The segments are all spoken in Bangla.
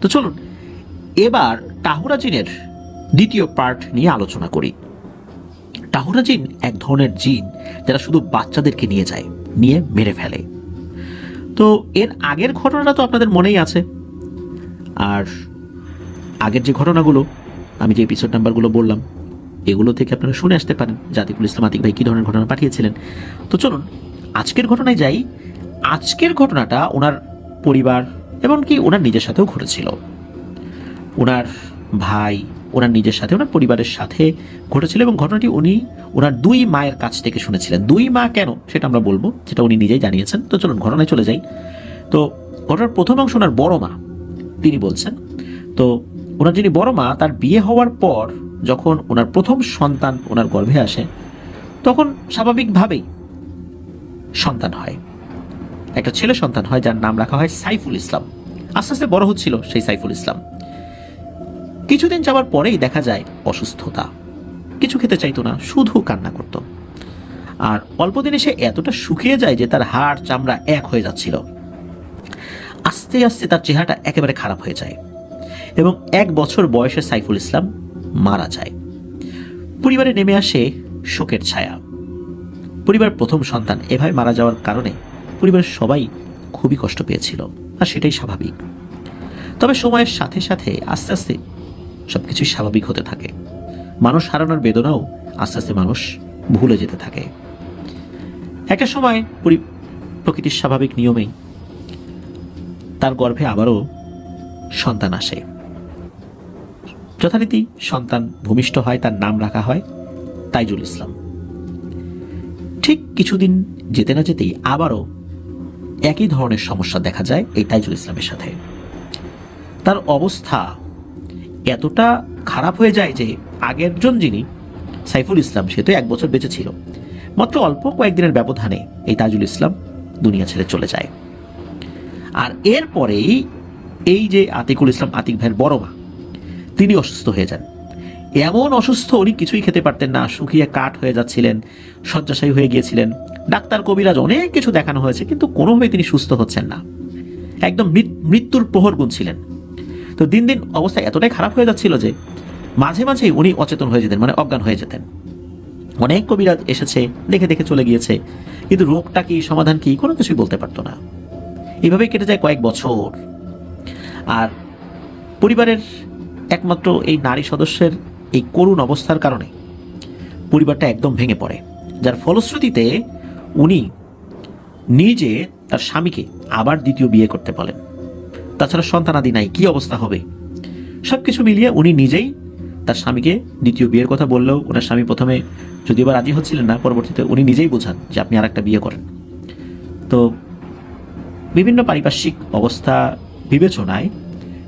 তো চলুন এবার টাহুরা জিনের দ্বিতীয় পার্ট নিয়ে আলোচনা করি। টাহুরা জিন এক ধরনের জিন যারা শুধু বাচ্চাদেরকে নিয়ে যায়, নিয়ে মেরে ফেলে। তো এর আগের ঘটনাটা তো আপনাদের মনেই আছে, আর আগের যে ঘটনাগুলো আমি যে এপিসোড নাম্বারগুলো বললাম এগুলো থেকে আপনারা শুনে আসতে পারেন যে আতিকুল ইসলাম আতিক ভাই কী ধরনের ঘটনা পাঠিয়েছিলেন। তো চলুন আজকের ঘটনায় যাই। আজকের ঘটনাটা ওনার পরিবার এমনকি ওনার নিজের সাথেও ঘটেছিল। ওনার ভাই, ওনার নিজের সাথে, ওনার পরিবারের সাথে ঘটেছিল এবং ঘটনাটি উনি ওনার দুই মায়ের কাছ থেকে শুনেছিলেন। দুই মা কেন সেটা আমরা বলবো, সেটা উনি নিজেই জানিয়েছেন। তো চলুন ঘটনায় চলে যাই। তো ঘটনার প্রথম অংশ ওনার বড় মা তিনি বলছেন। তো ওনার যিনি বড় মা, তার বিয়ে হওয়ার পর যখন ওনার প্রথম সন্তান ওনার গর্ভে আসে তখন স্বাভাবিকভাবেই সন্তান হয়, একটা ছেলে সন্তান হয় যার নাম রাখা হয় সাইফুল ইসলাম। আস্তে আস্তে বড় হচ্ছিল সেই সাইফুল ইসলাম। কিছুদিন যাওয়ার পরেই দেখা যায় অসুস্থতা, কিছু খেতে চাইতো না, শুধু কান্না করত। আর অল্প দিনে সে এতটা শুকিয়ে যায় যে তার হাড় চামড়া এক হয়ে যাচ্ছিল। আস্তে আস্তে তার চেহারাটা একেবারে খারাপ হয়ে যায় এবং 1 বছর বয়সে সাইফুল ইসলাম মারা যায়। পরিবারে নেমে আসে শোকের ছায়া। পরিবারের প্রথম সন্তান এভাবে মারা যাওয়ার কারণে পরিবারের সবাই খুবই কষ্ট পেয়েছিল, আর সেটাই স্বাভাবিক। তবে সময়ের সাথে সাথে আস্তে আস্তে সবকিছুই স্বাভাবিক হতে থাকে। মানুষ হারানোর বেদনাও আস্তে আস্তে মানুষ ভুলে যেতে থাকে। একটা সময় প্রকৃতির স্বাভাবিক নিয়মেই তার গর্ভে আবারও সন্তান আসে। যথারীতি সন্তান ভূমিষ্ঠ হয়, তার নাম রাখা হয় তাইজুল ইসলাম। ঠিক কিছুদিন যেতে না যেতেই আবারও একই ধরনের সমস্যা দেখা যায় এই তাইজুল ইসলামের সাথে। তার অবস্থা এতটা খারাপ হয়ে যায় যে আগের জন যিনি সাইফুল ইসলাম, সে তো 1 বছর বেঁচে ছিল, মাত্র অল্প কয়েকদিনের ব্যবধানে এই তাইজুল ইসলাম দুনিয়া ছেড়ে চলে যায়। আর এরপরেই এই যে আতিকুল ইসলাম আতিক ভাইয়ের বড় মা, তিনি অসুস্থ হয়ে যান। এমন অসুস্থ উনি কিছুই খেতে পারতেন না, শুকিয়ে কাঠ হয়ে যাচ্ছিলেন, শয্যাশায়ী হয়ে গিয়েছিলেন। ডাক্তার কবিরাজ অনেক কিছু দেখানো হয়েছে, কিন্তু কোনোভাবেই তিনি সুস্থ হচ্ছেন না। একদম মৃত্যুর প্রহর গুনছিলেন। তো দিন দিন অবস্থা এতটাই খারাপ হয়ে যাচ্ছিল যে মাঝে মাঝেই উনি অচেতন হয়ে যেতেন, মানে অজ্ঞান হয়ে যেতেন। অনেক কবিরাজ এসেছে, দেখে দেখে চলে গিয়েছে, কিন্তু রোগটা কি, সমাধান কি, কোনো কিছুই বলতে পারতো না। এভাবেই কেটে যায় কয়েক বছর। আর পরিবারের একমাত্র এই নারী সদস্যের এই করুণ অবস্থার কারণে পরিবারটা একদম ভেঙে পড়ে, যার ফলশ্রুতিতে উনি নিজে তার স্বামীকে আবার দ্বিতীয় বিয়ে করতে বলেন। তাছাড়া সন্তানাদি নাই, কি অবস্থা হবে? সবকিছু মিলিয়ে উনি নিজেই তার স্বামীকে দ্বিতীয় বিয়ের কথা বললেও ওনার স্বামী প্রথমে যদিও বা রাজি হচ্ছিলেন না, পরবর্তীতে উনি নিজেই বোঝান যে আপনি আর একটা বিয়ে করেন। তো বিভিন্ন পারিপার্শ্বিক অবস্থা বিবেচনায়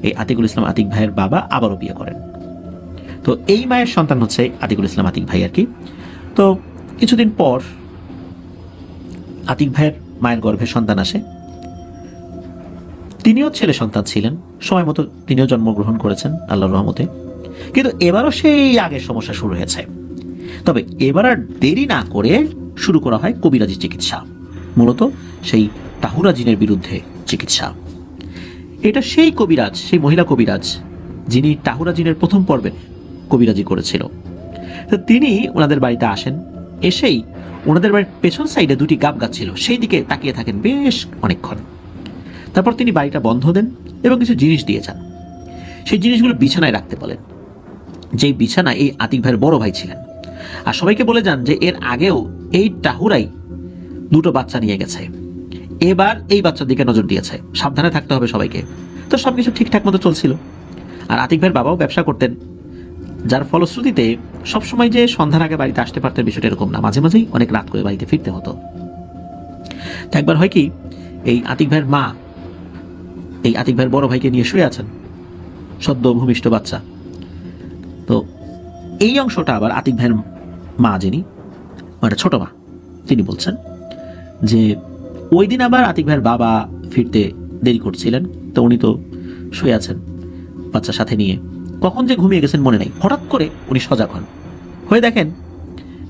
এই আতিকুল ইসলাম আতিক ভাইয়ের বাবা আবারও বিয়ে করেন। তো এই মায়ের সন্তান হচ্ছে আতিকুল ইসলাম আতিক ভাই আর কি। তো কিছুদিন পর আতিক ভাইয়ের মায়ের গর্ভে সন্তান আসে। তিনিও ছেলে সন্তান ছিলেন, সময় মতো তিনিও জন্মগ্রহণ করেছেন আল্লাহর রহমতে। কিন্তু এবারও সেই আগের সমস্যা শুরু হয়েছে। তবে এবার আর দেরি না করে শুরু করা হয় কবিরাজি চিকিৎসা, মূলত সেই টাহুরা জিনের বিরুদ্ধে চিকিৎসা। এটা সেই কবিরাজ, সেই মহিলা কবিরাজ যিনি টাহুরা জিনের প্রথম পর্বে কবিরাজি করেছিল। তো তিনি ওনাদের বাড়িতে আসেন। এসেই ওনাদের বাড়ির পেছন সাইডে 2টি গাব গাছ ছিল, সেই দিকে তাকিয়ে থাকেন বেশ অনেকক্ষণ। তারপর তিনি বাড়িটা বন্ধ দেন এবং কিছু জিনিস দিয়ে যান। সেই জিনিসগুলো বিছানায় রাখতে বলেন, যেই বিছানায় এই আতিক ভাইয়ের বড় ভাই ছিলেন। আর সবাইকে বলে যান যে এর আগেও এই টাহুরাই 2টো বাচ্চা নিয়ে গেছে, এবার এই বাচ্চার দিকে নজর দিয়েছে, সাবধানে থাকতে হবে সবাইকে। তো সবকিছু ঠিকঠাক মতো চলছিল। আর আতিক ভাইয়ের বাবাও ব্যবসা করতেন, যার ফলশ্রুতিতে সবসময় যে সন্ধ্যার আগে বাড়িতে আসতে পারতেন বিষয়টা এরকম না, মাঝে মাঝেই অনেক রাত করে বাড়িতে ফিরতে হতো। তো একবার হয় কি, এই আতিক ভাইয়ের মা এই আতিক ভাইয়ের বড় ভাইকে নিয়ে শুয়ে আছেন, সদ্য ভূমিষ্ঠ বাচ্চা। তো এই অংশটা আবার আতিক ভাইয়ের মা যিনি, মানে ছোট মা, তিনি বলছেন যে ওই দিন আবার আতিক ভাইয়ের বাবা ফিরতে দেরি করছিলেন। তো উনি তো শুয়ে আছেন বাচ্চার সাথে নিয়ে, কখন যে ঘুমিয়ে গেছেন মনে নেই। হঠাৎ করে উনি সজাগ হন, হয়ে দেখেন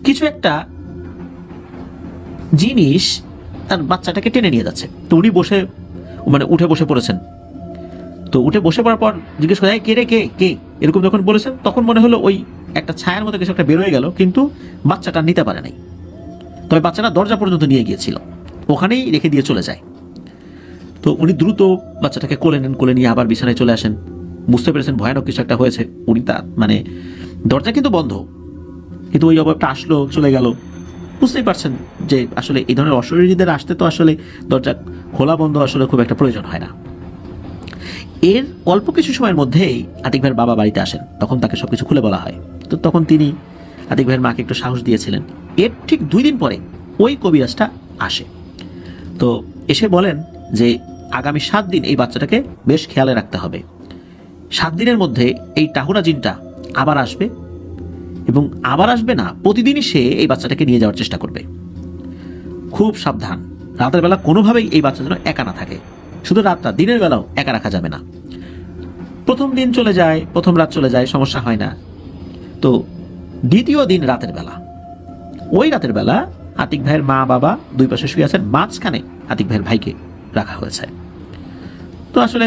কিছু একটা জিনিস তার বাচ্চাটাকে টেনে নিয়ে যাচ্ছে। তো উনি উঠে বসে পড়েছেন। তো উঠে বসে পড়ার পর জিজ্ঞেস করে, কে রে, কে কে এরকম যখন বলেছেন, তখন মনে হলো ওই একটা ছায়ার মতো কিছু একটা বেরোয় গেল, কিন্তু বাচ্চাটা নিতে পারে নাই। তবে বাচ্চাটা দরজা পর্যন্ত নিয়ে গিয়েছিল, ওখানেই রেখে দিয়ে চলে যায়। তো উনি দ্রুত বাচ্চাটাকে কোলে নেন, কোলে নিয়ে আবার বিছানায় চলে আসেন। বুঝতে পেরেছেন ভয়ানক কিছু একটা হয়েছে। উনি তা মানে দরজা কিন্তু বন্ধ, কিন্তু ওই অভাবটা আসলো, চলে গেল। বুঝতেই পারছেন যে আসলে এই ধরনের অশরীরীদের আসতে তো আসলে দরজা খোলা বন্ধ আসলে খুব একটা প্রয়োজন হয় না। এর অল্প কিছু সময়ের মধ্যেই আতিক ভাইয়ের বাবা বাড়িতে আসেন। তখন তাকে সবকিছু খুলে বলা হয়। তো তখন তিনি আতিক ভাইয়ের মাকে একটু সাহস দিয়েছিলেন। এর ঠিক 2 দিন পরে ওই কবিরাজটা আসে। তো এসে বলেন যে আগামী 7 দিন এই বাচ্চাটাকে বেশ খেয়ালে রাখতে হবে। 7 দিনের মধ্যে এই টাহুরা জিনটা আবার আসবে, এবং আবার আসবে না, প্রতিদিনই সে এই বাচ্চাটাকে নিয়ে যাওয়ার চেষ্টা করবে। খুব সাবধান, রাতের বেলা কোনোভাবেই এই বাচ্চা যেন একা না থাকে। শুধু রাতটা, দিনের বেলাও একা রাখা যাবে না। প্রথম দিন চলে যায়, প্রথম রাত চলে যায়, সমস্যা হয় না। তো দ্বিতীয় দিন রাতের বেলা, ওই রাতের বেলা আতিক ভাইয়ের মা বাবা দুই পাশে শুয়ে আছেন, মাঝখানে আতিক ভাইয়ের ভাইকে রাখা হয়েছে। তো আসলে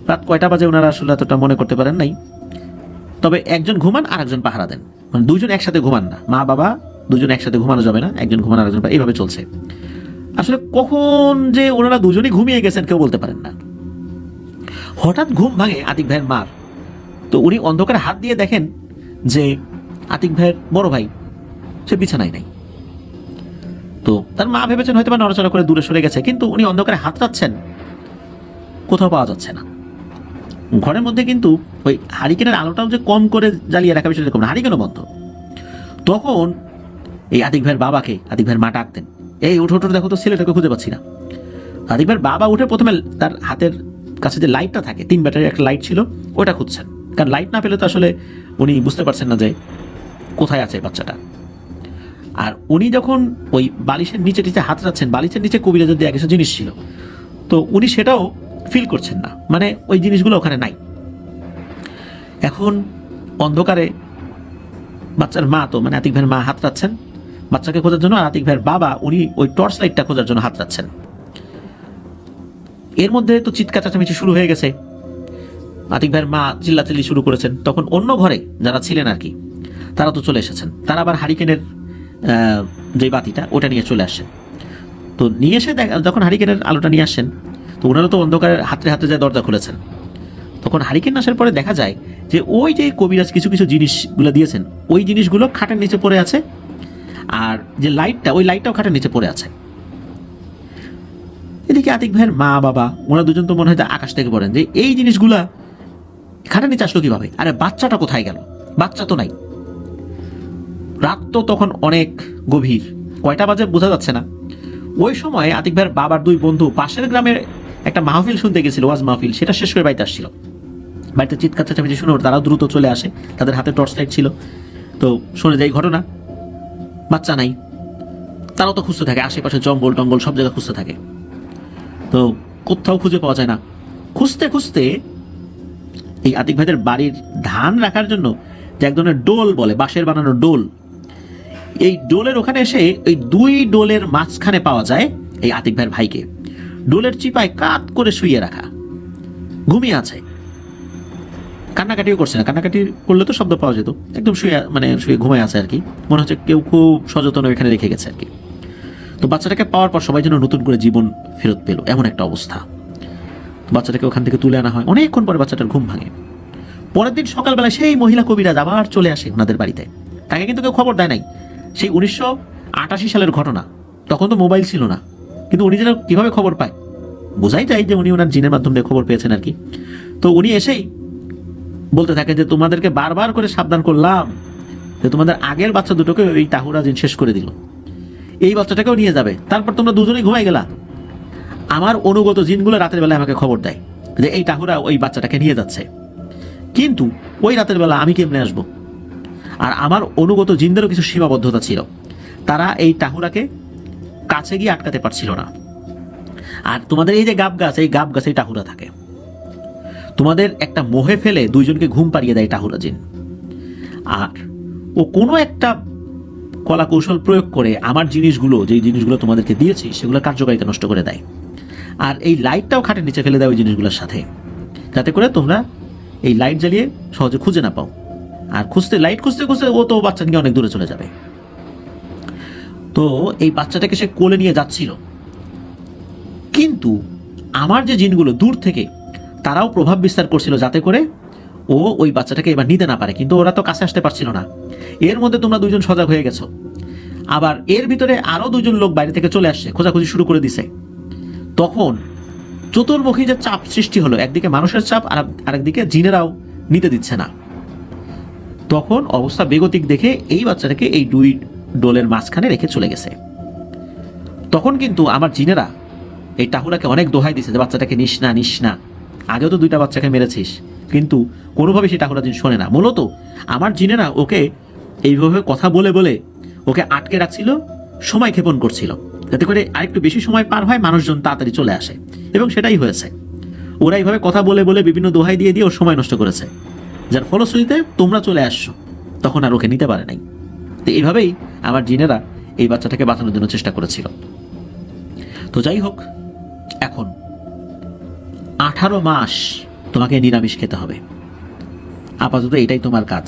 রাত কয়টা বাজে ওনারা আসলে এতটা মনে করতে পারেন নাই। তবে একজন ঘুমান আর একজন পাহারা দেন, মানে দুইজন একসাথে ঘুমান না, মা বাবা দুজন একসাথে ঘুমানো যাবে না, একজন ঘুমান আর একজন, এইভাবে চলছে। আসলে কখন যে ওনারা দুজনেই ঘুমিয়ে গেছেন কেউ বলতে পারেন না। হঠাৎ ঘুম ভাঙে আতিক ভাইয়ের মার। তো উনি অন্ধকারে হাত দিয়ে দেখেন যে আতিক ভাইয়ের বড় ভাই সে বিছানায় নাই। তো তার মা ভেবেছেন হয়তো বা নড়াচড়া করে দূরে সরে গেছে, কিন্তু উনি অন্ধকারে হাত রাখছেন, কোথাও পাওয়া যাচ্ছে না। ঘরের মধ্যে কিন্তু ওই হারিকেনের আলোটাও যে কম করে জ্বালিয়ে রাখা বিষয়টা এরকম না, হারিকেনও বন্ধ। তখন এই আতিক ভাইয়ের বাবাকে আতিক ভাইয়ের মা ডাকতেন, এই উঠো উঠো, দেখো তো ছেলেটাকে খুঁজে পাচ্ছি না। আতিক ভাইয়ের বাবা উঠে প্রথমে তার হাতের কাছে যে লাইটটা থাকে, 3 ব্যাটারির একটা লাইট ছিল, ওটা খুঁজছেন। কারণ লাইট না পেলে তো আসলে উনি বুঝতে পারছেন না যে কোথায় আছে বাচ্চাটা। আর উনি যখন ওই বালিশের নিচে নিচে হাত রাখছেন, বালিশের নিচে কবিরাজের দেয়া কিছু জিনিস ছিল, তো উনি সেটাও ফিল করছেন না, মানে ওই জিনিসগুলো ওখানে নাই। এখন অন্ধকারে বাচ্চার মা, তো মানে আতিক ভাইয়ের মা হাত রাখছেন বাচ্চাকে খোঁজার জন্য, আর আতিক ভাইয়ের বাবা উনি ওই টর্চ লাইটটা খোঁজার জন্য হাত রাখছেন। এর মধ্যে তো চিৎকার চেঁচামেচি শুরু হয়ে গেছে। আতিক ভাইয়ের মা চিল্লাচিল্লি শুরু করেছেন। তখন অন্য ঘরে যারা ছিলেন আর কি, তারা তো চলে এসেছেন। তারা আবার হারিকেনের যে বাতিটা ওটা নিয়ে চলে আসেন। তো নিয়ে এসে যখন হারিকেনের আলোটা নিয়ে আসেন, তো ওনারা তো অন্ধকারের হাতে হাতে যায় দরজা খুলেছেন। তখন হারিকেন আসার পরে দেখা যায় যে ওই যে কবিরাজ কিছু কিছু জিনিসগুলো দিয়েছেন, ওই জিনিসগুলো খাটের নিচে পড়ে আছে, আর যে লাইটটা, ওই লাইটটাও খাটের নিচে পড়ে আছে। এদিকে আতিক ভাইয়ের মা বাবা ওরা দুজন তো মনে হয় আকাশ থেকে পড়েন যে এই জিনিসগুলা খাটের নিচে আসলো কিভাবে, আরে বাচ্চাটা কোথায় গেল, বাচ্চা তো নাই। রাত তো তখন অনেক গভীর, কয়টা বাজে বোঝা যাচ্ছে না। ওই সময় আতিক ভাইয়ের বাবার 2 বন্ধু পাশের গ্রামের একটা মাহফিল শুনতে গেছিল, ওয়াজ মাহফিল, সেটা শেষ করে বাড়িতে আসছিল। বাড়িতে চিৎকার চেঁচামেচি শুনে তারাও দ্রুত চলে আসে, তাদের হাতে টর্চ লাইট ছিল। তো শুনে যায় ঘটনা, বাচ্চা নাই। তারাও তো খুঁজতে থাকে, আশেপাশে জঙ্গল টঙ্গল সব জায়গায় খুঁজতে থাকে, তো কোথাও খুঁজে পাওয়া যায় না। খুঁজতে খুঁজতে এই আতিক ভাইদের বাড়ির ধান রাখার জন্য যে এক ধরনের ডোল বলে, বাঁশের বানানো ডোল, এই ডোলের ওখানে এসে ওই 2 ডোলের মাঝখানে পাওয়া যায় এই আতিক ভাইয়ের ভাইকে। ডোলের চিপায় কাত করে শুয়ে রাখা, ঘুমিয়ে আছে, কান্নাকাটিও করছে না। কান্নাকাটি করলে তো শব্দ পাওয়া যেত, একদম শুয়ে, মানে শুয়ে ঘুমায় আছে আর কি। মনে হচ্ছে কেউ খুব সযত্ন এখানে রেখে গেছে আর কি। তো বাচ্চাটাকে পাওয়ার পর সবাই যেন নতুন করে জীবন ফেরত পেল, এমন একটা অবস্থা। বাচ্চাটাকে ওখান থেকে তুলে আনা হয়। অনেকক্ষণ পরে বাচ্চাটার ঘুম ভাঙে। পরের দিন সকালবেলা সেই মহিলা কবিরাজ আবার চলে আসে ওনাদের বাড়িতে। তাকে কিন্তু কেউ খবর দেয় নাই। সেই 1988 সালের ঘটনা, তখন তো মোবাইল ছিল না, কিন্তু উনি যেন কিভাবে খবর পায়, বোঝাই যায় যে উনি ওনার জিনের মাধ্যমে খবর পেয়েছেন আর কি। তো উনি এসেই বলতে থাকে যে তোমাদেরকে বারবার করে সাবধান করলাম যে তোমাদের আগের বাচ্চা দুটোকে এই টাহুরা জিন শেষ করে দিল, এই বাচ্চাটাকেও নিয়ে যাবে। তারপর তোমরা দুজনেই ঘুমাই গেলা। আমার অনুগত জিনগুলো রাতের বেলায় আমাকে খবর দেয় যে এই টাহুরা ওই বাচ্চাটাকে নিয়ে যাচ্ছে, কিন্তু ওই রাতের বেলা আমি কেমনে আসবো? আর আমার অনুগত জিনদেরও কিছু সীমাবদ্ধতা ছিল, তারা এই টাহুরাকে কাছে গিয়ে আটকাতে পারছিল না। আর তোমাদের এই যে গাব গাছ, এই গাব গাছে টাহুরা থাকে, তোমাদের একটা মোহে ফেলে 2 জনকে ঘুম পাড়িয়ে দেয় টাহুরা জিন। আর ও কোনো একটা কলা কৌশল প্রয়োগ করে আমার জিনিসগুলো, যেই জিনিসগুলো তোমাদেরকে দিয়েছি সেগুলো কার্যকারিতা নষ্ট করে দেয়। আর এই লাইটটাও খাটের নিচে ফেলে দেয় ওই জিনিসগুলোর সাথে, যাতে করে তোমরা এই লাইট জ্বালিয়ে সহজে খুঁজে না পাও। আর লাইট খুঁজতে খুঁজতে ও তো বাচ্চা নিয়ে অনেক দূরে চলে যাবে। তো এই বাচ্চাটাকে সে কোলে নিয়ে যাচ্ছিল, কিন্তু আমার যে জিনগুলো দূর থেকে তারাও প্রভাব বিস্তার করছিল যাতে করে ও ওই বাচ্চাটাকে এবার নিতে না পারে, কিন্তু ওরা তো কাছে আসতে পারছিল না। এর মধ্যে তোমরা দুজন সজাগ হয়ে গেছো, আবার এর ভিতরে আরো দুজন লোক বাইরে থেকে চলে আসছে, খোঁজাখুঁজি শুরু করে দিছে। তখন চতুর্মুখী যে চাপ সৃষ্টি হলো, একদিকে মানুষের চাপ আর আরেকদিকে জিনেরাও নিতে দিচ্ছে না। তখন অবস্থা বেগতিক দেখে এই বাচ্চাটাকে এই দুই ডোলের মাঝখানে রেখে চলে গেছে। তখন কিন্তু আমার জিনেরা এই টাহুরাকে অনেক দোহাই দিছে যে বাচ্চাটাকে নিস না, নিস না, আগেও তো 2টা বাচ্চাকে মেরেছিস, কিন্তু কোনোভাবে সেই টাহুরা জিন শোনে না। মূলত আমার জিনেরা ওকে এইভাবে কথা বলে বলে ওকে আটকে রাখছিল, সময় ক্ষেপণ করছিল, যাতে করে আরেকটু বেশি সময় পার হয়, মানুষজন তাড়াতাড়ি চলে আসে। এবং সেটাই হয়েছে। ওরা এইভাবে কথা বলে বলে বিভিন্ন দোহাই দিয়ে দিয়ে ওর সময় নষ্ট করেছে, যার ফলশ্রুতিতে তোমরা চলে আসছো, তখন আর ওকে নিতে পারে নাই। তো এইভাবেই আমার জিনেরা এই বাচ্চাটাকে বাঁচানোর জন্য চেষ্টা করেছিল। তো যাই হোক, এখন 18 মাস তোমাকে নিরামিষ খেতে হবে, আপাতত এটাই তোমার কাজ।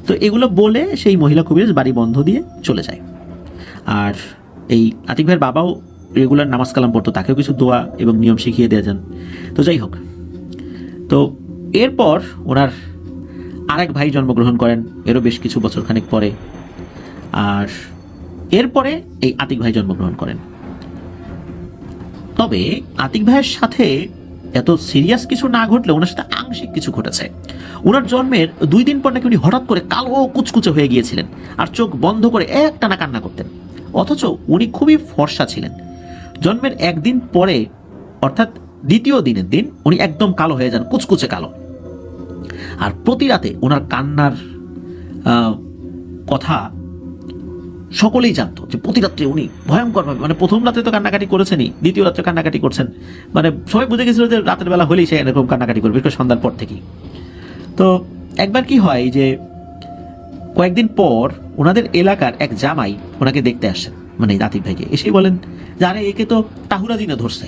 তো এগুলো বলে সেই মহিলা কবিরাজ বাড়ি বন্ধ দিয়ে চলে যায়। আর এই আতিক ভাইয়ের বাবাও রেগুলার নামাজ কালাম পড়তো, তাকেও কিছু দোয়া এবং নিয়ম শিখিয়ে দিয়ে যান। তো যাই হোক, তো এরপর ওনার আরেক ভাই জন্মগ্রহণ করেন, এরও বেশ কিছু বছর খানিক পরে। আর এরপরে এই আতিক ভাই জন্মগ্রহণ করেন। তবে আতিক ভাইয়ের সাথে এত সিরিয়াস কিছু না ঘটলে ওনার সাথে আংশিক কিছু ঘটেছে। ওনার জন্মের 2 দিন পর নাকি উনি হঠাৎ করে কালো কুচকুচে হয়ে গিয়েছিলেন, আর চোখ বন্ধ করে একটানা কান্না করতেন। অথচ উনি খুবই ফর্সা ছিলেন। জন্মের 1 দিন পরে, অর্থাৎ দ্বিতীয় দিনের দিন, উনি একদম কালো হয়ে যান, কুচকুচে কালো। আর প্রতি রাতে ওনার কান্নার কথা সকলেই জানতো, যে প্রতি রাত্রে উনি ভয়ঙ্করভাবে, মানে প্রথম রাতে তো কান্নাকাটি করেছেনই, দ্বিতীয় রাত্রে কান্নাকাটি করছেন, মানে সবাই বুঝে গেছিল যে রাতের বেলা হলেই সে এরকম কান্নাকাটি করবে, বিশেষ করে সন্ধ্যার পর থেকেই। তো একবার কি হয় যে কয়েকদিন পর ওনাদের এলাকার এক জামাই ওনাকে দেখতে আসেন, মানে আতিক ভাইকে, এসেই বলেন যে আরে একে তো টাহুরা জিনে ধরছে।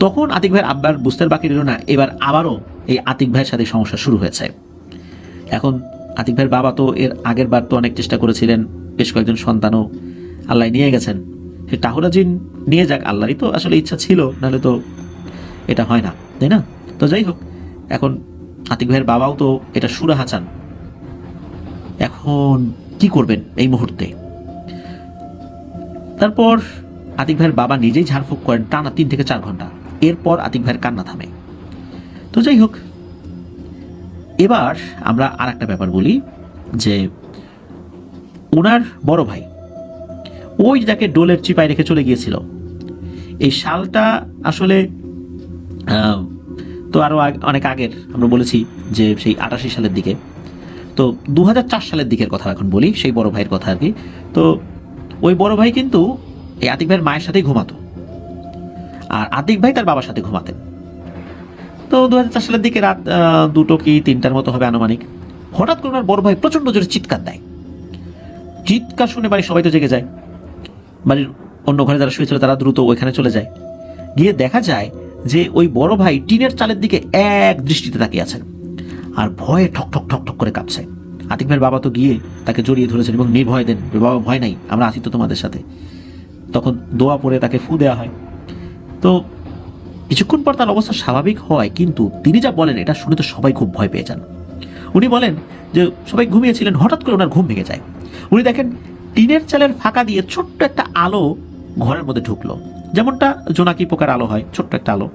তখন আতিক ভাইয়ের আব্বার বুঝতে বাকি রইল না, এবার আবারও এই আতিক ভাইয়ের সাথে সমস্যা শুরু হয়েছে। এখন আতিক ভাইয়ের বাবা তো এর আগের বার তো অনেক চেষ্টা করেছিলেন, বেশ কয়েকজন সন্তানও আল্লাহ নিয়ে গেছেন। সে টাহুরা জিন নিয়ে যাক, আল্লাহরই তো আসলে ইচ্ছা ছিল, নাহলে তো এটা হয় না, তাই না? তো যাই হোক, এখন আতিক ভাইয়ের বাবাও তো এটা সুরাহা চান। এখন কি করবেন এই মুহূর্তে? তারপর আতিক ভাইয়ের বাবা নিজেই ঝাড়ফুঁক করেন টানা 3 থেকে 4 ঘন্টা। এরপর আতিক ভাইয়ের কান্না থামে। তো যাই হোক, এবার আমরা আর একটা ব্যাপার বলি, যে ওনার বড় ভাই, ওই যাকে ডোলের চিপায় রেখে চলে গিয়েছিল, এই সালটা আসলে তো আরো অনেক আগের, আমরা বলেছি যে সেই 88 সালের দিকে। তো 2004 সালের দিকের কথা এখন বলি, সেই বড় ভাইয়ের কথা আর কি। তো ওই বড় ভাই কিন্তু এই আতিক ভাইয়ের মায়ের সাথেই ঘুমাতো, আর আতিক ভাই তার বাবার সাথে ঘুমাতেন। তো 2004 সালের দিকে রাত 2টো কি 3টার মতো হবে আনুমানিক। হঠাৎ করে ওনার বড় ভাই প্রচন্ড জোরে চিৎকার দেয়। চিৎকার শুনে বাড়ির সবাই তো জেগে যায়, বাড়ির অন্য ঘরে যারা শুয়েছিল তারা দ্রুত ওইখানে চলে যায়। গিয়ে দেখা যায় যে ওই বড় ভাই টিনের চালের দিকে এক দৃষ্টিতে তাকিয়ে আছেন, আর ভয়ে ঠক ঠক ঠক ঠক করে কাঁপছে। আতিক ভাইয়ের বাবা তো গিয়ে তাকে জড়িয়ে ধরেছেন এবং নির্ভয় দেন, বাবা ভয় নাই, আমরা আছি তো তোমাদের সাথে। তখন দোয়া পড়ে তাকে ফু দেওয়া হয়। তো কিছুক্ষণ পর তার অবস্থা স্বাভাবিক হয়, কিন্তু তিনি যা বলেন এটা শুনে তো সবাই খুব ভয় পেয়ে যান। উনি বলেন যে সবাই ঘুমিয়েছিলেন, হঠাৎ করে ওনার ঘুম ভেঙে যায়। উনি দেখেন টিনের চালের ফাঁকা দিয়ে ছোট্ট একটা আলো ঘরের মধ্যে ঢুকলো, যেমনটা জোনাকি পোকার আলো হয়, ছোট্ট একটা আলো।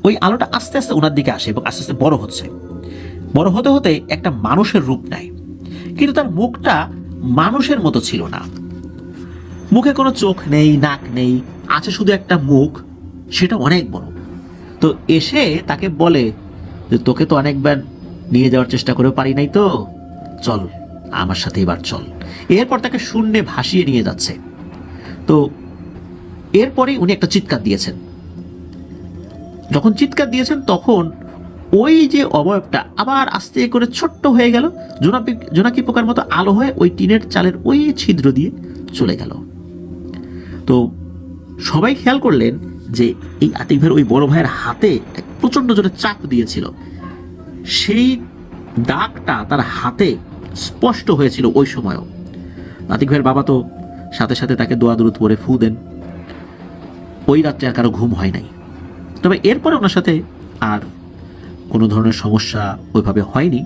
ওই আলোটা আস্তে আস্তে ওনার দিকে আসে এবং আস্তে আস্তে বড় হচ্ছে। বড় হতে হতে একটা মানুষের রূপ নেয়, কিন্তু তার মুখটা মানুষের মতো ছিল না। মুখে কোনো চোখ নেই, নাক নেই, আছে শুধু একটা মুখ, সেটা অনেক বড়। তো এসে তাকে বলে যে তোকে তো অনেকবার নিয়ে যাওয়ার চেষ্টা করেও পারি নাই, তো চল আমার সাথে এবার চল। এরপর তাকে শূন্যে ভাসিয়ে নিয়ে যাচ্ছে। তো এরপরে উনি একটা চিৎকার দিয়েছেন। যখন চিৎকার দিয়েছেন তখন ওই যে অবয়বটা আবার আস্তে করে ছোট্ট হয়ে গেল, জোনাকি পোকার মতো আলো হয়ে ওই টিনের চালের ওই ছিদ্র দিয়ে চলে গেল। তো সবাই খেয়াল করলেন যে এই আতিক ভাইয়ের ওই বড় ভাইয়ের হাতে প্রচন্ড জোরে চাপ দিয়েছিল, সেই দাগটা তার হাতে স্পষ্ট হয়েছিল ওই সময়ও। আতিক ভাইয়ের বাবা তো সাথে সাথে তাকে দোয়া দরুদ পড়ে ফু দেন। ওই রাত্রে আর কারো ঘুম হয় নাই। তবে এরপরে ওনার সাথে আর কোনো ধরনের সমস্যা ওইভাবে হয়নি।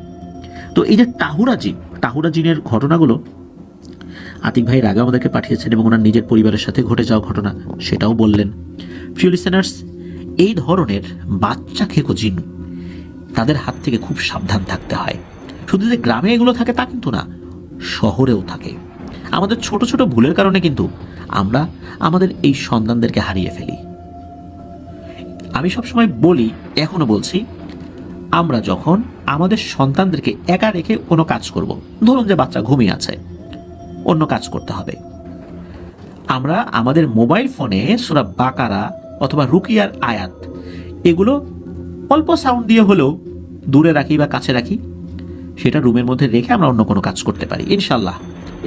তো এই যে টাহুরা জিনের ঘটনাগুলো আতিক ভাই আগে আমাদেরকে পাঠিয়েছেন এবং ওনার নিজের পরিবারের সাথে ঘটে যাওয়া ঘটনা সেটাও বললেন। প্রিয় লিসেনার্স, এই ধরনের বাচ্চা খেকো জিন, তাদের হাত থেকে খুব সাবধান থাকতে হয়। শুধু যে গ্রামে এগুলো থাকে তা কিন্তু না, শহরেও থাকে। আমাদের ছোট ছোট ভুলের কারণে কিন্তু আমরা আমাদের এই সন্তানদেরকে হারিয়ে ফেলি। আমি সবসময় বলি, এখনো বলছি, আমরা যখন আমাদের সন্তানদেরকে একা রেখে কোনো কাজ করব, ধরুন যে বাচ্চা ঘুমিয়ে আছে, অন্য কাজ করতে হবে, আমরা আমাদের মোবাইল ফোনে সূরা বাকারা অথবা রুকিয়ার আয়াত এগুলো অল্প সাউন্ড দিয়ে হলেও দূরে রাখি বা কাছে রাখি, সেটা রুমের মধ্যে রেখে আমরা অন্য কোনো কাজ করতে পারি। ইনশাল্লাহ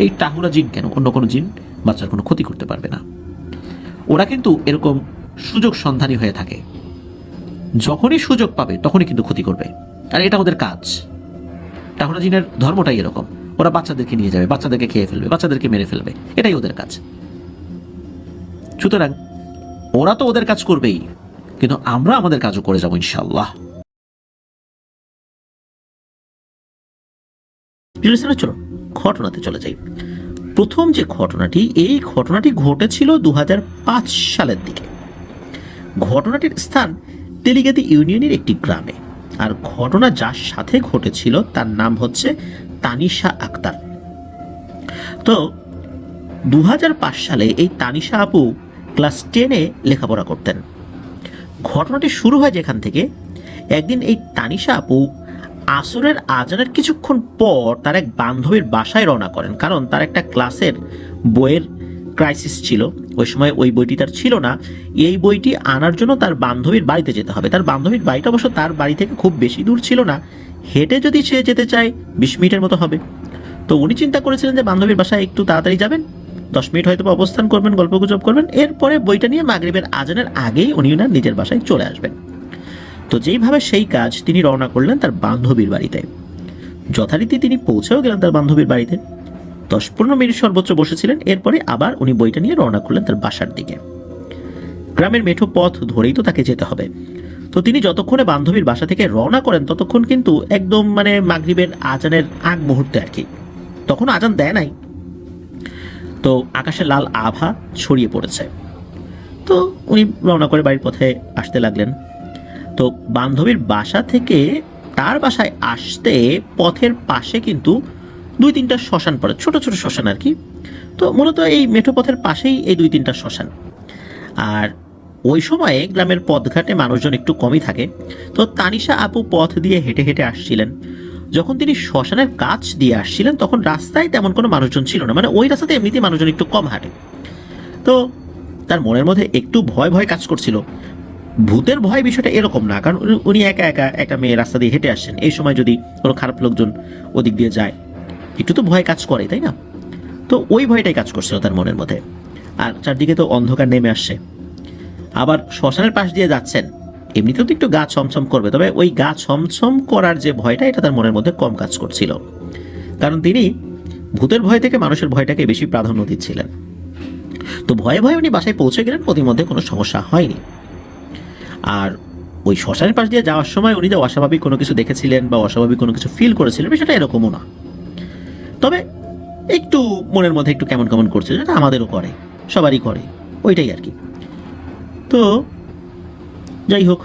এই টাহুরা জিন কেন, অন্য কোনো জিন বাচ্চার কোনো ক্ষতি করতে পারবে না। ওরা কিন্তু এরকম সুযোগ সন্ধানী হয়ে থাকে, যখনই সুযোগ পাবে তখনই কিন্তু ক্ষতি করবে, আর এটা ওদের কাজ। টাহুরা জিনের ধর্মটাই এরকম, ওরা বাচ্চাদেরকে নিয়ে যাবে, বাচ্চাদেরকে খেয়ে ফেলবে, বাচ্চাদেরকে মেরে ফেলবে, এটাই ওদের কাজ। সুতরাং ওরা তো ওদের কাজ করবেই, কিন্তু আমরা আমাদের কাজও করে যাবো ইনশাআল্লাহ। চলো ঘটনাতে চলে যাই। প্রথম যে ঘটনাটি, এই ঘটনাটি ঘটেছিল 2005 সালের দিকে। ঘটনাটির স্থান তেলিগাতি ইউনিয়নের একটি গ্রামে, আর ঘটনা যার সাথে ঘটেছিল তার নাম হচ্ছে তানিশা আক্তার। তো 2005 সালে এই তানিশা আপু ক্লাস 10-এ লেখাপড়া করতেন। ঘটনাটি শুরু হয় যেখান থেকে, একদিন এই তানিশা আপু আসরের আজানের কিছুক্ষণ পর তার এক বান্ধবীর বাসায় রওনা করেন, কারণ তার একটা ক্লাসের বইয়ের ক্রাইসিস ছিল। ওই সময় ওই বইটি তার ছিল না, এই বইটি আনার জন্য তার বান্ধবীর বাড়িতে যেতে হবে। তার বান্ধবীর বাড়িটা অবশ্য তার বাড়ি থেকে খুব বেশি দূর ছিল না, হেঁটে যদি সে যেতে চায় 20 মিনিটের মতো হবে। তো উনি চিন্তা করেছিলেন যে বান্ধবীর বাসায় একটু তাড়াতাড়ি যাবেন, 10 মিনিট হয়তো অবস্থান করবেন, গল্পগুজব করবেন, এরপরে বইটা নিয়ে মাগরিবের আজানের আগেই উনি ওনার নিজের বাসায় চলে আসবেন। তো যেইভাবে সেই কাজ তিনি রওনা করলেন তার বান্ধবীর বাড়িতে। যথারীতি তিনি পৌঁছেও গেলেন তার বান্ধবীর বাড়িতে, 10-15 মিনিট সর্বোচ্চ বসেছিলেন। এরপরে আবার উনি বইটা নিয়ে রওনা করলেন তার বাসার দিকে। গ্রামের মেঠো পথ ধরেই তো তাকে যেতে হবে। তো তিনি যতক্ষণে বান্ধবীর বাসা থেকে রওনা করেন ততক্ষণ কিন্তু একদম মাগরিবের আজানের আগ মুহূর্তে আর কি, তখন আজান দেয় নাই। তো আকাশে লাল আভা ছড়িয়ে পড়েছে। তো উনি রওনা করে বাড়ির পথে আসতে লাগলেন। তো বান্ধবীর বাসা থেকে তার বাসায় আসতে পথের পাশে কিন্তু 2-3টা শ্মশান পড়ে, ছোট ছোট শ্মশান আর কি। তো মূলত এই মেঠো পথের পাশেই এই 2-3টা শ্মশান। আর ওই সময়ে গ্রামের পথঘাটে মানুষজন একটু কমই থাকে। তো তানিশা আপু পথ দিয়ে হেঁটে হেঁটে আসছিলেন। যখন তিনি শ্মশানের কাছ দিয়ে আসছিলেন তখন রাস্তায় তেমন কোনো মানুষজন ছিল না, ওই রাস্তাতে এমনিতেই মানুষজন একটু কম হাঁটে। তো তার মনের মধ্যে একটু ভয় ভয় কাজ করছিল। ভূতের ভয় বিষয়টা এরকম না, কারণ উনি একা একা একটা মেয়ে রাস্তা দিয়ে হেঁটে আসছেন, এই সময় যদি কোনো খারাপ লোকজন ওদিক দিয়ে যায় একটু তো ভয় কাজ করে, তাই না? তো ওই ভয়টাই কাজ করছিল তার মনের মধ্যে। আর চারদিকে তো অন্ধকার নেমে আসছে, আবার শ্মশানের পাশ দিয়ে যাচ্ছেন, এমনিতেও তো একটু গা ছমছম করবে, তবে ওই গা ছমছম করার যে ভয়টা এটা তার মনের মধ্যে কম কাজ করছিল, কারণ তিনি ভূতের ভয় থেকে মানুষের ভয়টাকে বেশি প্রাধান্য দিচ্ছিলেন। তো ভয়ে ভয়ে উনি বাসায় পৌঁছে গেলেন, প্রতিমধ্যে কোনো সমস্যা হয়নি। আর ওই শ্মশানের পাশ দিয়ে যাওয়ার সময় উনি যে অস্বাভাবিক কোনো কিছু দেখেছিলেন বা অস্বাভাবিক কোনো কিছু ফিল করেছিলেন সেটা এরকমও না, তবে একটু মনের মধ্যে একটু কেমন কেমন করছে, যেটা আমাদেরও করে, সবারই করে, ওইটাই আর কি। তো যাই হোক,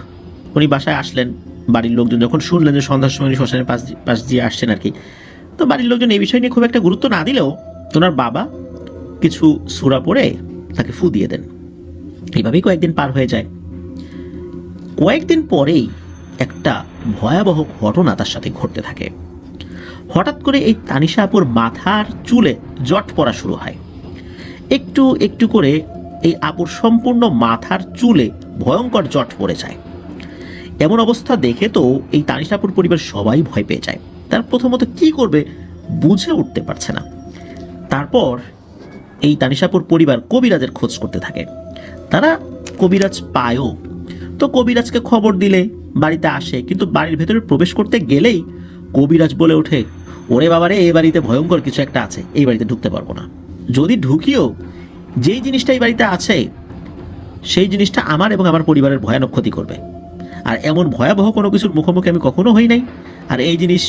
উনি বাসায় আসলেন। বাড়ির লোকজন যখন শুনলেন যে সন্ধ্যার সময় উনি শ্মশানের পাশ দিয়ে আসছেন আর কি, তো বাড়ির লোকজন এই বিষয় নিয়ে খুব একটা গুরুত্ব না দিলেও ওনার বাবা কিছু সূরা পড়ে তাকে ফু দিয়ে দেন। এইভাবেই কয়েকদিন পার হয়ে যায়। কয়েকদিন পরেই একটা ভয়াবহ ঘটনা তার সাথে ঘটতে থাকে। হঠাৎ করে এই তানিশা আপুর মাথার চুলে জট পড়া শুরু হয়। একটু একটু করে এই আপুর সম্পূর্ণ মাথার চুলে ভয়ঙ্কর জট পড়ে যায়। এমন অবস্থা দেখে তো এই তানিশা আপুর পরিবার সবাই ভয় পেয়ে যায়। তার প্রথমত কি করবে বুঝে উঠতে পারছে না। তারপর এই তানিশা আপুর পরিবার কবিরাজের খোঁজ করতে থাকে। তারা কবিরাজ পায়ও। তো কবিরাজকে খবর দিলে বাড়িতে আসে, কিন্তু বাড়ির ভেতরে প্রবেশ করতে গেলেই কবিরাজ বলে ওঠে, ওরে বাবারে, এই বাড়িতে ভয়ঙ্কর কিছু একটা আছে, এই বাড়িতে ঢুকতে পারবো না। যদি ঢুকিও, যেই জিনিসটা এই বাড়িতে আছে সেই জিনিসটা আমার এবং আমার পরিবারের ভয়ানক ক্ষতি করবে। আর এমন ভয়াবহ কোনো কিছুর মুখোমুখি আমি কখনো হই নাই, আর এই জিনিস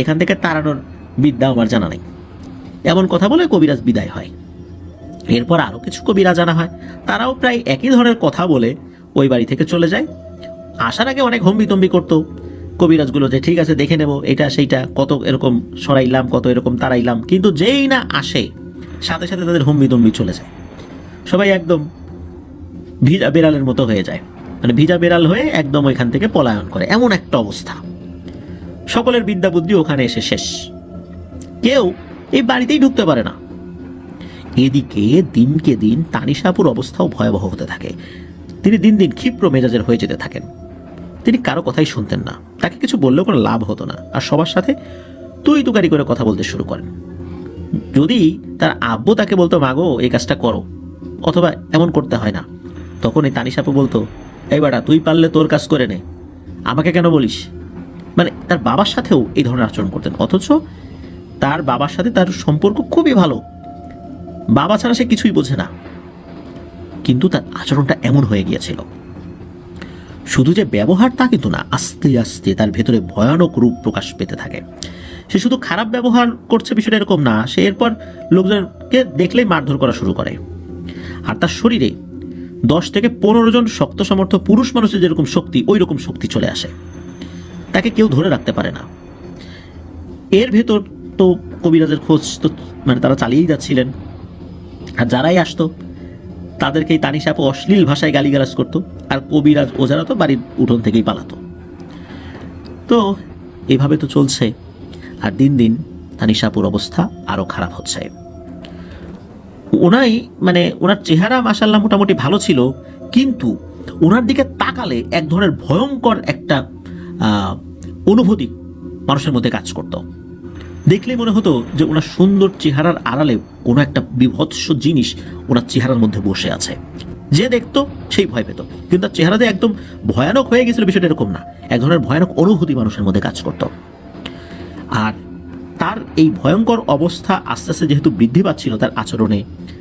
এখান থেকে তাড়ানোর বিদ্যা আমার জানা নেই। এমন কথা বলে কবিরাজ বিদায় হয়। এরপর আরও কিছু কবিরাজ আনা হয়, তারাও প্রায় একই ধরনের কথা বলে ওই বাড়ি থেকে চলে যায়। আসার আগে অনেক হম্বিতম্বি করতো কবিরাজগুলো, যে ঠিক আছে দেখে নেব এটা সেইটা, কত এরকম সরাইলাম, কত এরকম তাড়াইলাম, কিন্তু যেই না আসে সাথে সাথে তাদের হম্বিতম্বি চলে যায়। সবাই একদম ভিজা বেড়ালের মতো হয়ে যায়, মানে ভিজা বেড়াল হয়ে একদম ওইখান থেকে পলায়ন করে, এমন একটা অবস্থা। সকলের বিদ্যা বুদ্ধি ওখানে এসে শেষ, কেউ এই বাড়িতেই ঢুকতে পারে না। এদিকে দিনকে দিন তানিশাপুর অবস্থাও ভয়াবহ হতে থাকে। তিনি দিন দিন ক্ষিপ্র মেজাজের হয়ে যেতে থাকেন। তিনি কারো কথাই শুনতেন না, তাকে কিছু বললেও কোনো লাভ হতো না, আর সবার সাথে তুই তুকারি করে কথা বলতে শুরু করেন। যদি তার আব্বু তাকে বলতো, মাগো এই কাজটা করো, অথবা এমন করতে হয় না, তখন এই তানিশাপু বলতো, এই বেটা তুই পারলে তোর কাজ করে নে, আমাকে কেন বলিস। মানে তার বাবার সাথেও এই ধরনের আচরণ করতেন, অথচ তার বাবার সাথে তার সম্পর্ক খুবই ভালো, বাবা ছাড়া সে কিছুই বোঝে না, কিন্তু তার আচরণটা এমন হয়ে গিয়েছিল। শুধু যে ব্যবহার তা কিন্তু না, আস্তে আস্তে তার ভেতরে ভয়ানক রূপ প্রকাশ পেতে থাকে। সে শুধু খারাপ ব্যবহার করছে বিষয়টা এরকম না, সে এরপর লোকজনকে দেখলেই মারধর করা শুরু করে। আর তার শরীরে 10 থেকে 15 জন শক্ত সমর্থ পুরুষ মানুষের যেরকম শক্তি, ওই রকম শক্তি চলে আসে, তাকে কেউ ধরে রাখতে পারে না। এর ভেতর তো কবিরাজের খোঁজ তো মানে তারা চালিয়েই যাচ্ছিলেন, আর যারাই আসতো তাদেরকেই তানিশাপু অশ্লীল ভাষায় গালিগালাজ করতো, আর কবিরাজ ওঝারা তো বাড়ির উঠোন থেকেই পালাতো। তো এভাবে তো চলছে, আর দিন দিন তানিশাপুর অবস্থা আরো খারাপ হচ্ছে। ওনার চেহারা মাশাআল্লাহ মোটামুটি ভালো ছিল, কিন্তু ওনার দিকে তাকালে এক ধরনের ভয়ঙ্কর একটা অনুভূতি মানুষের মধ্যে কাজ করত। দেখলেই মনে হতো যে ওনার সুন্দর চেহারার আড়ালে কোনো একটা বিভৎস জিনিস ওনার চেহারার মধ্যে বসে আছে। যে দেখতো সেই ভয় পেত, কিন্তু তার চেহারাতে একদম ভয়ানক হয়ে গেছিল বিষয়টা এরকম না, এক ধরনের ভয়ানক অনুভূতি মানুষের মধ্যে কাজ করত। আর তার এই ভয়ঙ্কর অবস্থা আস্তে আস্তে যেহেতু বৃদ্ধি পাচ্ছিল তার আচরণে,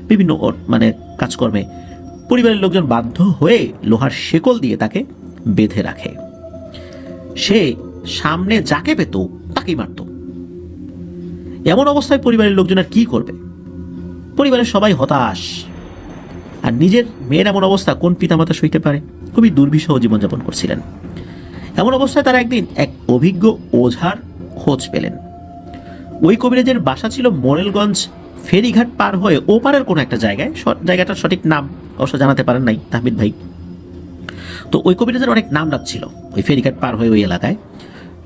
বিভিন্ন কাজকর্মে, পরিবারের লোকজন বাধ্য হয়ে লোহার শেকল দিয়ে তাকে বেঁধে রাখে। সে সামনে যাকে পেত তাকেই মারত। এমন অবস্থায় পরিবারের লোকজন আর কি করবে? পরিবারের সবাই হতাশ, আর নিজের মেয়ের এমন অবস্থা কোন পিতামাতা সইতে পারে? খুবই দুর্বিষহ জীবনযাপন করছিলেন। এমন অবস্থায় তারা একদিন এক অভিজ্ঞ ওঝার খোঁজ পেলেন। ওই কবিরাজের বাসা ছিল মোরেলগঞ্জ ফেরিঘাট পার হয়ে ওপারের কোনো একটা জায়গায়, জায়গাটার সঠিক নাম অবশ্য জানাতে পারেন নাই তাহমিদ ভাই। তো ওই কবিরাজের অনেক নাম ডাক ছিল ওই ফেরিঘাট পার হয়ে ওই এলাকায়।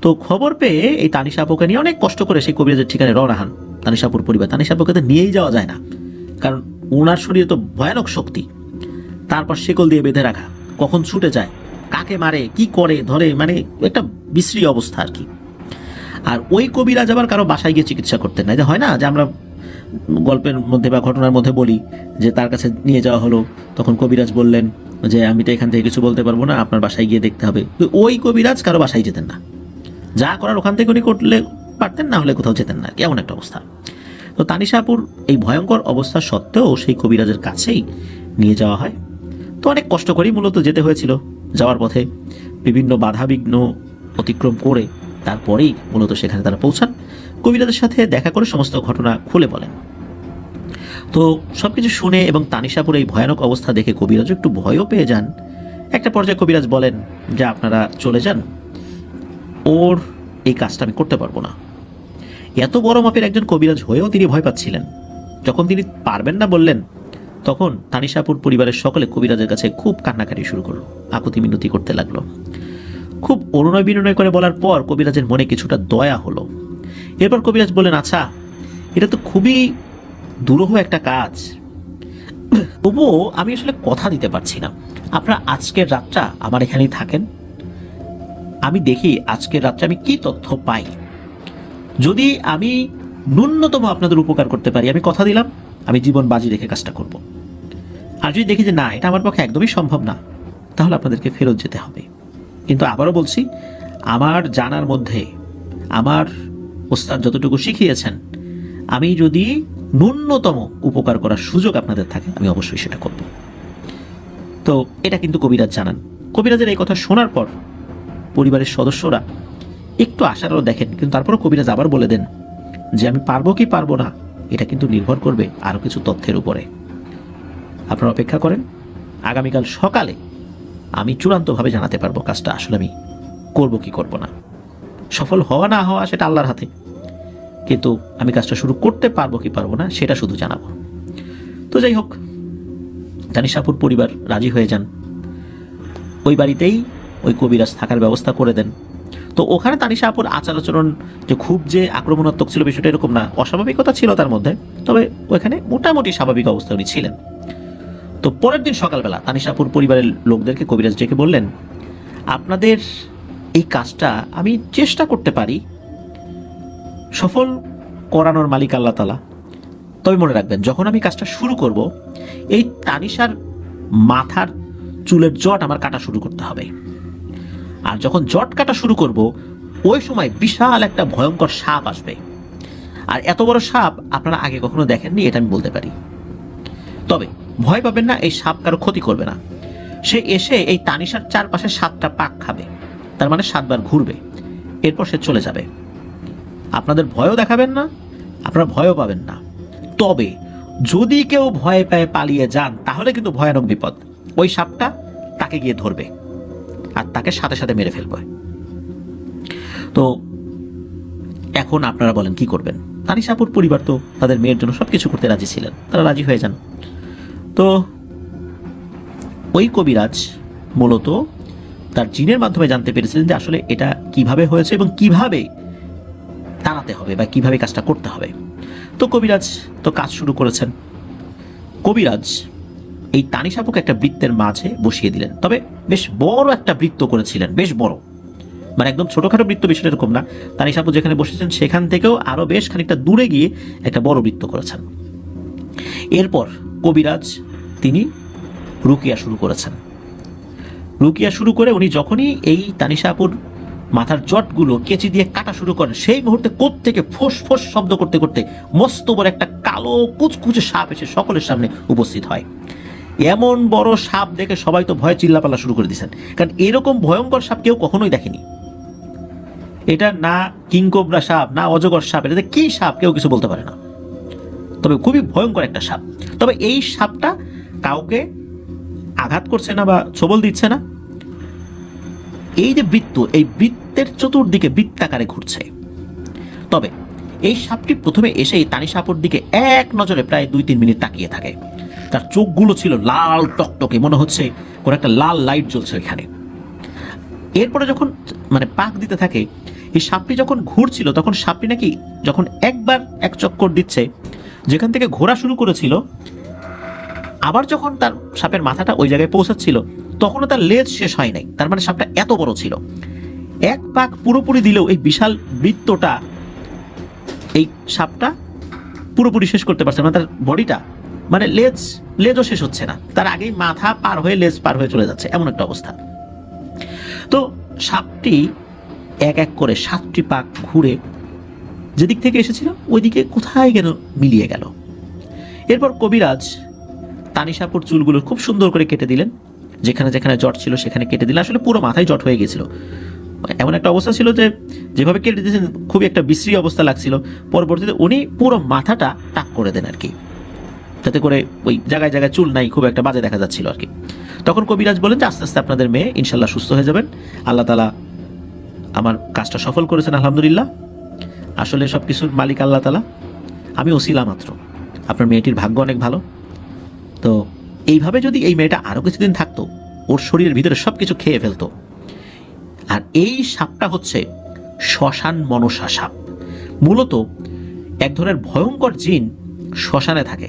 তো খবর পেয়ে এই তানিশাপুকে নিয়ে অনেক কষ্ট করে সেই কবিরাজের ঠিকানায় রওনা হন তানিশাপুর পরিবার। তানিশাপুকে তো নিয়েই যাওয়া যায় না, কারণ ওনার শরীরে তো ভয়ানক শক্তি, তারপর শেকল দিয়ে বেঁধে রাখা, কখন ছুটে যায়, কাকে মারে, কি করে ধরে, মানে একটা বিশ্রী অবস্থা আর কি। আর ওই কবিরাজ আবার কারো বাসায় গিয়ে চিকিৎসা করতেন না। যে হয় না যে আমরা গল্পের মধ্যে বা ঘটনার মধ্যে বলি যে তার কাছে নিয়ে যাওয়া হলো, তখন কবিরাজ বললেন যে আমি তো এখান থেকে কিছু বলতে পারবো না, আপনার বাসায় গিয়ে দেখতে হবে। ওই কবিরাজ কারো বাসায় যেতেন না, যা করার ওখান থেকে উনি করলে পারতেন, না হলে কোথাও যেতেন না, কেমন একটা অবস্থা। তো তানিশাপুর এই ভয়ঙ্কর অবস্থা সত্ত্বেও সেই কবিরাজের কাছেই নিয়ে যাওয়া হয়। তো অনেক কষ্ট করেই মূলত যেতে হয়েছিল। যাওয়ার পথে বিভিন্ন বাধা বিঘ্ন অতিক্রম করে তারপরেই মূলত সেখানে তারা পৌঁছান। কবিরাজের সাথে দেখা করে সমস্ত ঘটনা খুলে বলেন। তো সবকিছু শুনে এবং তানিশাপুর এই ভয়ানক অবস্থা দেখে কবিরাজ একটু ভয়ও পেয়ে যান। একটা পর্যায়ে কবিরাজ বলেন যে আপনারা চলে যান, ওর এই কাজটা আমি করতে পারবো না। এত বড় মাপের একজন কবিরাজ হয়েও তিনি ভয় পাচ্ছিলেন। যখন তিনি পারবেন না বললেন, তখন তানিশাপুর পরিবারের সকলে কবিরাজের কাছে খুব কান্নাকাটি শুরু করলো, আকুতি মিনতি করতে লাগলো। খুব অনুনয় বিনয় করে বলার পর কবিরাজের মনে কিছুটা দয়া হলো। এরপর কবিরাজ বললেন, আচ্ছা এটা তো খুবই দুরূহ একটা কাজ, তবুও আমি আসলে কথা দিতে পারছি না, আপনারা আজকের রাতটা আমার এখানেই থাকেন, আমি দেখি আজকের রাত্রে আমি কি তথ্য পাই। যদি আমি ন্যূনতম আপনাদের উপকার করতে পারি, আমি কথা দিলাম আমি জীবন বাজি রেখে কাজটা করব। আর যদি দেখি যে না, এটা আমার পক্ষে একদমই সম্ভব না, তাহলে আপনাদেরকে ফেরত যেতে হবে। কিন্তু আবারও বলছি, আমার জানার মধ্যে আমার ওস্তাদ যতটুকু শিখিয়েছেন, আমি যদি ন্যূনতম উপকার করার সুযোগ আপনাদের থাকে, আমি অবশ্যই সেটা করব। তো এটা কিন্তু কবিরাজ জানান। কবিরাজের এই কথা শোনার পর পরিবারের সদস্যরা একটু আশার আলো দেখেন, কিন্তু তারপরও কবিরাজ আবার বলে দেন যে আমি পারবো কি পারবো না, এটা কিন্তু নির্ভর করবে আরও কিছু তথ্যের উপরে। আপনারা অপেক্ষা করেন, আগামীকাল সকালে আমি চূড়ান্তভাবে জানাতে পারবো কাজটা আসলে আমি করব কি করব না। সফল হওয়া না হওয়া সেটা আল্লাহর হাতে, কিন্তু আমি কাজটা শুরু করতে পারবো কি পারবো না সেটা শুধু জানাবো। তো যাই হোক, তানিশাপুর পরিবার রাজি হয়ে যান। ওই বাড়িতেই ওই কবিরাজ থাকার ব্যবস্থা করে দেন। তো ওখানে তানিশাপুর আচার আচরণ যে খুব যে আক্রমণাত্মক ছিল বিষয়টা এরকম না, অস্বাভাবিকতা ছিল তার মধ্যে, তবে ওখানে মোটামুটি স্বাভাবিক অবস্থায় উনি ছিলেন। তো পরের দিন সকালবেলা তানিশাপুর পরিবারের লোকদেরকে কবিরাজ ডেকে বললেন, আপনাদের এই কাজটা আমি চেষ্টা করতে পারি, সফল করানোর মালিক আল্লাহ তাআলা। তবে মনে রাখবেন, যখন আমি কাজটা শুরু করব, এই তানিশার মাথার চুলের জট আমার কাটা শুরু করতে হবে। আর যখন জট কাটা শুরু করব, ওই সময় বিশাল একটা ভয়ঙ্কর সাপ আসবে। আর এত বড় সাপ আপনারা আগে কখনো দেখেননি, এটা আমি বলতে পারি। তবে ভয় পাবেন না, এই সাপ কারো ক্ষতি করবে না। সে এসে এই তানিশার চারপাশে 7টা পাক খাবে, তার মানে 7 বার ঘুরবে, এরপর সে চলে যাবে। আপনাদের ভয়ও দেখাবেন না, আপনারা ভয়ও পাবেন না। তবে যদি কেউ ভয় পেয়ে পালিয়ে যান, তাহলে কিন্তু ভয়ানক বিপদ। ওই সাপটা তাকে গিয়ে ধরবে আর তাকে সাথে সাথে মেরে ফেলবে। তো এখন আপনারা বলেন কি করবেন? তানিশাপুর পরিবার তো তাদের মেয়ের জন্য সবকিছু করতে রাজি ছিলেন, তারা রাজি হয়ে যান। তো ওই কবিরাজ মূলত তার জিনের মাধ্যমে জানতে পেরেছিলেন যে আসলে এটা কিভাবে হয়েছে এবং কিভাবে তাড়াতে হবে বা কিভাবে কাজটা করতে হবে। তো কবিরাজ তো কাজ শুরু করেছেন। কবিরাজ এই তানিশাপুকে একটা বৃত্তের মাঝে বসিয়ে দিলেন, তবে বেশ বড় একটা বৃত্ত করেছিলেন, বেশ বড়, মানে একদম ছোটখাটো বৃত্ত বিষয়টা এরকম না। তানিশাপু যেখানে বসেছেন সেখান থেকেও আরো বেশ খানিকটা দূরে গিয়ে একটা বড় বৃত্ত করেছেন। এরপর কবিরাজ তিনি রুকিয়া শুরু করেছেন। রুকিয়া শুরু করে উনি যখনই এই তানিশাপুর মাথার জটগুলো কেচি দিয়ে কাটা শুরু করেন, সেই মুহূর্তে কোত্থেকে ফোঁস ফোঁস শব্দ করতে করতে মস্ত বড় একটা কালো কুচকুচে সাপ এসে সকলের সামনে উপস্থিত হয়। এমন বড় সাপ দেখে সবাই তো ভয়ে চিল্লাপাল্লা শুরু করে দিয়েছেন, কারণ এরকম ভয়ঙ্কর সাপ কেউ কখনোই দেখেনি। এটা না কিংকোবরা সাপ, না অজগর সাপ, এটাতে কি সাপ কেউ কিছু বলতে পারে না, তবে খুবই ভয়ঙ্কর একটা সাপ। তবে এই সাপটা কাউকে আঘাত করছে না বা ছবল দিচ্ছে না। এই যে বৃত্ত, এই বৃত্তের চতুর্দিকে বৃত্তাকারে ঘুরছে। তবে এই সাপটি প্রথমে এসেই তানিশাপুর দিকে এক নজরে প্রায় 2-3 মিনিট তাকিয়ে থাকে। তার চোখগুলো ছিল লাল টকটকে, মনে হচ্ছে কোন একটা লাল লাইট জ্বলছে এখানে। এরপরে যখন মানে পাক দিতে থাকে, এই সাপটি যখন ঘুরছিল, তখন সাপটি নাকি যখন একবার এক চক্কর দিচ্ছে, যেখান থেকে ঘোরা শুরু করেছিল, আবার যখন তার সাপের মাথাটা ওই জায়গায় পৌঁছাচ্ছিল, তখনও তার লেজ শেষ হয় নাই। তার মানে সাপটা এত বড় ছিল। এক পাক পুরোপুরি দিলেও এই বিশাল বৃত্তটা এই সাপটা পুরোপুরি শেষ করতে পারছে না। তার বডিটা মানে লেজও শেষ হচ্ছে না, তার আগেই মাথা পার হয়ে লেজ পার হয়ে চলে যাচ্ছে, এমন একটা অবস্থা। তো সাপটি এক এক করে 7টি পাক ঘুরে যেদিক থেকে এসেছিল ওইদিকে কোথায় গেল, মিলিয়ে গেল। এরপর কবিরাজ তানিশাপুর চুলগুলো খুব সুন্দর করে কেটে দিলেন, যেখানে যেখানে জট ছিল সেখানে কেটে দিলেন। আসলে পুরো মাথায় জট হয়ে গেছিল, এমন একটা অবস্থা ছিল যে যেভাবে কেটে দিয়েছেন খুবই একটা বিশ্রী অবস্থা লাগছিল। পরবর্তীতে উনি পুরো মাথাটা টাক করে দেন আর কি, যাতে করে ওই জায়গায় জায়গায় চুল নাই, খুব একটা বাজে দেখা যাচ্ছিল আর কি। তখন কবিরাজ বলেন যে আস্তে আস্তে আপনাদের মেয়ে ইনশাল্লাহ সুস্থ হয়ে যাবেন, আল্লাহ তাআলা আমার কাজটা সফল করেছেন আলহামদুলিল্লাহ। আসলে সব কিছুর মালিক আল্লাহ তাআলা, আমি ওসিলা মাত্র। আপনার মেয়েটির ভাগ্য অনেক ভালো। তো এইভাবে যদি এই মেয়েটা আরও কিছুদিন থাকতো, ওর শরীরের ভিতরে সব কিছু খেয়ে ফেলতো। আর এই সাপটা হচ্ছে শ্মশান মনসা সাপ। মূলত এক ধরনের ভয়ঙ্কর জিন শ্মশানে থাকে,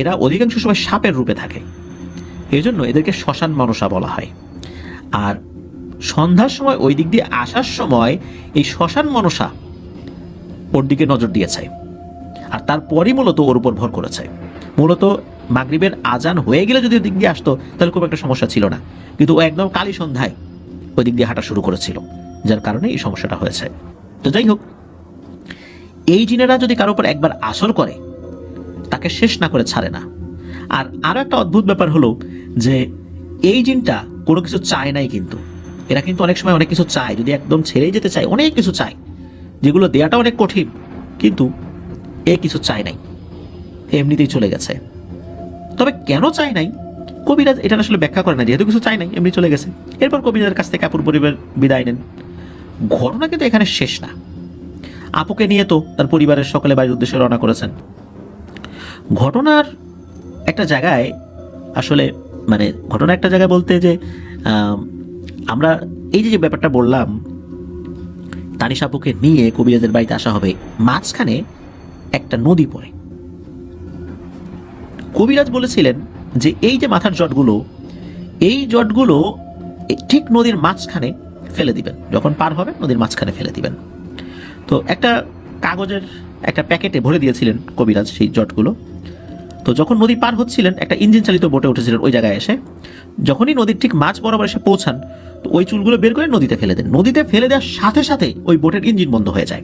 এরা অধিকাংশ সময় সাপের রূপে থাকে, এই জন্য এদেরকে শ্মশান মনসা বলা হয়। আর সন্ধ্যার সময় ওই দিক দিয়ে আসার সময় এই শ্মশান মনসা ওর দিকে নজর দিয়েছে, আর তারপরই মূলত ওর উপর ভর করেছে। মূলত মাগরিবের আজান হয়ে গেলে যদি ওই দিক দিয়ে আসতো তাহলে খুব একটা সমস্যা ছিল না, কিন্তু ও একদম কালী সন্ধ্যায় ওই দিক দিয়ে হাঁটা শুরু করেছিল, যার কারণে এই সমস্যাটা হয়েছে। তো যাই হোক, এই জিনেরা যদি কারো উপর একবার আসর করে তাকে শেষ না করে ছাড়ে না। আর আরো একটা অদ্ভুত ব্যাপার হলো যে এই জিনটা কোনো কিছু চায় নাই, কিন্তু এরা কিন্তু অনেক সময় অনেক কিছু চায়, যদি একদম ছেড়েই যেতে চায় অনেক কিছু চায়, যেগুলো দেয়াটা অনেক কঠিন, কিন্তু এ কিছু চায় নাই, এমনিতেই চলে গেছে। তবে কেন চায় নাই কবিরাজ এটা আসলে ব্যাখ্যা করে না, যেহেতু কিছু চায় নাই এমনি চলে গেছে। এরপর কবিরাজের কাছ থেকে আপুর পরিবার বিদায় নেন। ঘটনা কিন্তু এখানে শেষ না। আপুকে নিয়ে তো তার পরিবারের সকলে বাড়ির উদ্দেশ্যে রওনা করেছেন। ঘটনার একটা জায়গায় আসলে মানে ঘটনা একটা জায়গায় বলতে যে আমরা এই যে ব্যাপারটা বললাম, তানিশ আপুকে নিয়ে কবিরাজের বাড়িতে আসা হবে, মাঝখানে একটা নদী পড়ে। কবিরাজ বলেছিলেন যে এই যে মাথার জটগুলো, এই জটগুলো ঠিক নদীর মাঝখানে ফেলে দিবেন, যখন পার হবে নদীর মাঝখানে ফেলে দিবেন। তো একটা কাগজের একটা প্যাকেটে ভরে দিয়েছিলেন কবিরাজ সেই জটগুলো। তো যখন নদী পার হচ্ছিলেন একটা ইঞ্জিন চালিত বোটে উঠেছিলেন ওই জায়গায় এসে, যখনই নদীর ঠিক মাঝ বরাবর এসে পৌঁছান তো ওই চুলগুলো বের করে নদীতে ফেলে দেন। নদীতে ফেলে দেওয়ার সাথে সাথে ওই বোটের ইঞ্জিন বন্ধ হয়ে যায়।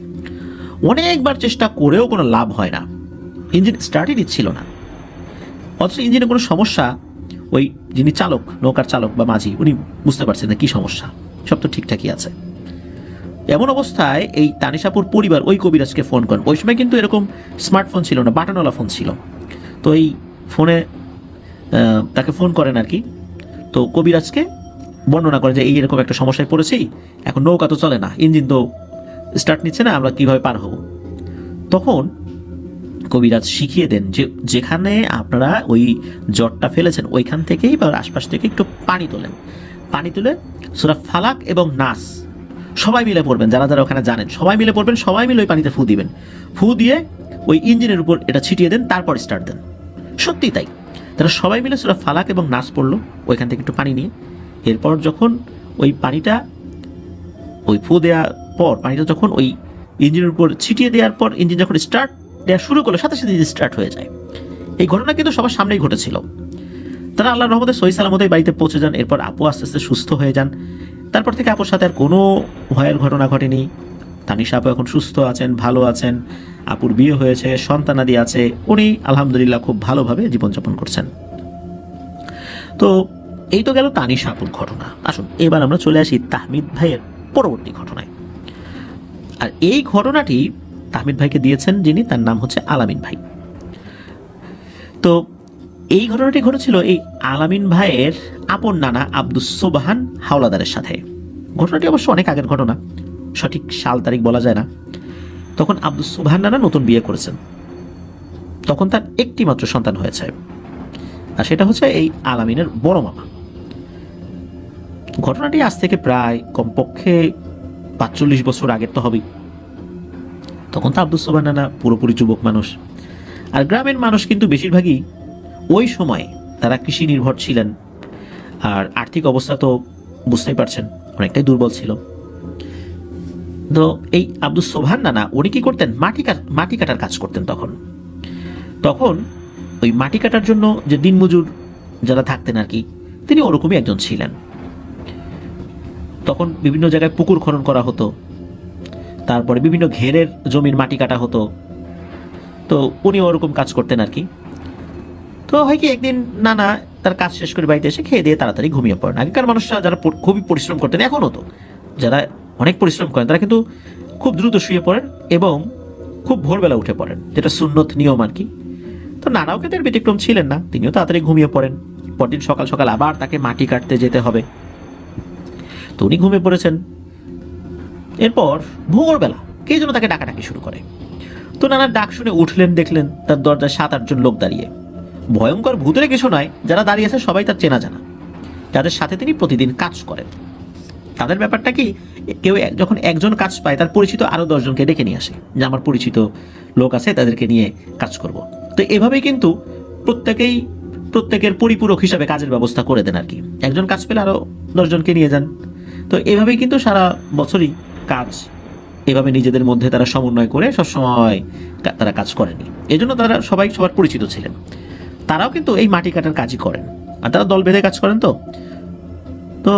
অনেকবার চেষ্টা করেও কোনো লাভ হয় না, ইঞ্জিন স্টার্টই দিচ্ছিল না। অথচ ইঞ্জিনে কোনো সমস্যা ওই যিনি চালক, নৌকার চালক বা মাঝি, উনি বুঝতে পারছেন না কি সমস্যা, সব তো ঠিকঠাকই আছে। এমন অবস্থায় এই তানিশাপুর পরিবার ওই কবিরাজকে ফোন করেন। ওই সময় কিন্তু এরকম স্মার্টফোন ছিল না, বাটনওয়ালা ফোন ছিল। তো এই ফোনে তাকে ফোন করেন আর কি। তো কবিরাজকে বর্ণনা করে যে এই এরকম একটা সমস্যায় পড়েছি, এখন নৌকা তো চলে না, ইঞ্জিন তো স্টার্ট নিচ্ছে না, আমরা কিভাবে পার হব। তখন কবিরাজ শিখিয়ে দেন যে যেখানে আপনারা ওই জটটা ফেলেছেন ওইখান থেকেই বা আশপাশ থেকে একটু পানি তোলেন, পানি তুলে সূরা ফালাক এবং নাস সবাই মিলে পড়বেন, যারা যারা ওখানে জানেন সবাই মিলে পড়বেন, সবাই মিলে ওই পানিতে ফু দিবেন, ফু দিয়ে ওই ইঞ্জিনের উপর এটা ছিটিয়ে দেন, তারপর স্টার্ট দেন। সত্যি তাই, তারা সবাই মিলে সূরা ফালাক এবং নাস পড়লো ওইখান থেকে একটু পানি নিয়ে। এরপর যখন ওই পানিটা ওই ফু দেওয়ার পর পানিটা যখন ওই ইঞ্জিনের উপর ছিটিয়ে দেওয়ার পর ইঞ্জিন যখন স্টার্ট দেওয়া শুরু করলো সাথে সাথে স্টার্ট হয়ে যায়। এই ঘটনা কিন্তু সবার সামনেই ঘটেছিল। তারা আল্লাহর রহমতে সহি সালামতে বাড়িতে পৌঁছে যান। এরপর আপু আস্তে আস্তে সুস্থ হয়ে যান। তারপর থেকে আপুর সাথে আর কোনো ভয়ের ঘটনা ঘটেনি। তানিশা আপু এখন সুস্থ আছেন, ভালো আছেন, আপুর বিয়ে হয়েছে, সন্তানাদি আছে, উনি আলহামদুলিল্লাহ খুব ভালোভাবে জীবনযাপন করছেন। তো এই তো গেল তানিশা আপুর ঘটনা। আসুন এবার আমরা চলে আসি তাহমিদ ভাইয়ের পরবর্তী ঘটনায়। আর এই ঘটনাটি তাহমিদ ভাইকে দিয়েছেন যিনি, তার নাম হচ্ছে আলামিন ভাই। তো এই ঘটনাটি ঘটেছিল এই আলামিন ভাইয়ের আপন নানা আব্দুস সোবহান হাওলাদারের সাথে। ঘটনাটি অবশ্য অনেক আগের ঘটনা, সঠিক সাল তারিখ বলা যায় না। তখন আব্দুস সোবহান নানা নতুন বিয়ে করেছেন, তখন তার একটি মাত্র সন্তান হয়েছে, আর সেটা হচ্ছে এই আলামিনের বড় মামা। ঘটনাটি আজ থেকে প্রায় কমপক্ষে ৪৫ বছর আগের তো হবেই। তখন তো আব্দুস সোবহান নানা পুরোপুরি যুবক মানুষ, আর গ্রামের মানুষ কিন্তু বেশিরভাগই ওই সময় তারা কৃষি নির্ভর ছিলেন, আর আর্থিক অবস্থা তো বুঝতেই পারছেন অনেকটাই দুর্বল ছিল। তো এই আব্দুস সোবহান নানা উনি কি করতেন, মাটি কাটার কাজ করতেন। তখন ওই মাটি কাটার জন্য যে দিনমজুর যারা থাকতেন আর কি, তিনি ওরকমই একজন ছিলেন। তখন বিভিন্ন জায়গায় পুকুর খনন করা হতো, তারপরে বিভিন্ন ঘেরের জমির মাটি কাটা হতো। তো উনি ওরকম কাজ করতেন আর কি। তো হয় কি একদিন নানা তার কাজ শেষ করে বাড়িতে এসে খেয়ে দিয়ে তাড়াতাড়ি ঘুমিয়ে পড়েন। আগেকার মানুষরা যারা খুবই পরিশ্রম করতেন, এখনও তো যারা অনেক পরিশ্রম করেন তারা কিন্তু খুব দ্রুত শুয়ে পড়েন এবং খুব ভোরবেলা উঠে পড়েন, যেটা সুন্নত নিয়ম আর কি। তো নানাও কিন্তু এর ব্যতিক্রম ছিলেন না, তিনিও তাড়াতাড়ি ঘুমিয়ে পড়েন। পরদিন সকাল সকাল আবার তাকে মাটি কাটতে যেতে হবে, তো উনি ঘুমিয়ে পড়েছেন। এরপর ভোরবেলা কে যেন তাকে ডাকাডাকি শুরু করে। তো নানার ডাক শুনে উঠলেন, দেখলেন তার দরজায় ৭-৮ জন লোক দাঁড়িয়ে। ভয়ঙ্কর ভূতের কিছু নয়, যারা দাঁড়িয়ে আছে সবাই তার চেনা জানা, যাদের সাথে তিনি প্রতিদিন কাজ করেন। তাদের ব্যাপারটা কি, কেউ যখন একজন কাজ পায় তার পরিচিত আরো ১০ জনকে ডেকে নিয়ে আসে, যে আমার পরিচিত লোক আছে তাদেরকে নিয়ে কাজ করব। তো এভাবেই কিন্তু প্রত্যেকের পরিপূরক হিসাবে কাজের ব্যবস্থা করে দেন আর কি। একজন কাজ পেলে আরো ১০ জনকে নিয়ে যান। তো এভাবেই কিন্তু সারা বছরই কাজ এভাবে নিজেদের মধ্যে তারা সমন্বয় করে সবসময় তারা কাজ করেনি, এই জন্য তারা সবাই সবার পরিচিত ছিলেন। তারাও কিন্তু এই মাটি কাটার কাজই করেন, আর তারা দল বেঁধে কাজ করেন। তো তো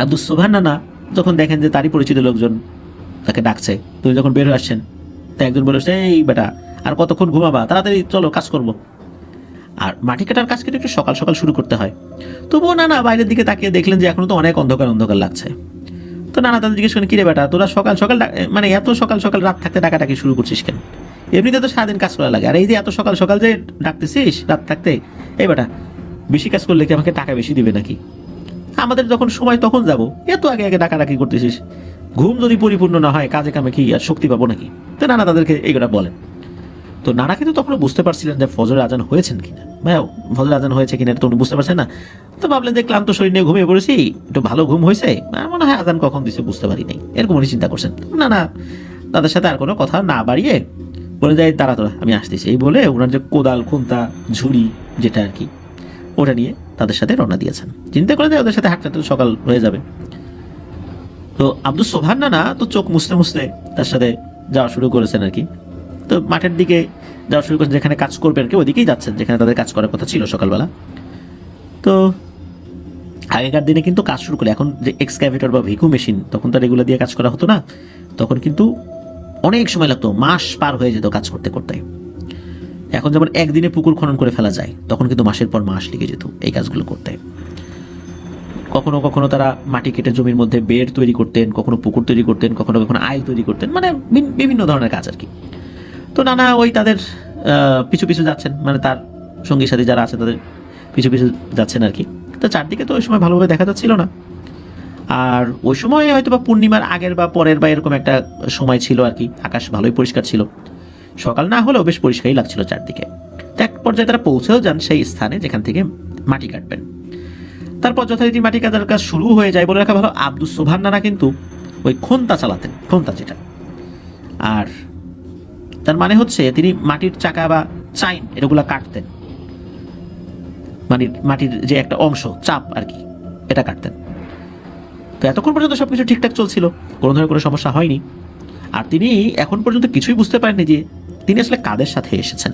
আব্দুস সোবহান নানা যখন দেখেন যে তারই পরিচিত লোকজন তাকে ডাকছে, তুমি যখন বের হয়ে আসছেন, তা একজন বলে, এই বেটা আর কতক্ষণ ঘুমাবা, তাড়াতাড়ি চলো কাজ করব। আর মাটি কাটার কাজ কিন্তু একটু সকাল সকাল শুরু করতে হয়। তবুও নানা বাইরের দিকে তাকিয়ে দেখলেন যে এখনো তো অনেক অন্ধকার অন্ধকার লাগছে। তো নানা তাদের জিজ্ঞেস করেন, কিরে বেটা তোরা সকাল সকাল মানে এত সকাল সকাল রাত থাকতে ডাকাটাকি শুরু করছিস কেন? এমনিতে তো সারাদিন কাজ করা লাগে, আর এই যে এত সকাল সকাল যে ডাকতেছিস রাত থাকতে, এই বেটা বেশি কাজ করলে কি আমাকে টাকা বেশি দিবে নাকি? আমাদের যখন সময় তখন যাব, এত আগে আগে ডাকাডাকি করতেছিস, ঘুম যদি পরিপূর্ণ না হয় কাজে কামে কি আর শক্তি পাবো নাকি? তো নানা তাদেরকে এইগুলা বলেন। তো নানা কিন্তু তখনও বুঝতে পারছিলেন যে ফজরের আজান হয়েছেন কিনা, ভাই ফজরের আজান হয়েছে কিনা এটা তো উনি বুঝতে পারছেন না। তো ভাবলেন যে ক্লান্ত শরীর নিয়ে ঘুমিয়ে পড়েছি, একটু ভালো ঘুম হয়েছে, মনে হয় আজান কখন দিছে বুঝতে পারি নাই, এরকম উনি চিন্তা করছেন। নানা তাদের সাথে আর কোনো কথা না বাড়িয়ে বলে যায়, তারা তোরা আমি আসতেছি, এই বলে ওনার যে কোদাল খুন্তা ঝুড়ি যেটা আর কি, ওটা নিয়ে তাদের সাথে রওনা দিয়েছেন। চিন্তা করে যে ওদের সাথে হাঁটতে হাঁটতে সকাল হয়ে যাবে। তো আব্দুস সোবহান নানা তো চোখ মুছতে মুছতে তার সাথে যাওয়া শুরু করেছেন আর কি। তো মাঠের দিকে যাওয়া শুরু করেছেন, যেখানে কাজ করবেন আর কি ওইদিকেই যাচ্ছেন যেখানে তাদের কাজ করার কথা ছিল সকালবেলা। তো আগেকার দিনে কিন্তু কাজ শুরু করে, এখন যে এক্সক্যাভেটর বা ভিকু মেশিন, তখন তার এগুলো দিয়ে কাজ করা হতো না, তখন কিন্তু অনেক সময় লাগতো, মাস পার হয়ে যেত কাজ করতে করতে। এখন যেমন একদিনে পুকুর খনন করে ফেলা যায়, তখন কিন্তু মাসের পর মাস লেগে যেত এই কাজগুলো করতে। কখনো কখনো তারা মাটি কেটে জমির মধ্যে বেড় তৈরি করতেন, কখনো পুকুর তৈরি করতেন, কখনো কখনো আইল তৈরি করতেন, মানে বিভিন্ন ধরনের কাজ আর কি। তো নানা ওই তাদের পিছু পিছু যাচ্ছেন, মানে তার সঙ্গী সাথী যারা আছে তাদের পিছু পিছু যাচ্ছেন আর কি। তো চারদিকে তো ওই সময় ভালোভাবে দেখা যাচ্ছিল না, আর ওই সময় হয়তো বা পূর্ণিমার আগের বা পরের বা এরকম একটা সময় ছিল আর কি, আকাশ ভালোই পরিষ্কার ছিল, সকাল না হলেও বেশ পরিষ্কারই লাগছিল চারদিকে। তো এক পর্যায়ে তারা পৌঁছেও যান সেই স্থানে যেখান থেকে মাটি কাটবেন। তারপর যথারীতি মাটি কাটার কাজ শুরু হয়ে যায়। বলে রাখা ভালো, আব্দুস সোবহান নানা কিন্তু ওই খোন্তা চালাতেন, খোন্তা যেটা, আর তার মানে হচ্ছে তিনি মাটির চাকা বা চাইন এগুলা কাটতেন, মানে মাটির যে একটা অংশ চাপ আর কি, এটা কাটতেন। তো এতক্ষণ পর্যন্ত সবকিছু ঠিকঠাক চলছিল, কোনো ধরনের কোনো সমস্যা হয়নি। আর তিনি এখন পর্যন্ত কিছুই বুঝতে পারেননি যে তিনি আসলে কাদের সাথে এসেছেন।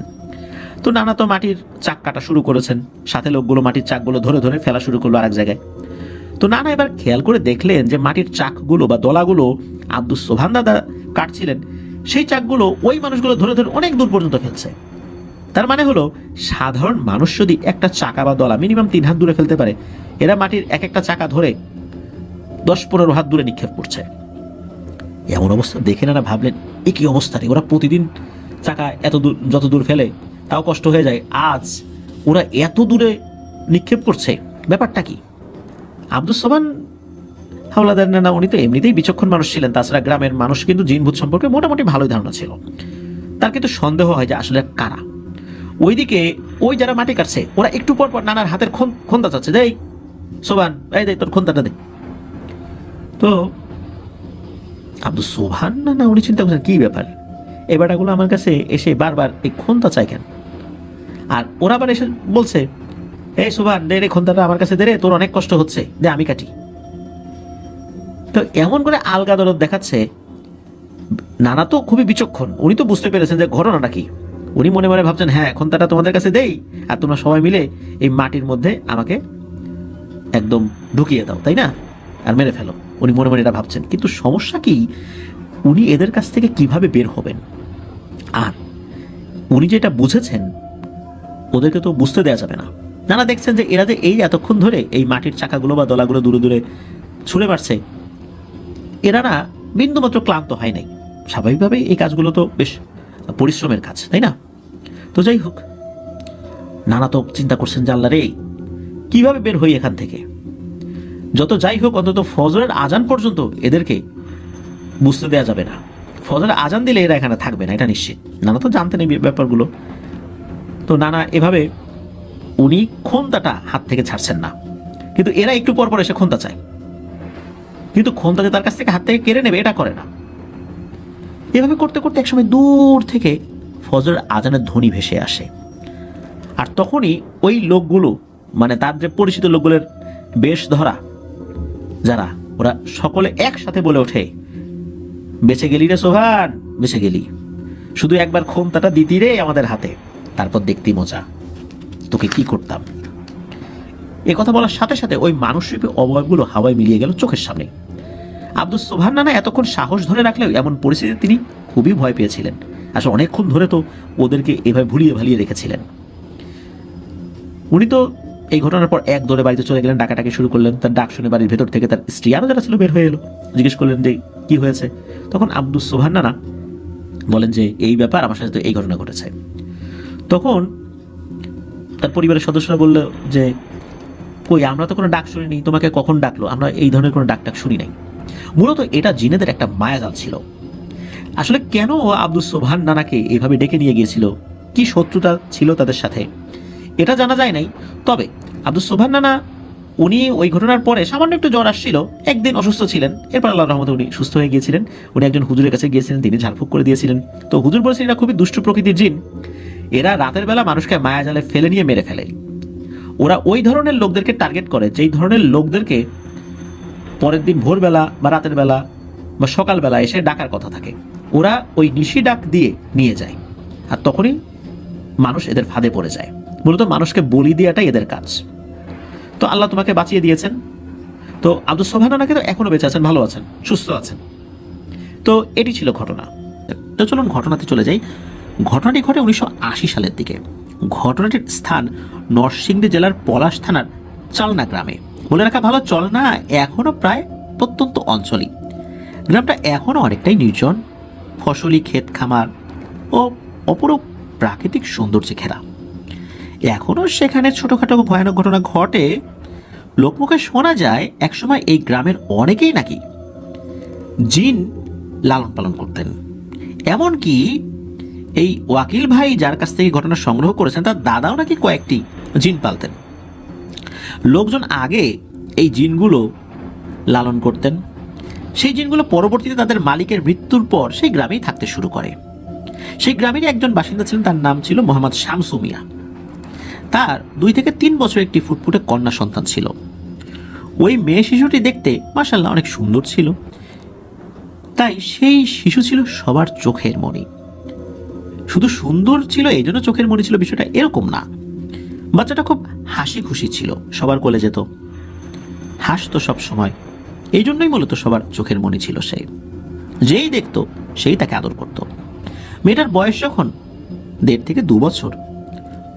তো নানা তো মাটির চাক কাটা শুরু করেছেন, সাথে লোকগুলো মাটির চাকগুলো ধরে ধরে ফেলা শুরু করলো আরেক জায়গায়। তো নানা এবার খেয়াল করে দেখলেন যে মাটির চাকগুলো বা দলাগুলো আব্দুস সোবহান দাদা কাটছিলেন, সেই চাকগুলো ওই মানুষগুলো ধরে ধরে অনেক দূর পর্যন্ত ফেলছে। তার মানে হলো, সাধারণ মানুষ যদি একটা চাকা বা দলা মিনিমাম 3 হাত দূরে ফেলতে পারে, এরা মাটির এক একটা চাকা ধরে 10-15 হাত দূরে নিক্ষেপ করছে। এমন অবস্থা দেখে নানা ভাবলেন, এ কি অবস্থা রে, ওরা প্রতিদিন চাকা এত দূর যত দূর ফেলে তাও কষ্ট হয়ে যায়, আজ ওরা এত দূরে নিক্ষেপ করছে, ব্যাপারটা কি? আব্দুস সোবহান হাওলাদার নানা উনি তো এমনিতেই বিচক্ষণ মানুষ ছিলেন, তাছাড়া গ্রামের মানুষ কিন্তু জিনভূত সম্পর্কে মোটামুটি ভালোই ধারণা ছিল। তার কিন্তু সন্দেহ হয় যে আসলে কারা। ওইদিকে ওই যারা মাটি কাটছে ওরা একটু পর পর নানার হাতের খোন্তা চাচ্ছে, দেই সোবহান, এই দে তোর খোন্তাটা দে। তো আব্দুস সোবহান নানা উনি চিন্তা করছেন, কি ব্যাপার, এই বেটাগুলো আমার কাছে এসে বারবার এই খোন্তা চায় কেন? আর ওরা আবার এসে বলছে, এই সোবহান দে রে খোন্তাটা আমার কাছে দে রে, তোর অনেক কষ্ট হচ্ছে, দে আমি কাটি। তো এমন করে আলগা দরদ দেখাচ্ছে। নানা তো খুবই বিচক্ষণ, উনি তো বুঝতে পেরেছেন যে ঘটনাটা কি। উনি মনে মনে ভাবছেন, হ্যাঁ খোন্তাটা তোমাদের কাছে দেই, আর তোমরা সবাই মিলে এই মাটির মধ্যে আমাকে একদম ঢুকিয়ে দাও, তাই না, আর মেরে ফেলো। উনি মনে মনে এটা ভাবছেন, কিন্তু সমস্যা কি, উনি এদের কাছ থেকে কিভাবে বের হবেন? আর উনি যেটা বুঝেছেন ওদেরকে তো বুঝতে দেওয়া যাবে না। নানা দেখছেন যে এরা যে এই এতক্ষণ ধরে এই মাটির চাকাগুলো বা দলাগুলো দূরে দূরে ছুঁড়ে মারছে, এরা না বিন্দুমাত্র ক্লান্ত হয় নাই। স্বাভাবিকভাবে এই কাজগুলো তো বেশ পরিশ্রমের কাজ, তাই না? তো যাই হোক, নানা তো চিন্তা করছেন যে আল্লাহ রে, কিভাবে বের হই এখান থেকে। যত যাই হোক, অন্তত ফজরের আজান পর্যন্ত এদেরকে বুঝতে দেওয়া যাবে না। ফজরের আজান দিলে এরা এখানে থাকবে না, এটা নিশ্চিত। নানা তো জানতেন এই ব্যাপারগুলো। তো নানা এভাবে উনি খোন্তাটা হাত থেকে ছাড়ছেন না, কিন্তু এরা একটু পর পর এসে খোন্তা চায়, কিন্তু খোন্তাতে তার কাছ থেকে হাত থেকে কেড়ে নেবে এটা করে না। এভাবে করতে করতে একসময় দূর থেকে ফজরের আজানের ধ্বনি ভেসে আসে। আর তখনই ওই লোকগুলো, মানে তার যে পরিচিত লোকগুলোর বেশ ধরা যারা, ওরা সকলে একসাথে বলে ওঠে, বেঁচে গেলি রে সোবহান, বেঁচে গেলি, শুধু একবার খোন্তাটা দিতি রে আমাদের হাতে, তারপর দেখতি মজা। তোকে কি করতাম। এ কথা বলার সাথে সাথে ওই মানুষরূপী অবয়বগুলো হাওয়ায় মিলিয়ে গেল চোখের সামনে। আব্দুস সোবহান নানা এতক্ষণ সাহস ধরে রাখলেও এমন পরিস্থিতিতে তিনি খুবই ভয় পেয়েছিলেন। আসলে অনেকক্ষণ ধরে তো ওদেরকে এভাবে ভুলিয়ে ভালিয়ে রেখেছিলেন। উনি তো এই ঘটনার পর এক দৌড়ে বাড়িতে চলে গেলেন, ডাকাটাকি শুরু করলেন। তার ডাক শুনে বাড়ির ভেতর থেকে তার স্ত্রী আরও যারা ছিল বের হয়ে এলো, জিজ্ঞেস করলেন যে কি হয়েছে। তখন আব্দুস সোবহান নানা বলেন যে এই ব্যাপার, আমার সাথে তো এই ঘটনা ঘটেছে। তখন তার পরিবারের সদস্যরা বলল যে কই, আমরা তো কোনো ডাক শুনিনি, তোমাকে কখন ডাকলো? আমরা এই ধরনের কোনো ডাক টাক শুনি নাই। মূলত এটা জিনেদের একটা মায়াজাল ছিল। আসলে কেন আব্দুস সোবহান নানাকে এইভাবে ডেকে নিয়ে গিয়েছিল, কি শত্রুতা ছিল তাদের সাথে, এটা জানা যায় নাই। তবে আব্দুস সোবহান নানা উনি ওই ঘটনার পরে সামান্য একটু জ্বর আসছিল, একদিন অসুস্থ ছিলেন, এরপর আল্লাহর রহমতে উনি সুস্থ হয়ে গিয়েছিলেন। উনি একজন হুজুরের কাছে গিয়েছিলেন, তিনি ঝাড়ফুঁক করে দিয়েছিলেন। তো হুজুর বলেছেন এরা খুবই দুষ্ট প্রকৃতির জিন, এরা রাতের বেলা মানুষকে মায়াজালে ফেলে নিয়ে মেরে ফেলে। ওরা ওই ধরনের লোকদেরকে টার্গেট করে যেই ধরনের লোকদেরকে পরের দিন ভোরবেলা বা রাতের বেলা বা সকালবেলা এসে ডাকার কথা থাকে। ওরা ওই নিশি ডাক দিয়ে নিয়ে যায়, আর তখনই মানুষ এদের ফাঁদে পড়ে যায়। মূলত মানুষকে বলি দেওয়াটাই এদের কাজ। তো আল্লাহ তোমাকে বাঁচিয়ে দিয়েছেন। তো আব্দুস সোবহান নানাকে তো এখনো বেঁচে আছেন, ভালো আছেন, সুস্থ আছেন। তো এটি ছিল ঘটনা। তো চলুন ঘটনাতে চলে যাই। ঘটনাটি ঘটে 1980 সালের দিকে। ঘটনাটির স্থান নরসিংদী জেলার পলাশ থানার চালনা গ্রামে। বলে রাখা ভালো, চলনা এখনো প্রায় প্রত্যন্ত অঞ্চলই। গ্রামটা এখনো অনেকটাই নির্জন, ফসলি ক্ষেত খামার ও অপরূপ প্রাকৃতিক সৌন্দর্যে ঘেরা। এখনো সেখানে ছোটখাটো ভয়ানক ঘটনা ঘটে। লোকমুখে শোনা যায় একসময় এই গ্রামের অনেকেই নাকি জিন লালন পালন করতেন। এমনকি এই ওয়াকিল ভাই যার কাছ থেকে ঘটনা সংগ্রহ করেছেন তার দাদাও নাকি কয়েকটি জিন পালতেন। লোকজন আগে এই জিনগুলো লালন করতেন। সেই জিনগুলো পরবর্তীতে তাদের মালিকের মৃত্যুর পর সেই গ্রামেই থাকতে শুরু করে। সেই গ্রামেরই একজন বাসিন্দা ছিলেন, তার নাম ছিল মোহাম্মদ শামসু মিয়া। তার 2 থেকে 3 বছর একটি ফুটফুটে কন্যা সন্তান ছিল। ওই মেয়ে শিশুটি দেখতে মাশাআল্লাহ অনেক সুন্দর ছিল, তাই সেই শিশু ছিল সবার চোখের মণি। শুধু সুন্দর ছিল এই জন্য চোখের মণি ছিল বিষয়টা এরকম না। বাচ্চাটা খুব হাসি খুশি ছিল, সবার কোলে যেত, হাসতো সব সময়, এই জন্যই মূলত সবার চোখের মণি ছিল সে। যেই দেখতো সেই তাকে আদর করত। মেয়েটার বয়স যখন 1.5 থেকে 2 বছর,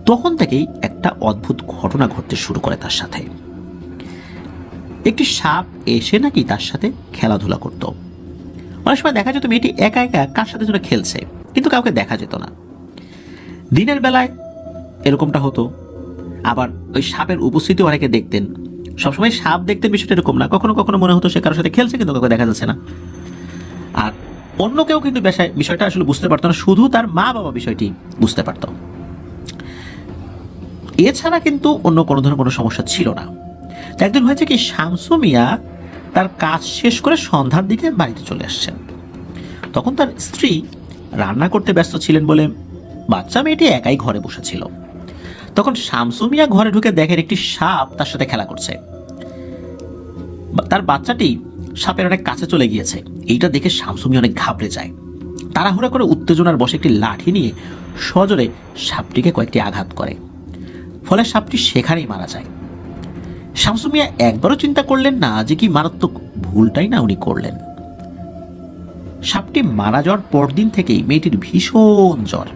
তখন থেকেই একটা অদ্ভুত ঘটনা ঘটতে শুরু করে তার সাথে। একটি সাপ এসে নাকি তার সাথে খেলাধুলা করত। অনেক সময় দেখা যেত মেয়েটি একা একা কার সাথে যেন খেলছে, কিন্তু কাউকে দেখা যেত না। দিনের বেলায় এরকমটা হতো, আবার ওই সাপের উপস্থিতি অনেকে দেখতেন। সবসময় সাপ দেখতেন বিষয়টা এরকম না, কখনো কখনো মনে হতো সে কারোর সাথে খেলছে কিন্তু কাউকে দেখা যাচ্ছে না। আর অন্য কেউ কিন্তু বিষয়টা আসলে বুঝতে পারতো না, শুধু তার মা বাবা বিষয়টি বুঝতে পারত। এছাড়া কিন্তু অন্য কোনো ধরনের কোনো সমস্যা ছিল না। একদিন হয়েছে কি, শামসু মিয়া তার কাজ শেষ করে সন্ধ্যার দিকে বাড়িতে চলে আসছেন। তখন তার স্ত্রী রান্না করতে ব্যস্ত ছিলেন বলে বাচ্চা মেয়েটি একাই ঘরে বসেছিল। তখন শামসু মিয়া ঘরে ঢুকে দেখেন একটি সাপ তার সাথে খেলা করছে। তার বাচ্চাটি সাপের অনেক কাছে চলে গিয়েছে। এইটা দেখে শামসু মিয়া অনেক ঘাবড়ে যায়। তাড়াহুড়া করে উত্তেজনার বশে একটি লাঠি নিয়ে সজোরে সাপটিকে কয়েকটি আঘাত করে, ফলে সাপটি সেখানেই মারা যায়। শামসু মিয়া একবারও চিন্তা করলেন না যে কি মারাত্মক ভুলটাই না উনি করলেন। সাপটি মারা যাওয়ার পরদিন থেকেই মেয়েটির ভীষণ জ্বর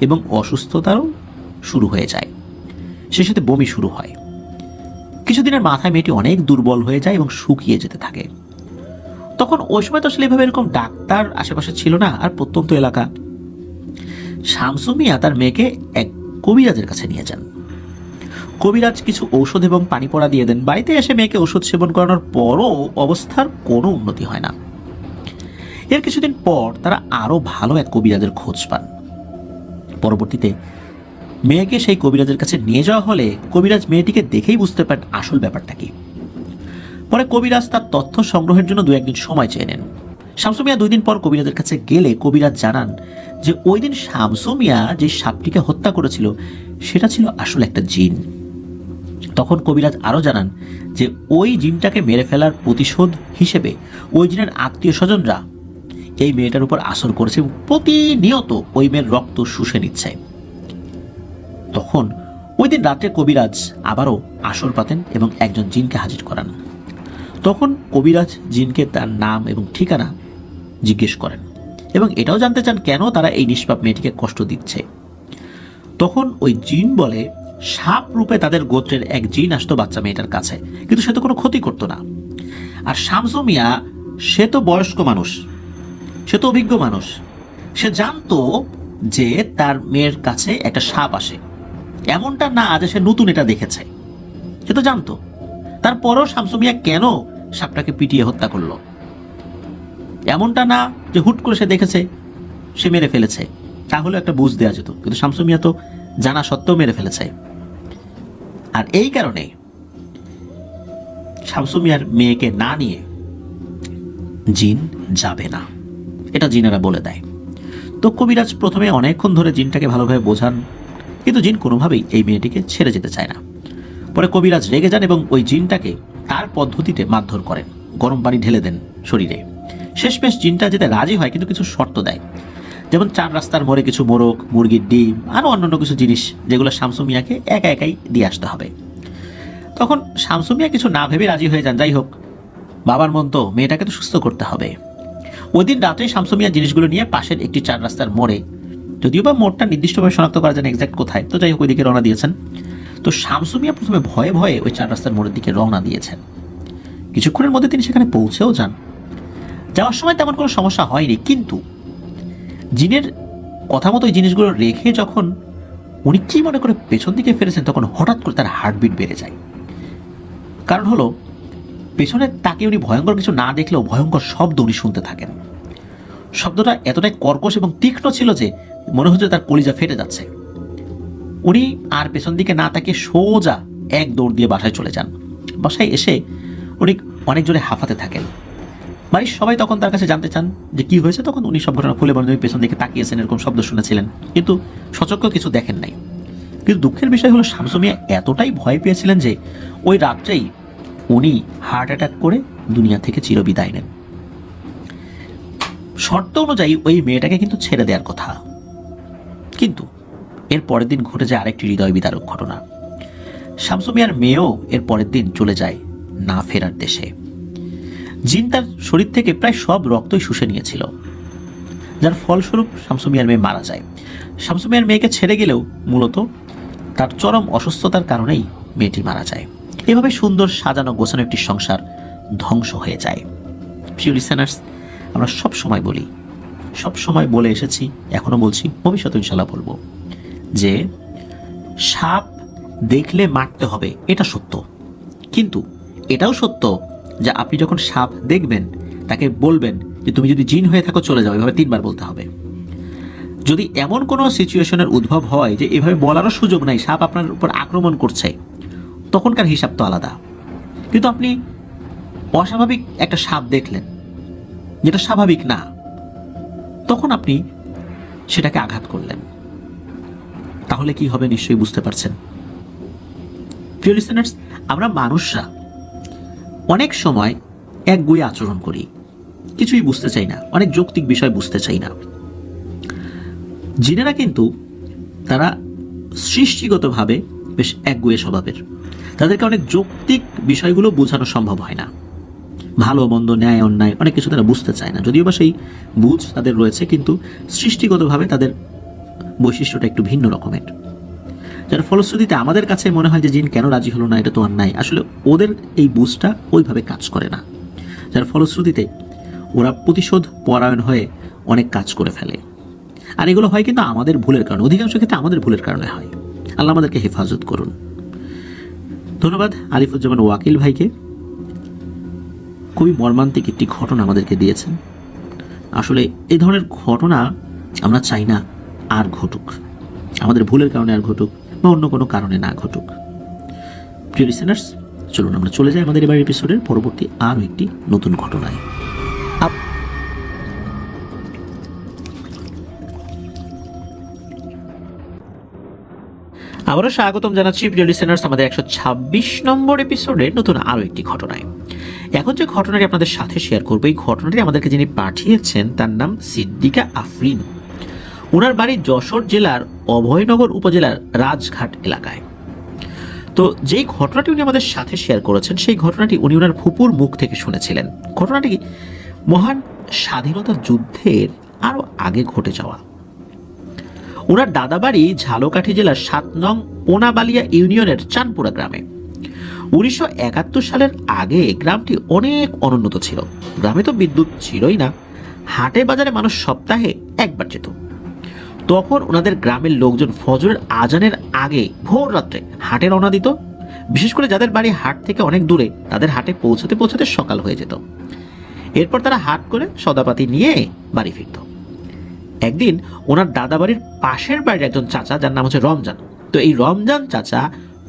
এবং অসুস্থতারও শুরু হয়ে যায়। সে সাথে বমি শুরু হয়। কিছুদিনের মাথায় মেয়েটি অনেক দুর্বল হয়ে যায় এবং শুকিয়ে যেতে থাকে। তখন ওই সময় তো আসলে এভাবে এরকম ডাক্তার আশেপাশে ছিল না, আর প্রত্যন্ত এলাকা। শামসু মিয়া তার মেয়েকে এক কবিরাজের কাছে নিয়ে যান। কবিরাজ কিছু ঔষধ এবং পানি পড়া দিয়ে দেন। বাড়িতে এসে মেয়েকে ওষুধ সেবন করানোর পরও অবস্থার কোনো উন্নতি হয় না। এর কিছুদিন পর তারা আরো ভালো এক কবিরাজের খোঁজ পান। পরবর্তীতে মেয়েকে সেই কবিরাজের কাছে নিয়ে যাওয়া হলে কবিরাজ মেয়েটিকে দেখেই বুঝতে পারেন আসল ব্যাপারটা কি। পরে কবিরাজ তার তথ্য সংগ্রহের জন্য 2-1 দিন সময় চেয়ে নেন। শামসু মিয়া 2 দিন পর কবিরাজের কাছে গেলে কবিরাজ জানান যে ওই দিন শামসু মিয়া যে সাপটিকে হত্যা করেছিল সেটা ছিল আসলে একটা জিন। তখন কবিরাজ আরো জানান যে ওই জিনটাকে মেরে ফেলার প্রতিশোধ হিসেবে ওই জিনের আত্মীয় স্বজনরা এই মেয়েটার উপর আসর করেছে এবং প্রতিনিয়ত ওই মেয়ের রক্ত শুষে নিচ্ছে। তখন ওই দিন রাত্রে কবিরাজ আবারও আসর পাতেন এবং একজন জিনকে হাজির করান। তখন কবিরাজ জিনকে তার নাম এবং ঠিকানা জিজ্ঞেস করেন এবং এটাও জানতে চান কেন তারা এই নিষ্পাপ মেয়েটিকে কষ্ট দিচ্ছে। তখন ওই জিন বলে, সাপ রূপে তাদের গোত্রের এক জিন আসতো বাচ্চা মেয়েটার কাছে, কিন্তু সে তো কোনো ক্ষতি করতো না। আর শামসু মিয়া, সে তো বয়স্ক মানুষ, সে তো অভিজ্ঞ মানুষ, সে জানতো যে তার মেয়ের কাছে একটা সাপ আসে। এমনটা না যে সে নতুন এটা দেখেছে, সে তো জানতো। তারপরও শামসু মিয়া কেন সাপটাকে পিটিয়ে হত্যা করলো? এমনটা না যে হুট করে সে দেখেছে সে মেরে ফেলেছে, তাহলে একটা বুঝ দেওয়া যেত, কিন্তু শামসু মিয়া তো জানা সত্ত্বেও মেরে ফেলেছে। আর এই কারণে শামসু মিয়ার মেয়েকে না নিয়ে জিন যাবে না, এটা জিনেরা বলে দেয়। তো কবিরাজ প্রথমে অনেকক্ষণ ধরে জিনটাকে ভালোভাবে বোঝান, কিন্তু জিন কোনোভাবেই এই মেয়েটিকে ছেড়ে যেতে চায় না। পরে কবিরাজ রেগে যান এবং ওই জিনটাকে তার পদ্ধতিতে মারধর করেন, গরম পানি ঢেলে দেন শরীরে। শেষমেশ জিনটা যেতে রাজি হয়, কিন্তু কিছু শর্ত দেয়, যেমন 4 রাস্তার মোড়ে কিছু মোরগ, মুরগির ডিম, আরও অন্যান্য কিছু জিনিস যেগুলো শামসু মিয়াকে একা একাই দিয়ে আসতে হবে। তখন শামসু মিয়া কিছু না ভেবে রাজি হয়ে যান। যাই হোক, বাবার মন তো, মেয়েটাকে তো সুস্থ করতে হবে। ওই দিন রাতে শামসু মিয়া জিনিসগুলো নিয়ে পাশের একটি 4 রাস্তার মোড়ে, যদিও বা মোড়টা নির্দিষ্টভাবে শনাক্ত করা যায় না এক্সাক্ট কোথায়, তো যাই হোক ওইদিকে রওনা দিয়েছেন। তো শামসু মিয়া প্রথমে ভয়ে ভয়ে ওই 4 রাস্তার মোড়ের দিকে রওনা দিয়েছেন। কিছুক্ষণের মধ্যে তিনি সেখানে পৌঁছেও যান। যাওয়ার সময় তেমন কোনো সমস্যা হয়নি, কিন্তু জিনের কথা মতো ওই জিনিসগুলো রেখে যখন উনি কি মনে করে পেছন দিকে ফিরেছেন, তখন হঠাৎ করে তার হার্টবিট বেড়ে যায়। কারণ হলো, পেছনে তাকে উনি ভয়ঙ্কর কিছু না দেখলেও ভয়ঙ্কর শব্দ উনি শুনতে থাকেন। শব্দটা এতটাই কর্কশ এবং তীক্ষ্ণ ছিল যে মনে হচ্ছে তার কলিজা ফেটে যাচ্ছে। উনি আর পেছন দিকে না তাকিয়ে সোজা এক দৌড় দিয়ে বাসায় চলে যান। বাসায় এসে উনি অনেক জোরে হাঁফাতে থাকেন। বাড়ির সবাই তখন তার কাছে জানতে চান যে কি হয়েছে। তখন উনি সব ঘটনা খুলে বলেন, পেছন দিকে তাকিয়েছেন, এরকম শব্দ শুনেছিলেন, কিন্তু সচক্ষ কিছু দেখেন নাই। কিন্তু দুঃখের বিষয় হলো, শামসু মিয়া এতটাই ভয় পেয়েছিলেন যে ওই রাত্রেই উনি হার্ট অ্যাটাক করে দুনিয়া থেকে চিরবিদায় নেন। শর্ত অনুযায়ী ওই মেয়েটাকে কিন্তু ছেড়ে দেওয়ার কথা, কিন্তু এর পরের দিন ঘটে যায় আরেকটি হৃদয় বিদারক ঘটনা। শামসু মিয়ার মেয়েও এর পরের দিন চলে যায় না ফেরার দেশে। জিন তার শরীর থেকে প্রায় সব রক্তই শুষে নিয়েছিল, যার ফলস্বরূপ শামসু মিয়ার মেয়ে মারা যায়। শামসু মিয়ার মেয়েকে ছেড়ে গেলেও মূলত তার চরম অসুস্থতার কারণেই মেয়েটি মারা যায়। এভাবে সুন্দর সাজানো গোছানো একটি সংসার ধ্বংস হয়ে যায়। প্রিয় লিসেনার্স, আমরা সব সময় বলি, সব সময় বলে এসেছি, এখনো বলছি, ভবিষ্যতে ইনশাল্লাহ বলবো, যে সাপ দেখলে মারতে হবে, এটা সত্য। কিন্তু এটাও সত্য যে আপনি যখন সাপ দেখবেন তাকে বলবেন যে তুমি যদি জিন হয়ে থাকো চলে যাও, এভাবে 3 বার বলতে হবে। যদি এমন কোনো সিচুয়েশনের উদ্ভব হয় যে এভাবে বলারও সুযোগ নাই, সাপ আপনার উপর আক্রমণ করছে, তখনকার হিসাব তো আলাদা। কিন্তু আপনি অস্বাভাবিক একটা সাপ দেখলেন যেটা স্বাভাবিক না, তখন আপনি সেটাকে আঘাত করলেন, তাহলে কি হবে নিশ্চয়ই বুঝতে পারছেন। প্রিয় লিসেনার্স, আমরা মানুষরা অনেক সময় একগুঁয়ে আচরণ করি, কিছুই বুঝতে চাই না, অনেক যৌক্তিক বিষয় বুঝতে চাই না। জিনেরা কিন্তু তারা সৃষ্টিগতভাবে বেশ একগুঁয়ে স্বভাবের, তাদেরকে অনেক যৌক্তিক বিষয়গুলো বোঝানো সম্ভব হয় না। ভালো মন্দ, ন্যায় অন্যায় অনেক কিছু তারা বুঝতে চায় না, যদিও বা সেই বুঝ তাদের রয়েছে, কিন্তু সৃষ্টিগতভাবে তাদের বৈশিষ্ট্যটা একটু ভিন্ন রকমের, যার ফলশ্রুতিতে আমাদের কাছে মনে হয় যে জিন কেন রাজি হলো না, এটা তো অন্যায়। আসলে ওদের এই বুঝটা ওইভাবে কাজ করে না, যার ফলশ্রুতিতে ওরা প্রতিশোধ পরায়ণ হয়ে অনেক কাজ করে ফেলে। আর এগুলো হয় কিন্তু আমাদের ভুলের কারণে, অধিকাংশ ক্ষেত্রে আমাদের ভুলের কারণে হয়। আল্লাহ আমাদেরকে হেফাজত করুন। ধন্যবাদ আলিফুজ্জামান ওয়াকিল ভাইকে, খুবই মর্মান্তিক একটি ঘটনা আমাদেরকে দিয়েছেন। আসলে এই ধরনের ঘটনা আমরা চাই না আর ঘটুক, আমাদের ভুলের কারণে আর ঘটুক বা অন্য কোনো কারণে না ঘটুক। প্রিয় লিসেনার্স, চলুন আমরা চলে যাই আমাদের এবার এপিসোডের পরবর্তী আরও একটি নতুন ঘটনায়। আবারও স্বাগতম জানাচ্ছি প্রিয় লিসেনার্স আমাদের 126 নম্বর এপিসোডের নতুন আরও একটি ঘটনায়। এখন যে ঘটনাটি আপনাদের সাথে শেয়ার করবো, এই ঘটনাটি আমাদেরকে যিনি পাঠিয়েছেন তার নাম সিদ্দিকা আফরিন। ওনার বাড়ি যশোর জেলার অভয়নগর উপজেলার রাজঘাট এলাকায়। তো যেই ঘটনাটি উনি আমাদের সাথে শেয়ার করেছেন সেই ঘটনাটি উনি ওনার ফুপুর মুখ থেকে শুনেছিলেন। ঘটনাটি মহান স্বাধীনতা যুদ্ধের আরো আগে ঘটে যাওয়া। ওনার দাদাবাড়ি ঝালকাঠি জেলার 7 নং পোনাবালিয়া ইউনিয়নের চানপুরা গ্রামে। 1971 সালের আগে গ্রামটি অনেক অনুন্নত ছিল। গ্রামে তো বিদ্যুৎ ছিলই না, হাটে বাজারে মানুষ সপ্তাহে একবার যেত। তখন ওনাদের গ্রামের লোকজন ফজরের আজানের আগে ভোর রাত্রে হাটে রওনা দিত। বিশেষ করে যাদের বাড়ি হাট থেকে অনেক দূরে, তাদের হাটে পৌঁছতে পৌঁছতে সকাল হয়ে যেত। এরপর তারা হাট করে সদাপাতি নিয়ে বাড়ি ফিরত। একদিন ওনার দাদা বাড়ির পাশের বাড়ির একজন চাচা, যার নাম হচ্ছে রমজান, তো এই রমজান চাচা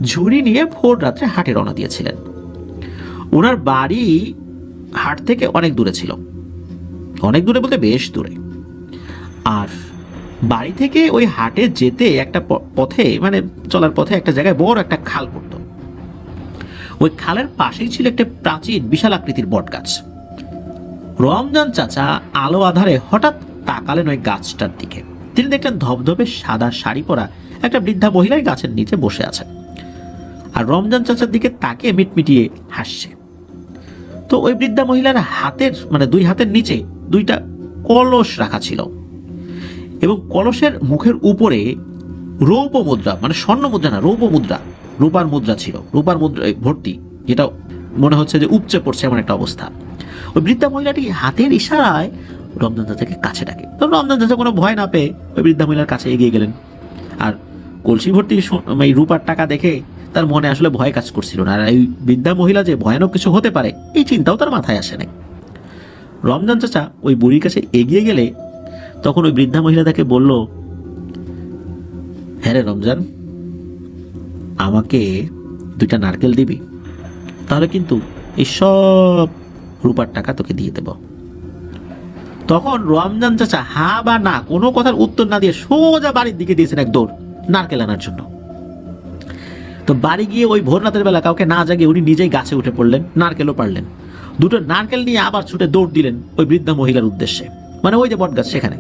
ঝুড়ি নিয়ে ভোর রাত্রে হাটে রওনা দিয়েছিলেন। ওনার বাড়ি হাট থেকে অনেক দূরে ছিল, অনেক দূরে বলতে বেশ দূরে। আর বাড়ি থেকে ওই হাটে যেতে একটা পথে, মানে চলার পথে একটা জায়গায় বড় একটা খাল পড়তো। ওই খালের পাশেই ছিল একটা প্রাচীন বিশাল আকৃতির বট গাছ। রমজান চাচা আলো আধারে হঠাৎ তাকালেন ওই গাছটার দিকে। তিনি দেখলেন ধবধবে সাদা শাড়ি পরা একটা বৃদ্ধা মহিলা গাছের নিচে বসে আছেন, আর রমজান চাচার দিকে তাকিয়ে মিটমিটিয়ে হাসছে। তো ওই বৃদ্ধা মহিলার হাতের, মানে দুই হাতের নিচে দুইটা কলস রাখা ছিল, এবং কলসের মুখের উপরে রৌপ্য মুদ্রা, মানে স্বর্ণ মুদ্রা না, রৌপ্য মুদ্রা, রূপার মুদ্রা ছিল, রূপার মুদ্রা ভর্তি, যেটা মনে হচ্ছে যে উপচে পড়ছে এমন একটা অবস্থা। ওই বৃদ্ধা মহিলাটি হাতের ইশারায় রমজান চাচাকে কাছে ডাকে। তো রমজান চাচা কোনো ভয় না পেয়ে ওই বৃদ্ধা মহিলার কাছে এগিয়ে গেলেন। আর কলসি ভর্তি এই রূপার টাকা দেখে তার মনে আসলে ভয় কাজ করছিল না, আর এই বৃদ্ধা মহিলা যে ভয়ানক কিছু হতে পারে এই চিন্তাও তার মাথায় আসে নাই। রমজান চাচা ওই বুড়ির কাছে এগিয়ে গেলে তখন ওই বৃদ্ধা মহিলা তাকে বলল, হ্যাঁ রে রমজান, আমাকে 2টা নারকেল দিবি, তাহলে কিন্তু এই সব রূপার টাকা তোকে দিয়ে দেব। তখন রমজান চাচা হা বা না কোনো কথার উত্তর না দিয়ে সোজা বাড়ির দিকে দিয়েছেন এক দৌড় নারকেল আনার জন্য। তো বাড়ি গিয়ে ওই ভোর রাতের বেলা কাউকে না জাগিয়ে উনি নিজেই গাছে উঠে পড়লেন, নারকেলও পারলেন। 2টো নারকেল নিয়ে আবার ছুটে দৌড় দিলেন ওই বৃদ্ধা মহিলার উদ্দেশ্যে, মানে ওই যে বট গাছ সেখানে।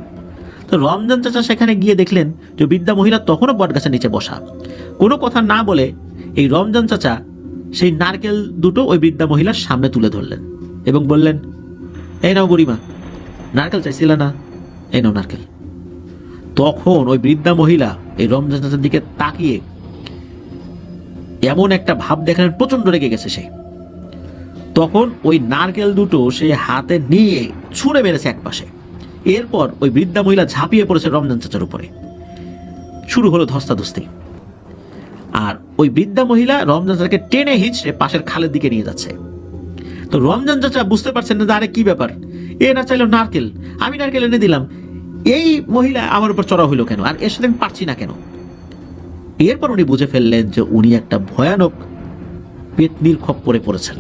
তো রমজান চাচা সেখানে গিয়ে দেখলেন যে বৃদ্ধা মহিলা তখনও বট গাছের নিচে বসা। কোনো কথা না বলে এই রমজান চাচা সেই নারকেল 2টো ওই বৃদ্ধা মহিলার সামনে তুলে ধরলেন এবং বললেন, এই নাও বুড়িমা, নারকেল চাইছিল না, এই নাও নারকেল। তখন ওই বৃদ্ধা মহিলা এই রমজান চাচার দিকে তাকিয়ে এমন একটা ভাব দেখালেন, প্রচন্ড রেগে গেছে সে। তখন ওই নারকেল 2টো সে হাতে নিয়ে ছুঁড়ে মেরেছে এক পাশে। এরপর ওই বৃদ্ধা মহিলা ঝাঁপিয়ে পড়েছে রমজান চাচার উপরে। শুরু হলো ধস্তাধস্তি। আর ওই বৃদ্ধা মহিলা রমজান চাচাকে টেনে হিঁচড়ে পাশের খালের দিকে নিয়ে যাচ্ছে। তো রমজান চাচা বুঝতে পারছেন না, আরে কি ব্যাপার, এ না চাইলো নারকেল, আমি নারকেল এনে দিলাম, এই মহিলা আমার উপর চড়া হইলো কেন, আর এর সাথে আমি পারছি না কেন। এরপর উনি বুঝে ফেললেন যে উনি একটা ভয়ানক পেতনির খপ্পরে পড়েছেন।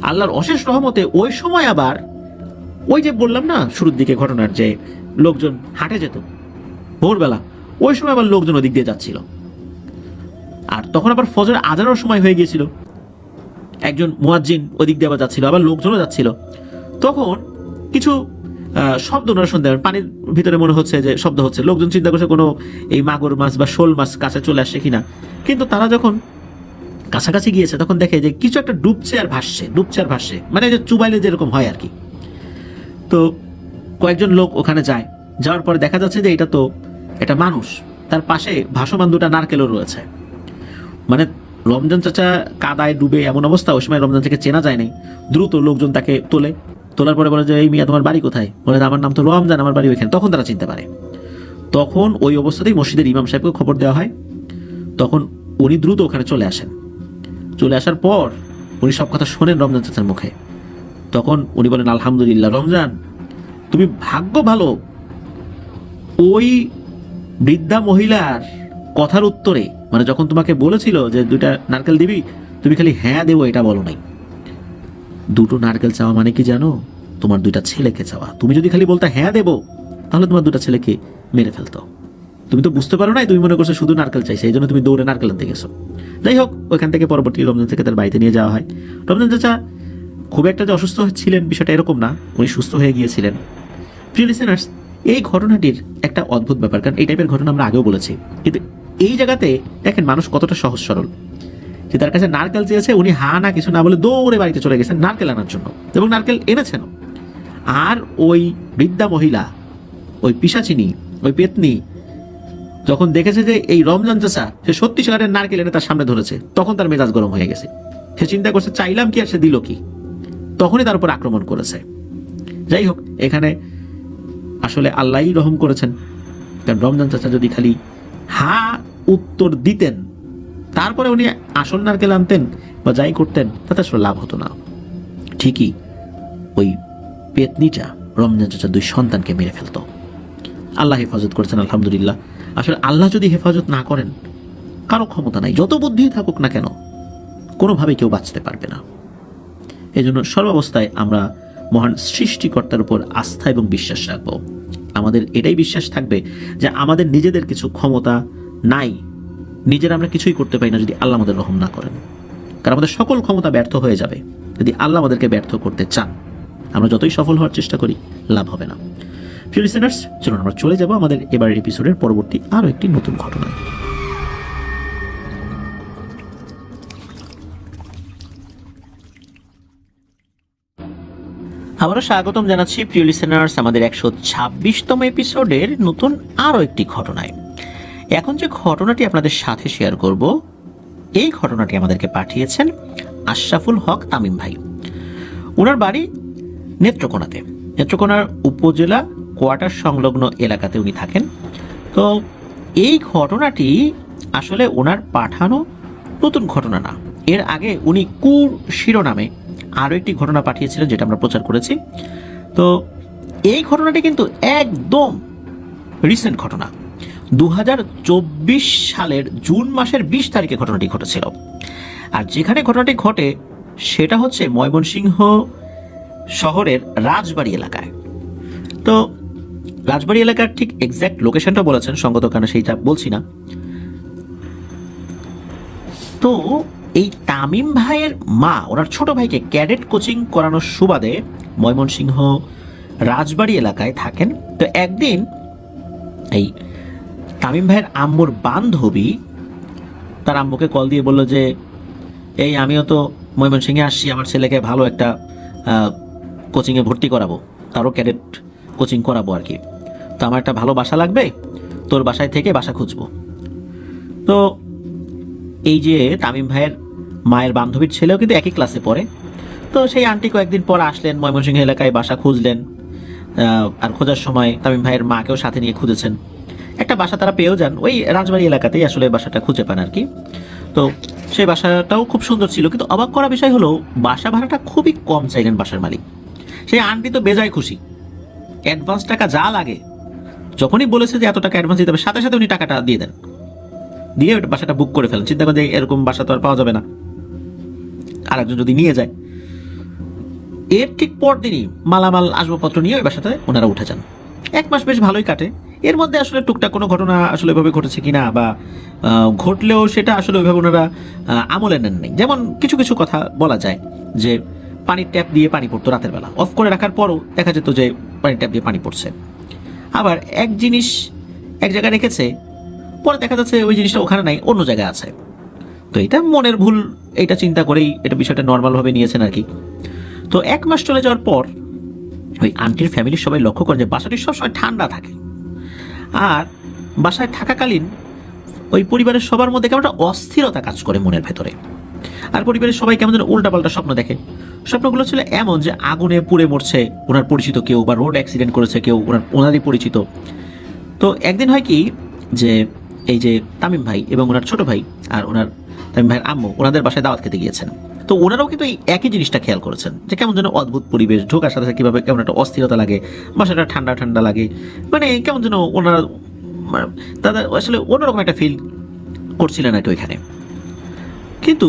আল্লাহর অশেষ রহমতে ওই সময় আবার ওই যে বললাম না শুরুর দিকে ঘটনার, যে লোকজন হাটে যেত ভোরবেলা, ওই সময় আবার লোকজন ওদিক দিয়ে যাচ্ছিল। আর তখন আবার ফজর আজানের সময় হয়ে গিয়েছিল, একজন মুয়াজ্জিন ওদিক দিয়ে আবার যাচ্ছিল, আবার লোকজনও যাচ্ছিল। তখন কিছু শব্দ ওনারা শুনতে পারেন, পানির ভিতরে মনে হচ্ছে যে শব্দ হচ্ছে। লোকজন চিন্তা করছে কোনো এই মাগুর মাছ বা শোল মাছ কাছে চলে আসছে কিনা, কিন্তু তারা যখন কাছাকাছি গিয়েছে তখন দেখে যে কিছু একটা ডুবছে আর ভাসছে, মানে যে চুবাইলে যেরকম হয় আর কি। তো কয়েকজন লোক ওখানে যায়, যাওয়ার পরে দেখা যাচ্ছে যে এটা মানুষ, তার পাশে ভাসমান 2টা নারকেলও রয়েছে। মানে রমজান চাচা কাদায় ডুবে এমন অবস্থা, ওই সময় রমজান চাচাকে চেনা যায় নাই। দ্রুত লোকজন তাকে তোলার পরে বলে যে, এই মিয়া তোমার বাড়ি কোথায়? বলে আমার নাম তো রমজান, আমার বাড়ি ওইখানে। তখন তারা চিনতে পারে। তখন ওই অবস্থাতেই মসজিদের ইমাম সাহেবকে খবর দেওয়া হয়। তখন উনি দ্রুত ওখানে চলে আসেন। চলে আসার পর উনি সব কথা শোনেন রমজান চাচার মুখে। তখন উনি বলেন, আলহামদুলিল্লাহ রমজান, তুমি ভাগ্য ভালো, ওই বৃদ্ধা মহিলার কথার উত্তরে, মানে যখন তোমাকে বলেছিল যে 2টা নারকেল দিবি, তুমি খালি হ্যাঁ দেবো এটা বলো নাই। 2টো নারকেল চাওয়া মানে কি জানো? তোমার 2টা ছেলেকে চাওয়া। তুমি যদি খালি বলতে হ্যাঁ দেবো, তাহলে তোমার 2টা ছেলেকে মেরে ফেলতো। তুমি তো বুঝতে পারো নাই, তুমি মনে করছো শুধু নারকেল চাইছে, এই জন্য তুমি দৌড়ে নারকেল আনতে গেছো। যাই হোক, ওইখান থেকে পরবর্তী রমজান থেকে তার বাড়িতে নিয়ে যাওয়া হয়। রমজান চাচা খুব একটা যে অসুস্থ ছিলেন বিষয়টা এরকম না, উনি সুস্থ হয়ে গিয়েছিলেন। প্রিয় লিসেনার্স, এই ঘটনাটির একটা অদ্ভুত ব্যাপার, কারণ এই টাইপের ঘটনা আমরা আগেও বলেছি, কিন্তু এই জায়গাতে দেখেন মানুষ কতটা সহজ সরল, যে তার কাছে নারকেল চেয়েছে, উনি হা না কিছু না বলে দৌড়ে বাড়িতে চলে গেছেন নারকেল আনার জন্য, এবং নারকেল এনেছেন। আর ওই বৃদ্ধা মহিলা, ওই পিশাচিনী, ওই পেতনি যখন দেখেছে যে এই রমজান চাচা সে সত্যিকারের নারকেল এনে তার সামনে ধরেছে, তখন তার মেজাজ গরম হয়ে গেছে। সে চিন্তা করছে চাইলাম কি আর সে দিল কি, তখনই তার উপর আক্রমণ করেছে। যাই হোক, এখানে আসলে আল্লাহই রহম করেছেন, কারণ রমজান চাচা যদি খালি হা উত্তর দিতেন, তারপরে উনি আসল নারকেল আনতেন বা যাই করতেন, তাতে আসলে লাভ হতো না। ঠিকই ওই পেতনিটা রমজান চাচা 2 সন্তানকে মেরে ফেলতো। আল্লাহ হেফাজত করেছেন, আলহামদুলিল্লাহ। আসলে আল্লাহ যদি হেফাজত না করেন, কারো ক্ষমতা নাই, যত বুদ্ধি থাকুক না কেন, কোনোভাবেই কেউ বাঁচতে পারবে না। এই জন্য সর্বাবস্থায় আমরা মহান সৃষ্টিকর্তার উপর আস্থা এবং বিশ্বাস রাখবো। আমাদের এটাই বিশ্বাস থাকবে যে আমাদের নিজেদের কিছু ক্ষমতা নাই, নিজেরা আমরা কিছুই করতে পারি না যদি আল্লাহ আমাদের রহম না করেন। কারণ আমাদের সকল ক্ষমতা ব্যর্থ হয়ে যাবে যদি আল্লাহ আমাদেরকে ব্যর্থ করতে চান। আমরা যতই সফল হওয়ার চেষ্টা করি, লাভ হবে না। প্রিয় লিসেনার্স, চলুন আমরা চলে যাব আমাদের এবারের এপিসোডের পরবর্তী আরও একটি নতুন ঘটনায়। আবারও স্বাগতম জানাচ্ছি প্রিয় লিসেনার্স আমাদের 126তম এপিসোডের নতুন আরও একটি ঘটনায়। এখন যে ঘটনাটি আপনাদের সাথে শেয়ার করব, এই ঘটনাটি আমাদেরকে পাঠিয়েছেন আশরাফুল হক তামিম ভাই। ওনার বাড়ি নেত্রকোনাতে, নেত্রকোনার উপজেলা কোয়ার্টার সংলগ্ন এলাকাতে উনি থাকেন। তো এই ঘটনাটি আসলে ওনার পাঠানো নতুন ঘটনা না, এর আগে উনি কুর শিরোনামে আরও একটি ঘটনা পাঠিয়েছিলেন, যেটা আমরা প্রচার করেছি। তো এই ঘটনাটি কিন্তু একদম রিসেন্ট ঘটনা, 2024 সালের জুন মাসের 20 তারিখে ঘটনাটি ঘটেছিল। আর যেখানে ঘটনাটি ঘটে সেটা হচ্ছে ময়মনসিংহ শহরের রাজবাড়ি এলাকায়। তো রাজবাড়ি এলাকার ঠিক এক্স্যাক্ট লোকেশনটা বলেছেন, সঙ্গত কারণে সেইটা বলছি না। তো এই তামিম ভাইয়ের মা ওনার ছোট ভাইকে ক্যাডেট কোচিং করানোর সুবাদে ময়মনসিংহ রাজবাড়ি এলাকায় থাকেন। তো একদিন এই তামিম ভাইয়ের আম্মুর বান্ধবী তার আম্মুকে কল দিয়ে বলল যে এই আমিও তো ময়মনসিংহে আসছি, আমার ছেলেকে ভালো একটা কোচিংয়ে ভর্তি করাবো, তারও ক্যাডেট কোচিং করাবো আর কি। তো আমার একটা ভালো বাসা লাগবে, তোর বাসায় থেকে বাসা খুঁজবো। তো এই যে তামিম ভাইয়ের মায়ের বান্ধবীর ছেলেও কিন্তু একই ক্লাসে পড়ে। তো সেই আন্টি কয়েকদিন পর আসলেন ময়মনসিংহ এলাকায়, বাসা খুঁজলেন। আর খোঁজার সময় তামিম ভাইয়ের মাকেও সাথে নিয়ে খুঁজেছেন। একটা বাসা তারা পেয়েও যান, ওই রাজবাড়ি এলাকাতেই আসলে বাসাটা খুঁজে পান আর কি। তো সেই বাসাটাও খুব সুন্দর ছিল, কিন্তু অবাক করা বিষয় হলো বাসা ভাড়াটা খুবই কম চাইলেন বাসার মালিক। সেই আন্টি তো বেজায় খুশি, অ্যাডভান্স টাকা যা লাগে যখনই বলেছে যে এত টাকা অ্যাডভান্স দিতে হবে, সাথে সাথে উনি টাকাটা দিয়ে দেন, দিয়ে ওটা বাসাটা বুক করে ফেলেন। চিন্তা করেন যে এরকম বাসা তো আর পাওয়া যাবে না, আর একজন যদি নিয়ে যায়। এর ঠিক পরদিনই মালামাল আসবাবপত্র নিয়ে ওই বাসাতে ওনারা উঠে যান। 1 মাস বেশ ভালোই কাটে। এর মধ্যে আসলে টুকটাক কোনো ঘটনা আসলে ওইভাবে ঘটেছে কিনা, বা ঘটলেও সেটা আসলে ওইভাবে ওনারা আমলে নেন নাই। যেমন কিছু কিছু কথা বলা যায় যে পানির ট্যাপ দিয়ে পানি পড়তো রাতের বেলা, অফ করে রাখার পরও দেখা যেত যে পানির ট্যাপ দিয়ে পানি পড়ছে। আবার এক জিনিস এক জায়গায় রেখেছে, পরে দেখা যাচ্ছে ওই জিনিসটা ওখানে নাই, অন্য জায়গায় আছে। তো এটা মনের ভুল, এটা চিন্তা করেই এটা বিষয়টা নর্মালভাবে নিয়েছেন আর কি। তো 1 মাস চলে যাওয়ার পর ওই আন্টির ফ্যামিলির সবাই লক্ষ্য করেন যে বাসাটি সবসময় ঠান্ডা থাকে, আর বাসায় থাকাকালীন ওই পরিবারের সবার মধ্যে কেমন একটা অস্থিরতা কাজ করে মনের ভেতরে। আর পরিবারের সবাই কেমন যেন উল্টাপাল্টা স্বপ্ন দেখে। স্বপ্নগুলো ছিল এমন যে আগুনে পুড়ে মরছে ওনার পরিচিত কেউ, বা রোড অ্যাক্সিডেন্ট করেছে কেউ ওনারই পরিচিত। তো একদিন হয় কি যে এই যে তামিম ভাই এবং ওনার ছোট ভাই আর ওনার তামিম ভাইয়ের আম্মু ওনাদের বাসায় দাওয়াত খেতে গিয়েছেন। তো ওনারাও কিন্তু এই একই জিনিসটা খেয়াল করেছেন যে কেমন যেন অদ্ভুত পরিবেশ, ঢোকার সাথে সাথে কীভাবে কেমন একটা অস্থিরতা লাগে, বাসাটা ঠান্ডা ঠান্ডা লাগে, মানে কেমন যেন ওনারা তাদের আসলে অন্যরকম একটা ফিল করছিলেন আর কি ওইখানে। কিন্তু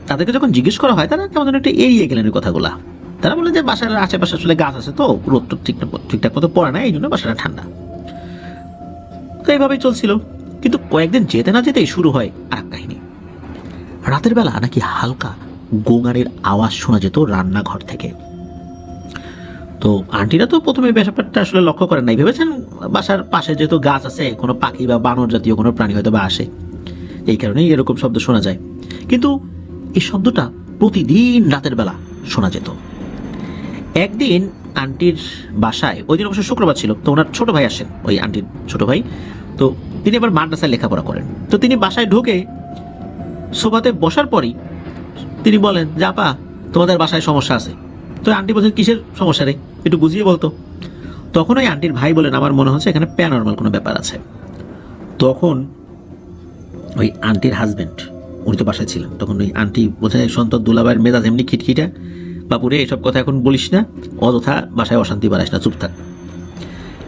তাদেরকে যখন জিজ্ঞেস করা হয়, তারা কেমন যেন একটা এড়িয়ে গেলেন ওই কথাগুলা। তারা বলে যে বাসার আশেপাশে আসলে গাছ আছে, তো রোদ তো ঠিকঠাক মতো পড়ে না, এই জন্য বাসাটা ঠান্ডা। তো এইভাবেই চলছিল। কিন্তু কয়েকদিন যেতে না যেতেই শুরু হয় আর কাহিনী। রাতের বেলা নাকি হালকা গোঙারের আওয়াজ শোনা যেত রান্নাঘর থেকে। তো আন্টিরা তো প্রথমে ব্যাপারটা আসলে লক্ষ্য করেন নাই, ভেবেছেন বাসার পাশে যেহেতু গাছ আছে, কোনো পাখি বা বানর জাতীয় কোনো প্রাণী হয়তো বা আসে। এই কারণেই এরকম শব্দ শোনা যায়। কিন্তু এই শব্দটা প্রতিদিন রাতের বেলা শোনা যেত। একদিন আন্টির বাসায়, ওই দিন অবশ্য শুক্রবার ছিল, তো ওনার ছোট ভাই আসেন, ওই আন্টির ছোট ভাই, তো তিনি আবার মাদ্রাসায় লেখাপড়া করেন। তো তিনি বাসায় ঢুকে সোফাতে বসার পরই তিনি বলেন যে আপা, তোমাদের বাসায় সমস্যা আছে। তো আন্টি বলছেন কিসের সমস্যা রে, একটু বুঝিয়ে বলতো। তখন ওই আন্টির ভাই বলেন আমার মনে হচ্ছে এখানে প্যারানরমাল কোনো ব্যাপার আছে। তখন ওই আন্টির হাজবেন্ড, উনি তো বাসায় ছিলেন, তখন ওই আন্টি বোঝায় সন্তর দুলাভাইয়ের মেজাজ এমনি খিটখিটা, বাপুরে এসব কথা এখন বলিস না, অযথা বাসায় অশান্তি বাড়াইস না, চুপ থাক।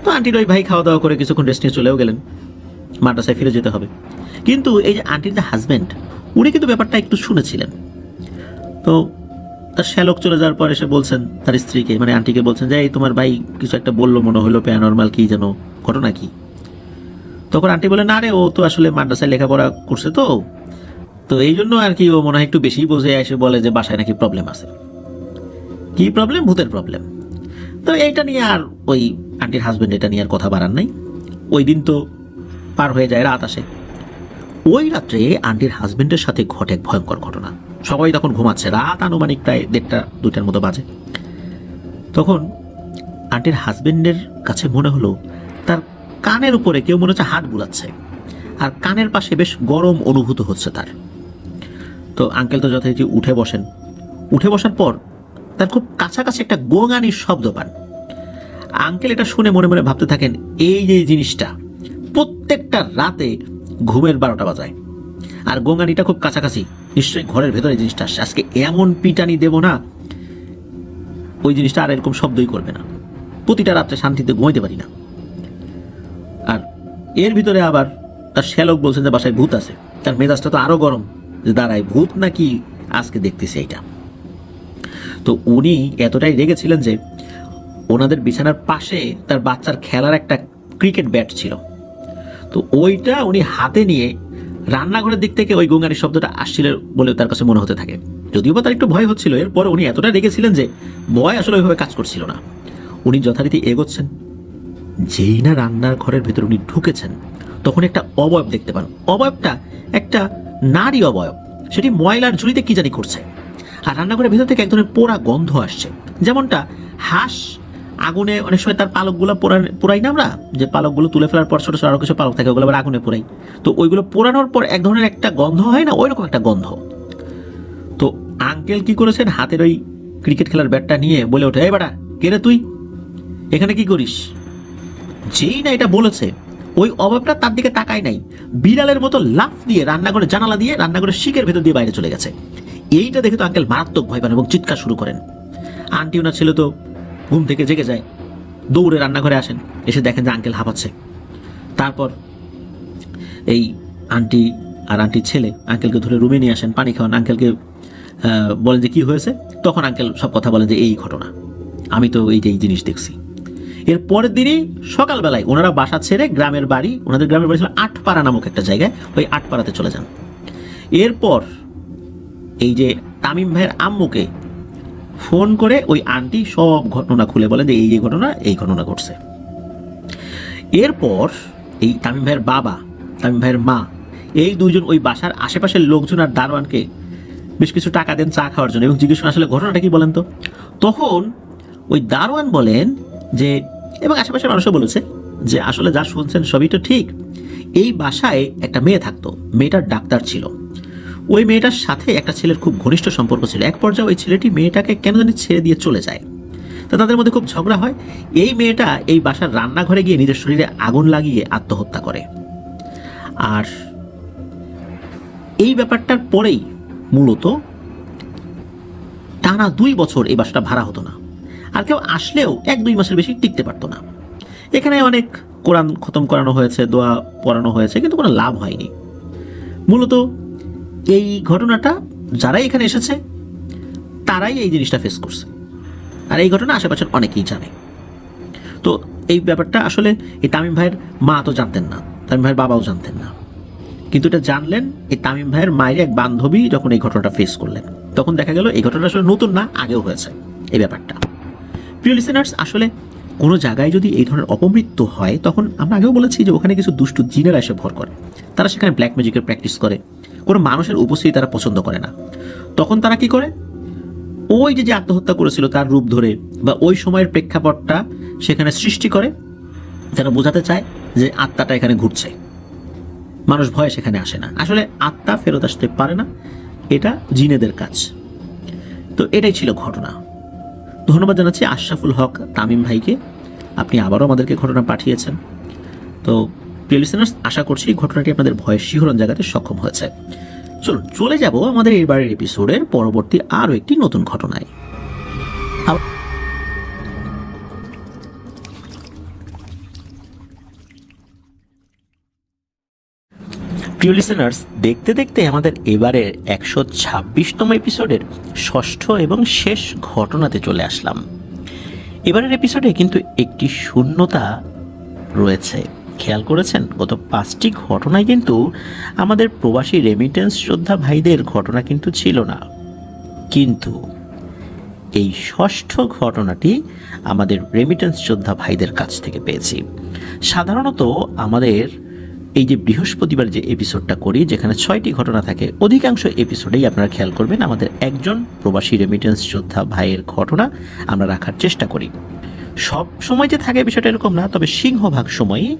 তো আন্টির ওই ভাই খাওয়া দাওয়া করে কিছুক্ষণ রেস্ট নিয়ে চলেও গেলেন, মাদ্রাসায় ফিরে যেতে হবে। কিন্তু এই যে আন্টির যে হাজবেন্ড, উনি কিন্তু ব্যাপারটা একটু শুনেছিলেন। তো তার শ্যালক চলে যাওয়ার পর এসে বলছেন তার স্ত্রীকে, মানে আন্টিকে বলছেন যে এই তোমার ভাই কিছু একটা বললো, মনে হলো প্যারানরমাল কি যেন, ঘটনা কি? তখন আন্টি বলে না রে, ও তো আসলে মাদ্রাসায় লেখাপড়া করছে, তো এই জন্য আর কি ও মনে হয় একটু বেশি বোঝে, এসে বলে যে বাসায় নাকি প্রবলেম আছে। কি প্রবলেম? ভূতের প্রবলেম। তো এইটা নিয়ে আর ওই আন্টির হাজবেন্ড এটা নিয়ে আর কথা বাড়ান নাই। ওই দিন তো পার হয়ে যায়, রাত আসে। ওই রাত্রে আন্টির হাজবেন্ডের সাথে ঘটে এক ভয়ঙ্কর ঘটনা। সবাই তখন ঘুমাচ্ছে, রাত আনুমানিক প্রায় 1:30-2টার মতো বাজে। তখন আন্টির হাজবেন্ডের কাছে মনে হলো তার কানের উপরে কেউ মনে হচ্ছে হাত বুলাচ্ছে, আর কানের পাশে বেশ গরম অনুভূত হচ্ছে তার। তো আঙ্কেল তো যথারীতি উঠে বসেন। উঠে বসার পর তার খুব কাছাকাছি একটা গোঙানির শব্দ পান। আঙ্কেল এটা শুনে মনে মনে ভাবতে থাকেন, এই যে জিনিসটা প্রত্যেকটা রাতে ঘুমের 12টা বাজায়, আর গোঙানিটা খুব কাছাকাছি, নিশ্চয়ই ঘরের ভেতরে জিনিসটা আসছে, আজকে এমন পিটানি দেব না ওই জিনিসটা আর এরকম শব্দই করবে না, প্রতিটা রাত্রে শান্তিতে ঘুমাইতে পারি না। আর এর ভিতরে আবার তার শ্যালক বলছেন যে বাসায় ভূত আছে। তার মেজাজটা তো আরো গরম, যে দাঁড়ায় ভূত নাকি আজকে দেখতেছি এইটা। তো উনি এতটাই রেগেছিলেন যে ওনাদের বিছানার পাশে তার বাচ্চার খেলার একটা ক্রিকেট ব্যাট ছিল, তো ওইটা উনি হাতে নিয়ে রান্নাঘরের দিক থেকে ওই গোঙানির শব্দটা আসছিল বলে তার কাছে মনে হতে থাকে। যদিও বা তার একটু ভয় হচ্ছিল, এরপরে উনি এতটা রেগেছিলেন যে ভয় আসলে ওইভাবে কাজ করছিল না। উনি যথারীতি এগোচ্ছেন, যেই না রান্নার ঘরের ভেতরে উনি ঢুকেছেন, তখন একটা অবয়ব দেখতে পান। অবয়বটা একটা নারী অবয়ব, সেটি ময়লার ঝুড়িতে কি জানি করছে, আর রান্নাঘরের ভেতর থেকে এক ধরনের পোড়া গন্ধ আসছে, যেমনটা হাঁস আগুনে অনেক সময় তার পালকগুলো পোড়াই না আমরা, যে পালকগুলো তুলে ফেলার পর ছোট ছোট আরো কিছু পালক থাকে, ওগুলো আবার আগুনে পোড়াই, তো ওইগুলো পোড়ানোর পর এক ধরনের একটা গন্ধ হয় না, ওই রকম একটা গন্ধ। তো আঙ্কেল কি করেছেন, হাতের ওই ক্রিকেট খেলার ব্যাটটা নিয়ে বলে ওঠে, এই বেটা কে রে তুই, এখানে কি করিস? যেই না এটা বলেছে, ওই অভাবটা তার দিকে তাকায় নাই, বিড়ালের মতো লাফ দিয়ে রান্নাঘরের জানালা দিয়ে রান্নাঘরের শিকের ভেতর দিয়ে বাইরে চলে গেছে। এইটা দেখে তো আঙ্কেল মারাত্মক ভয় পান এবং চিৎকার শুরু করেন। আন্টি ওনার ছেলে তো ঘুম থেকে জেগে যায়, দৌড়ে রান্নাঘরে আসেন, এসে দেখেন যে আঙ্কেল হাঁপাচ্ছে। তারপর এই আন্টি আর আন্টির ছেলে আঙ্কেলকে ধরে রুমে নিয়ে আসেন, পানি খাওয়ান, আঙ্কেলকে বলেন যে কি হয়েছে। তখন আঙ্কেল সব কথা বলেন যে এই ঘটনা, আমি তো এই জিনিস দেখছি। এর পরের দিনই সকালবেলায় ওনারা বাসা ছেড়ে গ্রামের বাড়ি, ওনাদের গ্রামের বাড়ি ছিল আটপাড়া নামক একটা জায়গায়, ওই আটপাড়াতে চলে যান। এরপর এই যে তামিম ভাইয়ের আম্মুকে ফোন করে ওই আন্টি সব ঘটনা খুলে বলে যে এই ঘটনা ঘটছে। এরপর এই তামিম ভাইয়ের বাবা, তামিম ভাইয়ের মা, এই দুইজন ওই বাসার আশেপাশের লোকজন আর দারোয়ানকে বেশ কিছু টাকা দেন চা খাওয়ার জন্য, এবং জিজ্ঞেস করেন আসলে ঘটনাটা কি বলেন তো। তখন ওই দারোয়ান বলেন যে, এবং আশেপাশের মানুষও বলেছে যে আসলে যা শুনছেন সবই তো ঠিক, এই বাসায় একটা মেয়ে থাকতো, মেয়েটার ডাক্তার ছিল, ওই মেয়েটার সাথে একটা ছেলের খুব ঘনিষ্ঠ সম্পর্ক ছিল। এক পর্যায়ে ওই ছেলেটি মেয়েটাকে কেন জানি ছেড়ে দিয়ে চলে যায়, তো তাদের মধ্যে খুব ঝগড়া হয়। এই মেয়েটা এই বাসার রান্নাঘরে গিয়ে নিজের শরীরে আগুন লাগিয়ে আত্মহত্যা করে। আর এই ব্যাপারটার পরেই মূলত টানা 2 বছর এই বাসাটা ভাড়া হতো না, আর কেউ আসলেও 1-2 মাসের বেশি টিকতে পারতো না। এখানে অনেক কোরআন খতম করানো হয়েছে, দোয়া পড়ানো হয়েছে, কিন্তু কোনো লাভ হয়নি। মূলত এই ঘটনাটা যারাই এখানে এসেছে তারাই এই জিনিসটা ফেস করছে, আর এই ঘটনা আশেপাশের অনেকেই জানে। তো এই ব্যাপারটা আসলে এই তামিম ভাইয়ের মা তো জানতেন না, তামিম ভাইয়ের বাবাও জানতেন না, কিন্তু এটা জানলেন এই তামিম ভাইয়ের মায়ের এক বান্ধবী যখন এই ঘটনাটা ফেস করলেন। তখন দেখা গেল এই ঘটনাটা আসলে নতুন না, আগেও হয়েছে এই ব্যাপারটা। প্রিয় লিসেনার্স, আসলে কোনো জায়গায় যদি এই ধরনের অপমৃত্যু হয়, তখন আমরা আগেও বলেছি যে ওখানে কিছু দুষ্টু জিনেরা এসে ভর করে। তারা সেখানে ব্ল্যাক ম্যাজিকের প্র্যাকটিস করে, কোনো মানুষের উপস্থিতি তারা পছন্দ করে না। তখন তারা কি করে, ওই যে আত্মহত্যা করেছিল তার রূপ ধরে বা ওই সময়ের প্রেক্ষাপটটা সেখানে সৃষ্টি করে, যেন বোঝাতে চায় যে আত্মাটা এখানে ঘুরছে। মানুষ ভয়ে সেখানে আসে না। আসলে আত্মা ফেরত আসতে পারে না, এটা জিনেদের কাজ। তো এটাই ছিল ঘটনা। ধন্যবাদ জানাচ্ছি আশরাফুল হক তামিম ভাইকে, আপনি আবারও আমাদেরকে ঘটনা পাঠিয়েছেন। তো প্রিয় লিসেনার্স, আশা করছি ঘটনাটি আপনাদের ভয়ের শিহরণ জাগাতে সক্ষম হয়েছে। চলুন চলে যাব আমাদের এবারের এপিসোডের পরবর্তী আরও একটি নতুন ঘটনায়। প্রিয় লিসেনার্স, দেখতে দেখতে আমাদের এবারের 126তম এপিসোডের ষষ্ঠ এবং শেষ ঘটনাতে চলে আসলাম। এবারের এপিসোডে কিন্তু একটি শূন্যতা রয়েছে। খেয়াল করেছেন, গত 5টি ঘটনায় কিন্তু আমাদের প্রবাসী রেমিটেন্স যোদ্ধা ভাইদের ঘটনা কিন্তু ছিল না, কিন্তু এই ষষ্ঠ ঘটনাটি আমাদের রেমিটেন্স যোদ্ধা ভাইদের কাছ থেকে পেয়েছি। সাধারণত আমাদের এই যে বৃহস্পতিবার যে এপিসোডটা করি, যেখানে 6টি ঘটনা থাকে, অধিকাংশ এপিসোডেই আপনারা খেয়াল করবেন আমাদের একজন প্রবাসী রেমিটেন্স যোদ্ধা ভাইয়ের ঘটনা আমরা রাখার চেষ্টা করি। সব সময় যে থাকে বিষয়টা এরকম না, তবে সিংহভাগ সময়ই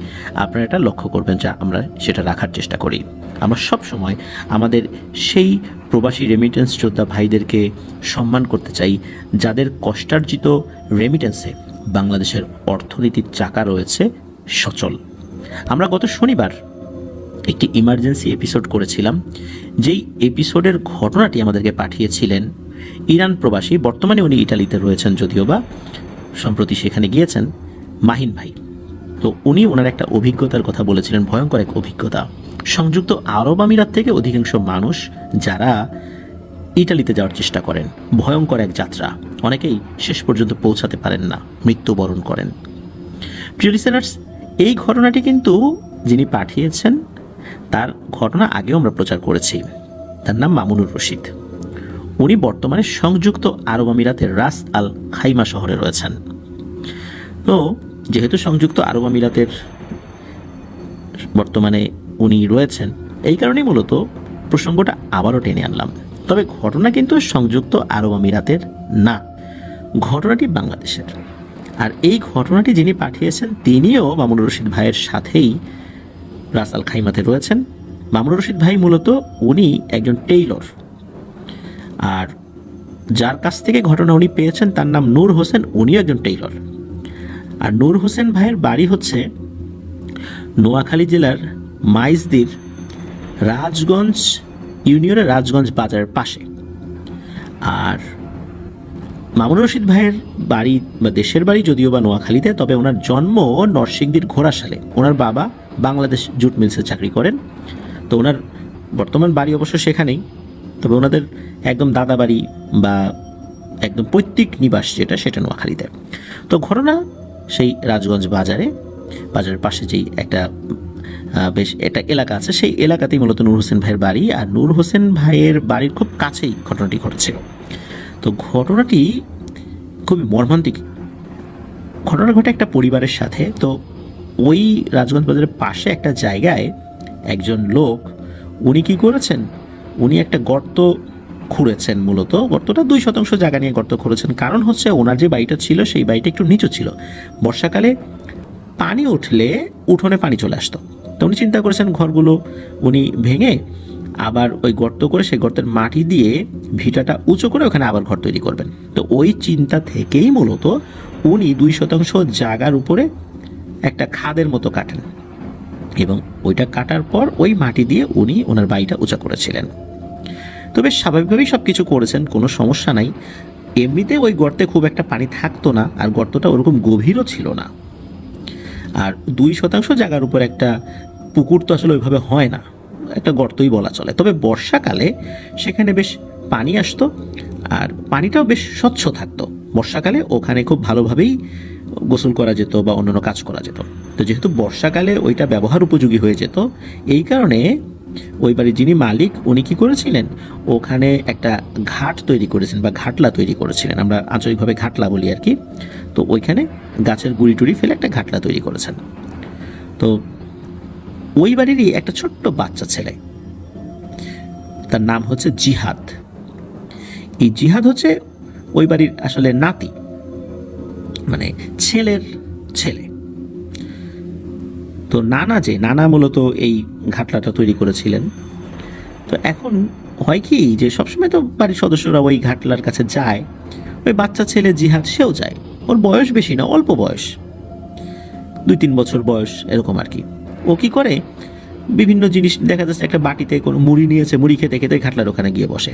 আপনারা এটা লক্ষ্য করবেন যে আমরা সেটা রাখার চেষ্টা করি। আমরা সব সময় আমাদের সেই প্রবাসী রেমিটেন্স যোদ্ধা ভাইদেরকে সম্মান করতে চাই, যাদের কষ্টার্জিত রেমিটেন্সে বাংলাদেশের অর্থনীতির চাকা রয়েছে সচল। আমরা গত শনিবার একটি ইমার্জেন্সি এপিসোড করেছিলাম, যেই এপিসোডের ঘটনাটি আমাদেরকে পাঠিয়েছিলেন ইরান প্রবাসী, বর্তমানে উনি ইটালিতে রয়েছেন যদিও বা, সম্প্রতি সেখানে গিয়েছেন, মাহিন ভাই। তো উনি ওনার একটা অভিজ্ঞতার কথা বলেছিলেন, ভয়ঙ্কর এক অভিজ্ঞতা। সংযুক্ত আরব আমিরাত থেকে অধিকাংশ মানুষ যারা ইটালিতে যাওয়ার চেষ্টা করেন, ভয়ঙ্কর এক যাত্রা, অনেকেই শেষ পর্যন্ত পৌঁছাতে পারেন না, মৃত্যুবরণ করেন। প্রিয় লিসেনার্স, এই ঘটনাটি কিন্তু যিনি পাঠিয়েছেন তার ঘটনা আগেও আমরা প্রচার করেছি। তার নাম মামুনুর রশিদ। উনি বর্তমানে সংযুক্ত আরব আমিরাতের রাস আল খাইমা শহরে রয়েছেন। তো যেহেতু সংযুক্ত আরব আমিরাতের বর্তমানে উনি রয়েছেন, এই কারণেই মূলত প্রসঙ্গটা আবারও টেনে আনলাম। তবে ঘটনা কিন্তু সংযুক্ত আরব আমিরাতের না, ঘটনাটি বাংলাদেশের। আর এই ঘটনাটি যিনি পাঠিয়েছেন তিনিও মামুনুর রশিদ ভাইয়ের সাথেই রাস আল খাইমাতে রয়েছেন। মামুনুর রশিদ ভাই মূলত উনি একজন টেইলর, আর যার কাছ থেকে ঘটনা উনি পেয়েছেন তার নাম নূর হোসেন, উনিও একজন টেইলর। আর নূর হোসেন ভাইয়ের বাড়ি হচ্ছে নোয়াখালী জেলার মাইজদির রাজগঞ্জ ইউনিয়নের রাজগঞ্জ বাজারের পাশে। আর মামুনুর রশিদ ভাইয়ের বাড়ি বা দেশের বাড়ি যদিও বা নোয়াখালীতে, তবে ওনার জন্ম নরসিংদীর ঘোড়াশালে। ওনার বাবা বাংলাদেশ জুট মিলসে চাকরি করেন, তো ওনার বর্তমান বাড়ি অবশ্য সেখানেই, তবে ওনাদের একদম দাদা বাড়ি বা একদম পৈতৃক নিবাস যেটা, সেটা নোয়াখালীতে। তো ঘটনা সেই রাজগঞ্জ বাজারের পাশে যেই একটা বেশ একটা এলাকা আছে, সেই এলাকাতেই মূলত নূর হোসেন ভাইয়ের বাড়ি। আর নূর হোসেন ভাইয়ের বাড়ির খুব কাছেই ঘটনাটি ঘটেছিল। তো ঘটনাটি খুবই মর্মান্তিক। ঘটনা ঘটে একটা পরিবারের সাথে। তো ওই রাজগঞ্জ বাজারের পাশে একটা জায়গায় একজন লোক, উনি কি করেছেন, উনি একটা গর্ত খুঁড়েছেন। মূলত গর্তটা 2% জায়গা নিয়ে গর্ত খুঁড়েছেন। কারণ হচ্ছে ওনার যে বাড়িটা ছিল সেই বাড়িটা একটু নিচু ছিল, বর্ষাকালে পানি উঠলে উঠোনে পানি চলে আসতো। তো উনি চিন্তা করেছেন ঘরগুলো উনি ভেঙে আবার ওই গর্ত করে সেই গর্তের মাটি দিয়ে ভিটাটা উঁচু করে ওখানে আবার ঘর তৈরি করবেন। তো ওই চিন্তা থেকেই মূলত উনি 2% জায়গার উপরে একটা খাদের মতো কাটেন, এবং ওইটা কাটার পর ওই মাটি দিয়ে উনি ওনার বাড়িটা উঁচা করেছিলেন। তো বেশ স্বাভাবিকভাবেই সব কিছু করেছেন, কোনো সমস্যা নাই। এমনিতে ওই গর্তে খুব একটা পানি থাকতো না, আর গর্তটা ওরকম গভীরও ছিল না। আর 2% জায়গার উপর একটা পুকুর তো আসলে ওইভাবে হয় না, একটা গর্তই বলা চলে। তবে বর্ষাকালে সেখানে বেশ পানি আসতো, আর পানিটাও বেশ স্বচ্ছ থাকতো। বর্ষাকালে ওখানে খুব ভালোভাবেই গোসল করা যেত বা অন্যান্য কাজ করা যেত। তো যেহেতু বর্ষাকালে ওইটা ব্যবহার উপযোগী হয়ে যেত, এই কারণে ওই বাড়ির যিনি মালিক উনি কি করেছিলেন, ওখানে একটা ঘাট তৈরি করেছেন বা ঘাটলা তৈরি করেছিলেন, আমরা আঞ্চলিকভাবে ঘাটলা বলি আর কি। তো ওইখানে গাছের গুড়ি টুড়ি ফেলে একটা ঘাটলা তৈরি করেছেন। তো ওই বাড়িরই একটা ছোট্ট বাচ্চা ছেলে, তার নাম হচ্ছে জিহাদ। এই জিহাদ হচ্ছে ওই বাড়ির আসলে নাতি, মানে ছেলের ছেলে। তো নানা মূলত এই ঘাটলাটা তৈরি করেছিলেন। তো এখন হয় কি যে সবসময় তো বাড়ির সদস্যরা ওই ঘাটলার কাছে যায়, ওই বাচ্চা ছেলে জিহাদ সেও যায়। ওর বয়স বেশি না, অল্প বয়স, 2-3 বছর বয়স এরকম আর কি। ও কি করে, বিভিন্ন জিনিস দেখা যাচ্ছে একটা বাটিতে কোনো মুড়ি নিয়েছে, মুড়ি খেতে খেতে ঘাটলার ওখানে গিয়ে বসে।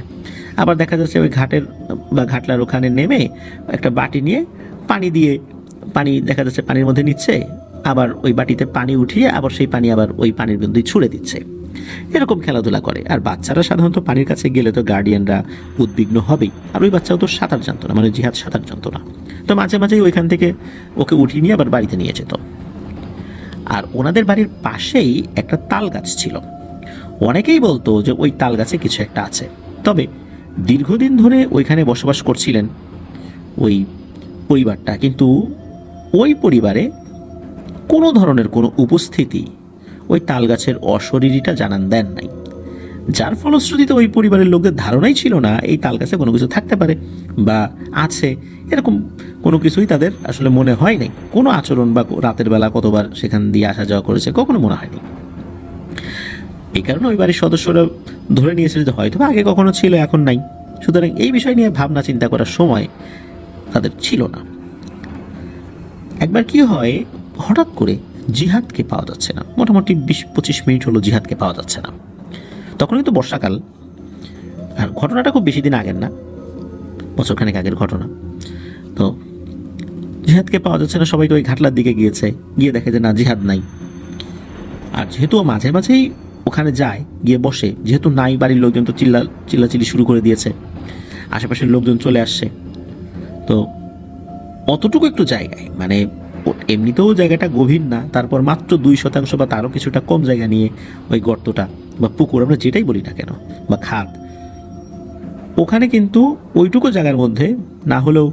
আবার দেখা যাচ্ছে ওই ঘাটের বা ঘাটলার ওখানে নেমে একটা বাটি নিয়ে পানি দেখা যাচ্ছে পানির মধ্যে নিচ্ছে, আবার ওই বাটিতে পানি উঠিয়ে আবার সেই পানি আবার ওই পানির মধ্যে ছুঁড়ে দিচ্ছে, এরকম খেলাধুলা করে। আর বাচ্চারা সাধারণত পানির কাছে গেলে তো গার্ডিয়ানরা উদ্বিগ্ন হবেই, আর ওই বাচ্চাও তো সাঁতার জানতো না, মানে জিহাদ সাঁতার জানতো না। তো মাঝে মাঝেই ওইখান থেকে ওকে উঠিয়ে নিয়ে আবার বাড়িতে নিয়ে যেত। আর ওনাদের বাড়ির পাশেই একটা তাল গাছ ছিল। অনেকেই বলতো যে ওই তাল গাছে কিছু একটা আছে। তবে দীর্ঘদিন ধরে ওইখানে বসবাস করছিলেন ওই পরিবারটা, কিন্তু ওই পরিবারে কোনো ধরনের কোনো উপস্থিতি ওই তাল গাছের অশরীরীটা জানান দেন নাই, যার ফলশ্রুতিতে ওই পরিবারের লোকদের ধারণাই ছিল না এই তাল গাছে কোনো কিছু থাকতে পারে বা আছে, এরকম কোনো কিছুই তাদের আসলে মনে হয় নাই। কোনো আচরণ বা রাতের বেলা কতবার সেখান দিয়ে আসা যাওয়া করেছে কখনো মনে হয়নি। এই কারণে ওই বাড়ির সদস্যরা ধরে নিয়েছিল যে হয়তো আগে কখনো ছিল, এখন নাই। সুতরাং এই বিষয় নিয়ে ভাবনা চিন্তা করার সময় তাদের ছিল না। একবার কি হয়, হঠাৎ করে জিহাদকে পাওয়া যাচ্ছে না। মোটামুটি 20-25 মিনিট হলো জিহাদকে পাওয়া যাচ্ছে না। তখনই তো বর্ষাকাল, আর ঘটনাটা খুব বেশি দিন আগের না, বছরখানেক আগের ঘটনা। তো জিহাদকে পাওয়া যাচ্ছে না, সবাই তো ওই ঘাটলার দিকে গিয়েছে, গিয়ে দেখে যে না, জিহাদ নাই। আর যেহেতু মাঝে মাঝেই ওখানে যায়, গিয়ে বসে, যেহেতু নাই, বাড়ির লোকজন তো চিল্লাচিল্লি শুরু করে দিয়েছে, আশেপাশের লোকজন চলে আসছে। তো অতটুকু একটু জায়গায়, মানে এমনিতেও জায়গাটা গভীর না, তারপর মাত্র 2% বা তারও কিছুটা কম জায়গা নিয়ে ওই গর্তটা বা পুকুর, আমরা যেটাই বলি না কেন, বা খাদ, ওখানে কিন্তু ওইটুকু জায়গার মধ্যে না হলেও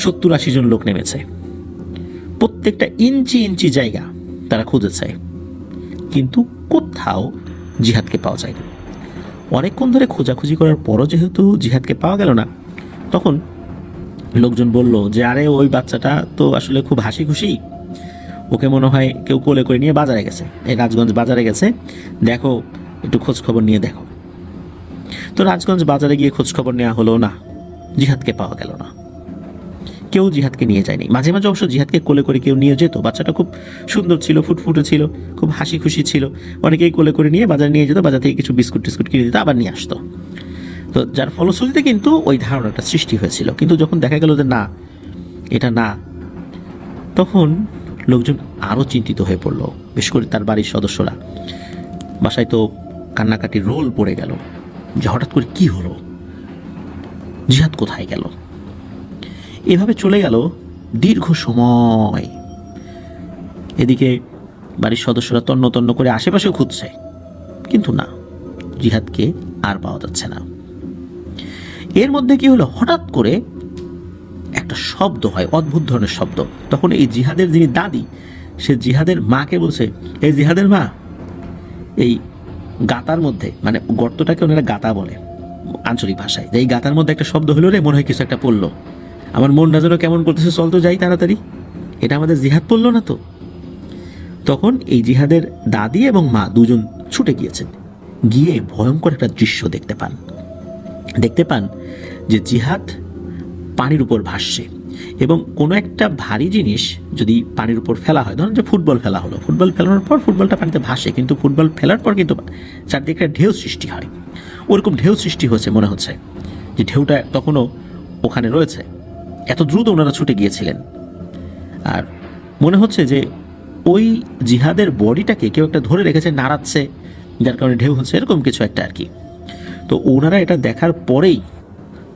70-80 জন লোক নেমেছে। প্রত্যেকটা ইঞ্চি ইঞ্চি জায়গা তারা খুঁজেছে, কিন্তু কোথাও জিহাদকে পাওয়া যায়নি। অনেকক্ষণ ধরে খোঁজাখুঁজি করার পরও যেহেতু জিহাদকে পাওয়া গেল না, তখন লোকজন বলল যে আরে ওই বাচ্চাটা তো আসলে খুব হাসি খুশি, ওকে মনে হয় কেউ কোলে করে নিয়ে বাজারে গেছে, এই রাজগঞ্জ বাজারে গেছে, দেখো একটু খোঁজ খবর নিয়ে দেখো। তো রাজগঞ্জ বাজারে গিয়ে খোঁজ খবর নেওয়া হলো না, জিহাদকে পাওয়া গেল না, কেউ জিহাদকে নিয়ে যায়নি। মাঝে মাঝে অবশ্য জিহাদকে কোলে করে কেউ নিয়ে যেত, বাচ্চাটা খুব সুন্দর ছিল, ফুটফুটে ছিল, খুব হাসি খুশি ছিল, অনেকেই কোলে করে নিয়ে বাজারে নিয়ে যেত, বাজার থেকে কিছু বিস্কুট টিস্কুট কিনে দিত, আবার নিয়ে আসতো। তো যার ফলশ্রুতিতে কিন্তু ওই ধারণাটা সৃষ্টি হয়েছিল। কিন্তু যখন দেখা গেল যে না, এটা না, তখন লোকজন আরও চিন্তিত হয়ে পড়লো, বিশেষ করে তার বাড়ির সদস্যরা। বাসায় তো কান্নাকাটির রোল পড়ে গেল যে হঠাৎ করে কি হলো, জিহাদ কোথায় গেল। এভাবে চলে গেল দীর্ঘ সময়। এদিকে বাড়ির সদস্যরা তন্ন তন্ন করে আশেপাশেও খুঁজছে, কিন্তু না, জিহাদকে আর পাওয়া যাচ্ছে না। এর মধ্যে কি হলো, হঠাৎ করে একটা শব্দ হয়, অদ্ভুত ধরনের শব্দ। তখন এই জিহাদের যিনি দাদি, সে জিহাদের মাকে বলছে, এই জিহাদের মা, এই গাতার মধ্যে, মানে গর্তটাকে ওনারা গাতা বলে আঞ্চলিক ভাষায়, যে এই গাতার মধ্যে একটা শব্দ হলো রে, মনে হয় কিছু একটা পড়লো, আমার মনটা যেন কেমন করতেছে, চল তো যাই তাড়াতাড়ি, এটা আমাদের জিহাদ পড়লো না তো। তখন এই জিহাদের দাদি এবং মা দুজন ছুটে গিয়েছেন, গিয়ে ভয়ঙ্কর একটা দৃশ্য দেখতে পান যে জিহাদ পানির উপর ভাসছে, এবং কোনো একটা ভারী জিনিস যদি পানির উপর ফেলা হয়, ধরুন যে ফুটবল ফেলা হলো, ফুটবল ফেলানোর পর ফুটবলটা পানিতে ভাসে, কিন্তু ফুটবল ফেলার পর কিন্তু চারদিকে একটা ঢেউ সৃষ্টি হয়। ওরকম ঢেউ সৃষ্টি হয়েছে, মনে হচ্ছে যে ঢেউটা তখনও ওখানে রয়েছে, এত দ্রুত ওনারা ছুটে গিয়েছিলেন। আর মনে হচ্ছে যে ওই জিহাদের বডিটাকে কেউ একটা ধরে রেখেছে, নাড়াচ্ছে, যার কারণে ঢেউ হচ্ছে, এরকম কিছু একটা আর কি। তো ওনারা এটা দেখার পরেই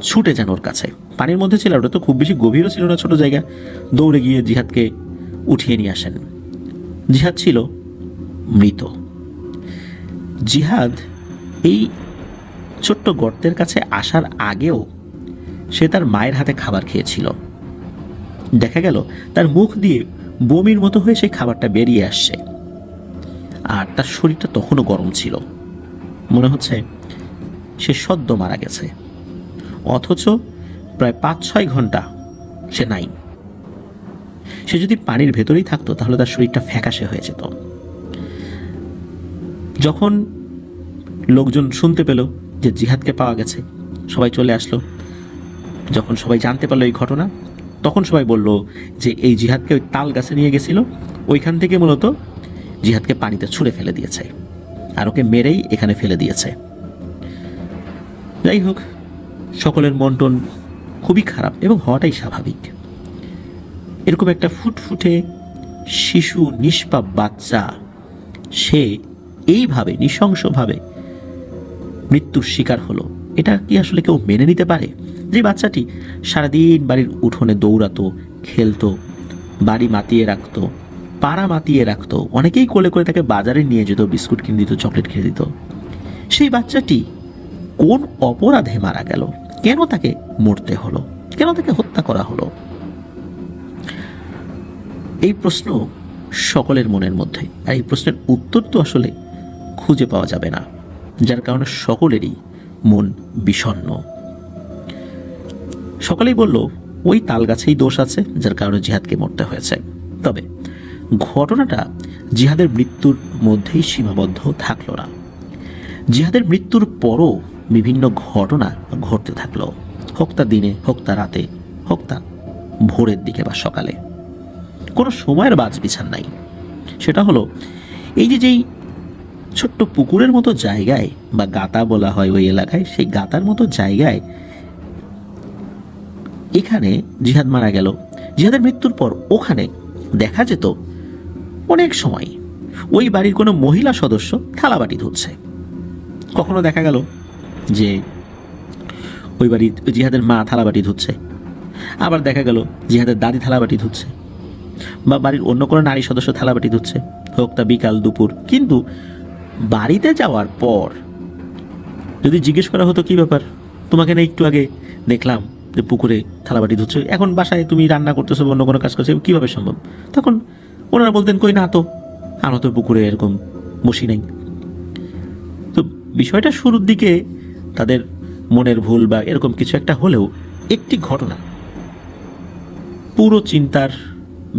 ছুটে যান ওর কাছে। পানির মধ্যে ছিল, ওটা তো খুব বেশি গভীরও ছিল না, ছোট জায়গা। দৌড়ে গিয়ে জিহাদকে উঠিয়ে নিয়ে আসেন। জিহাদ ছিল মৃত। জিহাদ এই ছোট্ট গর্তের কাছে আসার আগেও সে তার মায়ের হাতে খাবার খেয়েছিল। দেখা গেল তার মুখ দিয়ে বমির মতো হয়ে সেই খাবারটা বেরিয়ে আসছে, আর তার শরীরটা তখনও গরম ছিল। মনে হচ্ছে সে সদ্য মারা গেছে, অথচ প্রায় 5-6 ঘন্টা সে নাই। সে যদি পানির ভেতরেই থাকতো তাহলে তার শরীরটা ফ্যাকাশে হয়ে যেত। যখন লোকজন শুনতে পেল যে জিহাদকে পাওয়া গেছে, সবাই চলে আসলো। যখন সবাই জানতে পারলো এই ঘটনা, তখন সবাই বলল যে এই জিহাদকে ওই তাল গাছে নিয়ে গেছিল, ওইখান থেকে মূলত জিহাদকে পানিতে ছুঁড়ে ফেলে দিয়েছে, আর ওকে মেরেই এখানে ফেলে দিয়েছে। যাই হোক, সকলের মন টন খুবই খারাপ এবং হওয়াটাই স্বাভাবিক। এরকম একটা ফুটফুটে শিশু, নিষ্পাপ বাচ্চা, সে এইভাবে নৃশংসভাবে মৃত্যুর শিকার হলো। এটা কি আসলে কেউ মেনে নিতে পারে? যে বাচ্চাটি সারাদিন বাড়ির উঠোনে দৌড়াতো, খেলতো, বাড়ি মাতিয়ে রাখতো, পাড়া মাতিয়ে রাখতো, অনেকেই কোলে করে তাকে বাজারে নিয়ে যেত, বিস্কুট কিনে দিত, চকলেট কিনে দিত, সেই বাচ্চাটি কোন অপরাধে মারা গেল? কেন তাকে মরতে হলো? কেন তাকে হত্যা করা হলো? এই প্রশ্ন সকলের মনের মধ্যে, আর এই প্রশ্নের উত্তর তো আসলে খুঁজে পাওয়া যাবে না, যার কারণে সকলেরই মন বিষণ্ণ। সকলেই বলল ওই তাল গাছেই দোষ আছে, যার কারণে জিহাদকে মরতে হয়েছে। তবে ঘটনাটা জিহাদের মৃত্যুর মধ্যেই সীমাবদ্ধ থাকলো না। জিহাদের মৃত্যুর পরও বিভিন্ন ঘটনা ঘটতে থাকলো, হোক তা দিনে, হোক তা রাতে, হোক তা ভোরের দিকে বা সকালে। কোনো সময়ের বাজ বিছান নাই। সেটা হলো এই যেই ছোট্ট পুকুরের মতো জায়গায় বা গাতা বলা হয় ওই এলাকায়, সেই গাতার মতো জায়গায় এখানে জিহাদ মারা গেল। জিহাদের মৃত্যুর পর ওখানে দেখা যেত অনেক সময় ওই বাড়ির কোনো মহিলা সদস্য থালাবাটি ধুচ্ছে। কখনো দেখা গেল যে ওই বাড়ির জিহাদের মা থালাবাটি ধুচ্ছে, আবার দেখা গেল জিহাদের দাদি থালাবাটি ধুচ্ছে, বা বাড়ির অন্য কোনো নারী সদস্য থালাবাটি ধুচ্ছে, হোক তা বিকাল দুপুর। কিন্তু বাড়িতে যাওয়ার পর যদি জিজ্ঞেস করা হতো কি ব্যাপার, তোমাকে না একটু আগে দেখলাম যে পুকুরে থালাবাটি ধুচ্ছে, এখন বাসায় তুমি রান্না করতেছো, অন্য কোনো কাজ করছো, কীভাবে সম্ভব? তখন ওনারা বলতেন কই না তো, আমরা তো পুকুরে এরকম বসি নাই। তো বিষয়টা শুরুর দিকে তাদের মনের ভুল বা এরকম কিছু একটা হলেও একটি ঘটনা পুরো চিন্তার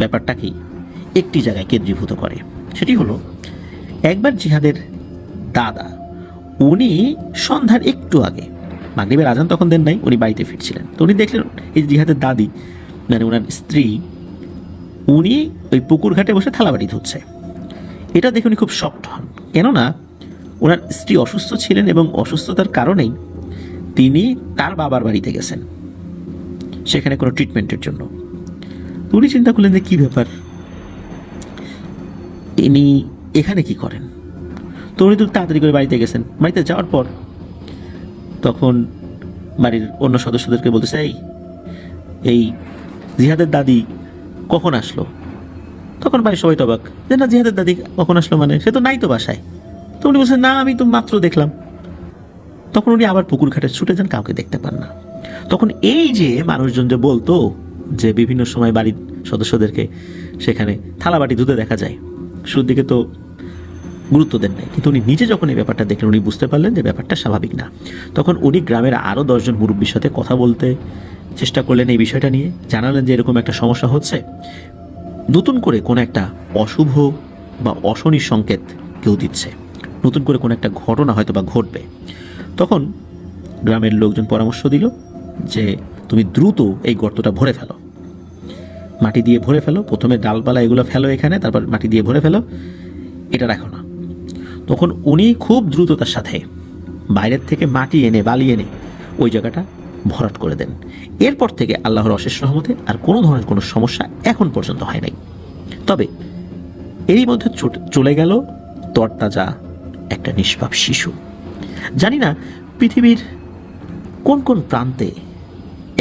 ব্যাপারটাকেই একটি জায়গায় কেন্দ্রীভূত করে। সেটি হলো একবার জিহাদের দাদা, উনি সন্ধ্যার একটু আগে, মাগরিবের আজান তখন দেন নাই, উনি বাড়িতে ফিরছিলেন। তো উনি দেখলেন এই জিহাদের দাদি, মানে ওনার স্ত্রী, উনি ওই পুকুর ঘাটে বসে থালাবাটি ধুচ্ছে। এটা দেখে উনি খুব শকড হন, কেননা ওনার স্ত্রী অসুস্থ ছিলেন এবং অসুস্থতার কারণেই তিনি তার বাবার বাড়িতে গেছেন সেখানে কোনো ট্রিটমেন্টের জন্য। উনি চিন্তা করলেন যে কী ব্যাপার, ইনি এখানে কি করেন? তো উনি তো তাড়াতাড়ি করে বাড়িতে গেছেন। বাড়িতে যাওয়ার পর তখন বাড়ির অন্য সদস্যদেরকে বলতেছে, এই জিহাদের দাদি কখন আসলো? তখন বাড়ির সবাই তো অবাক যে না, জিহাদের দাদি কখন আসলো মানে, সে তো নাই তো বাসায়। তো উনি বলছেন না, আমি তো মাত্র দেখলাম। তখন উনি আবার পুকুর ঘাটে ছুটে যান, কাউকে দেখতে পান না। তখন এই যে মানুষজন যে বলতো যে বিভিন্ন সময় বাড়ির সদস্যদেরকে সেখানে থালাবাটি ধুতে দেখা যায়, শুরুর দিকে তো গুরুত্ব দেন নাই, কিন্তু উনি নিজে যখন এই ব্যাপারটা দেখলেন, উনি বুঝতে পারলেন যে ব্যাপারটা স্বাভাবিক না। তখন উনি গ্রামের আরও 10 জন মুরব্বীর সাথে কথা বলতে চেষ্টা করলেন এই বিষয়টা নিয়ে, জানালেন যে এরকম একটা সমস্যা হচ্ছে, নতুন করে কোনো একটা অশুভ বা অশনির সংকেত কেউ দিচ্ছে, নতুন করে কোনো একটা ঘটনা হয়তো বা ঘটবে। তখন গ্রামের লোকজন পরামর্শ দিল যে তুমি দ্রুত এই গর্তটা ভরে ফেলো, মাটি দিয়ে ভরে ফেলো, প্রথমে ডালপালা এগুলো ফেলো এখানে, তারপর মাটি দিয়ে ভরে ফেলো, এটা রাখো না। তখন উনি খুব দ্রুততার সাথে বাইরের থেকে মাটি এনে, বালি এনে ওই জায়গাটা ভরাট করে দেন। এরপর থেকে আল্লাহর অশেষ রহমতে আর কোনো ধরনের কোনো সমস্যা এখন পর্যন্ত হয় নাই। তবে এরই মধ্যে চলে গেল তরতাজা একটা নিষ্পাপ শিশু। জানি না পৃথিবীর কোন কোন প্রান্তে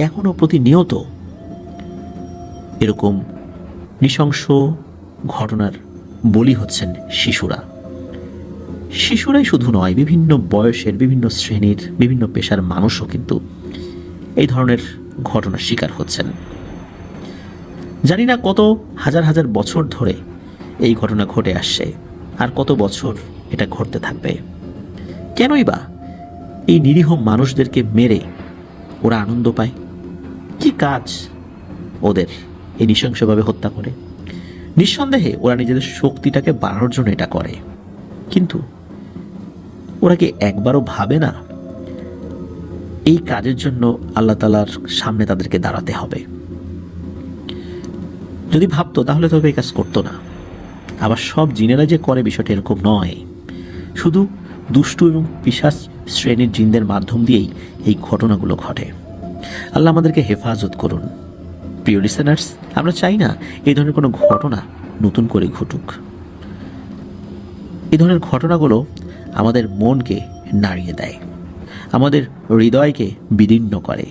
এখনো প্রতিনিয়ত এরকম নৃশংস ঘটনার বলি হচ্ছেন শিশুরা। শিশুরাই শুধু নয়, বিভিন্ন বয়সের, বিভিন্ন শ্রেণীর, বিভিন্ন পেশার মানুষও কিন্তু এই ধরনের ঘটনার শিকার হচ্ছেন। জানি না কত হাজার হাজার বছর ধরে এই ঘটনা ঘটে আসছে, আর কত বছর এটা ঘটতে থাকবে। কেনই বা এই নিরীহ মানুষদেরকে মেরে ওরা আনন্দ পায়? কি কাজ ওদের এই নৃশংসভাবে হত্যা করে? নিঃসন্দেহে ওরা নিজেদের শক্তিটাকে বাড়ানোর জন্য এটা করে, কিন্তু ওরা কি একবারও ভাবে না এই কাজের জন্য আল্লাহ তাআলার সামনে তাদেরকে দাঁড়াতে হবে? যদি ভাবতো তাহলে তবে এই কাজ করতো না। আবার সব জিনেরা যে করে বিষয়টা এরকম নয়, শুধু দুষ্টু এবং পিশাচ শ্রেণীর জিনদের মাধ্যম দিয়েই এই ঘটনাগুলো ঘটে। আল্লাহ আমাদেরকে হেফাজত করুন। প্রিয় লিসেনার্স, আমরা চাই না এই ধরনের কোনো ঘটনা নতুন করে ঘটুক। এই ধরনের ঘটনাগুলো আমাদের মনকে নাড়িয়ে দেয়, আমাদের হৃদয়কে বিদীর্ণ করে।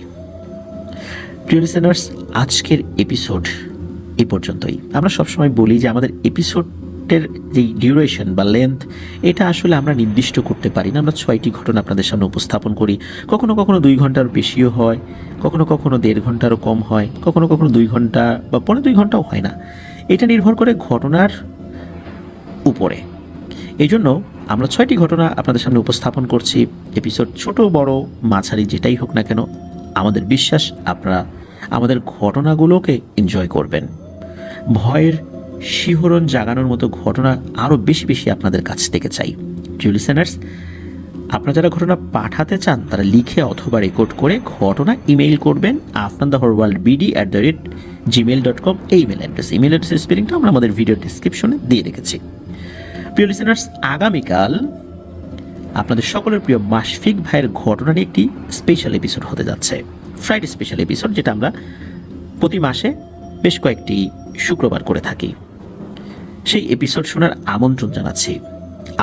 প্রিয় লিসেনার্স, আজকের এপিসোড এই পর্যন্তই। আমরা সবসময় বলি যে আমাদের এপিসোডের যে ডিউরেশন বা লেন্থ, এটা আসলে আমরা নির্দিষ্ট করতে পারি না। আমরা 6টি ঘটনা আপনাদের সামনে উপস্থাপন করি। কখনো কখনো 2 ঘন্টার বেশিও হয়, কখনো কখনো 1.5 ঘন্টারও কম হয়, কখনো কখনো 2 ঘন্টা বা 2.25 ঘন্টাও হয় না। এটা নির্ভর করে ঘটনার উপরে। এই জন্য আমরা 6টি ঘটনা আপনাদের সামনে উপস্থাপন করছি। এপিসোড ছোট বড় মাঝারি যেটাই হোক না কেন, আমাদের বিশ্বাস আপনারা আমাদের ঘটনাগুলোকে এনজয় করবেন। ভয়ের শিহরণ জাগানোর মতো ঘটনা আরও বেশি বেশি আপনাদের কাছ থেকে চাই। প্রিয় লিসেনার্স, আপনারা যারা ঘটনা পাঠাতে চান তারা লিখে অথবা রেকর্ড করে ঘটনা ইমেইল করবেন afnanthehorworldbd@gmail.com এই ইমেল অ্যাড্রেস। ইমেল অ্যাড্রেসের স্পেলিংটা আমরা আমাদের ভিডিও ডিসক্রিপশনে দিয়ে রেখেছি। প্রিয় লিসেনার্স, আগামীকাল আপনাদের সকলের প্রিয় মাশফিক ভাইয়ের ঘটনা নিয়ে একটি স্পেশাল এপিসোড হতে যাচ্ছে, ফ্রাইডে স্পেশাল এপিসোড, যেটা আমরা প্রতি মাসে বেশ কয়েকটি শুক্রবার করে থাকি। সেই এপিসোড শোনার আমন্ত্রণ জানাচ্ছি।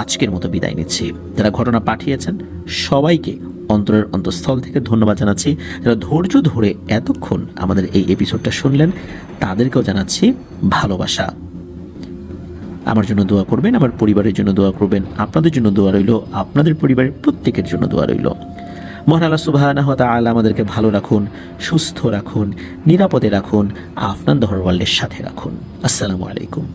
আজকের মতো বিদায় নিচ্ছি। যারা ঘটনা পাঠিয়েছেন সবাইকে অন্তরের অন্তঃস্থল থেকে ধন্যবাদ জানাচ্ছি। যারা ধৈর্য ধরে এতক্ষণ আমাদের এই এপিসোডটা শুনলেন তাদেরকেও জানাচ্ছি ভালোবাসা। আমার জন্য দোয়া করবেন, আমার পরিবারের জন্য দোয়া করবেন, আপনাদের জন্য দোয়া রইল, আপনাদের পরিবারের প্রত্যেকের জন্য দোয়া রইল। মহান আল্লাহ সুবহানাহু ওয়া তাআলা আমাদেরকে ভালো রাখুন, সুস্থ রাখুন, নিরাপদে রাখুন, আফনান দ্য ওয়ার্ল্ডের সাথে রাখুন। আসসালামু আলাইকুম।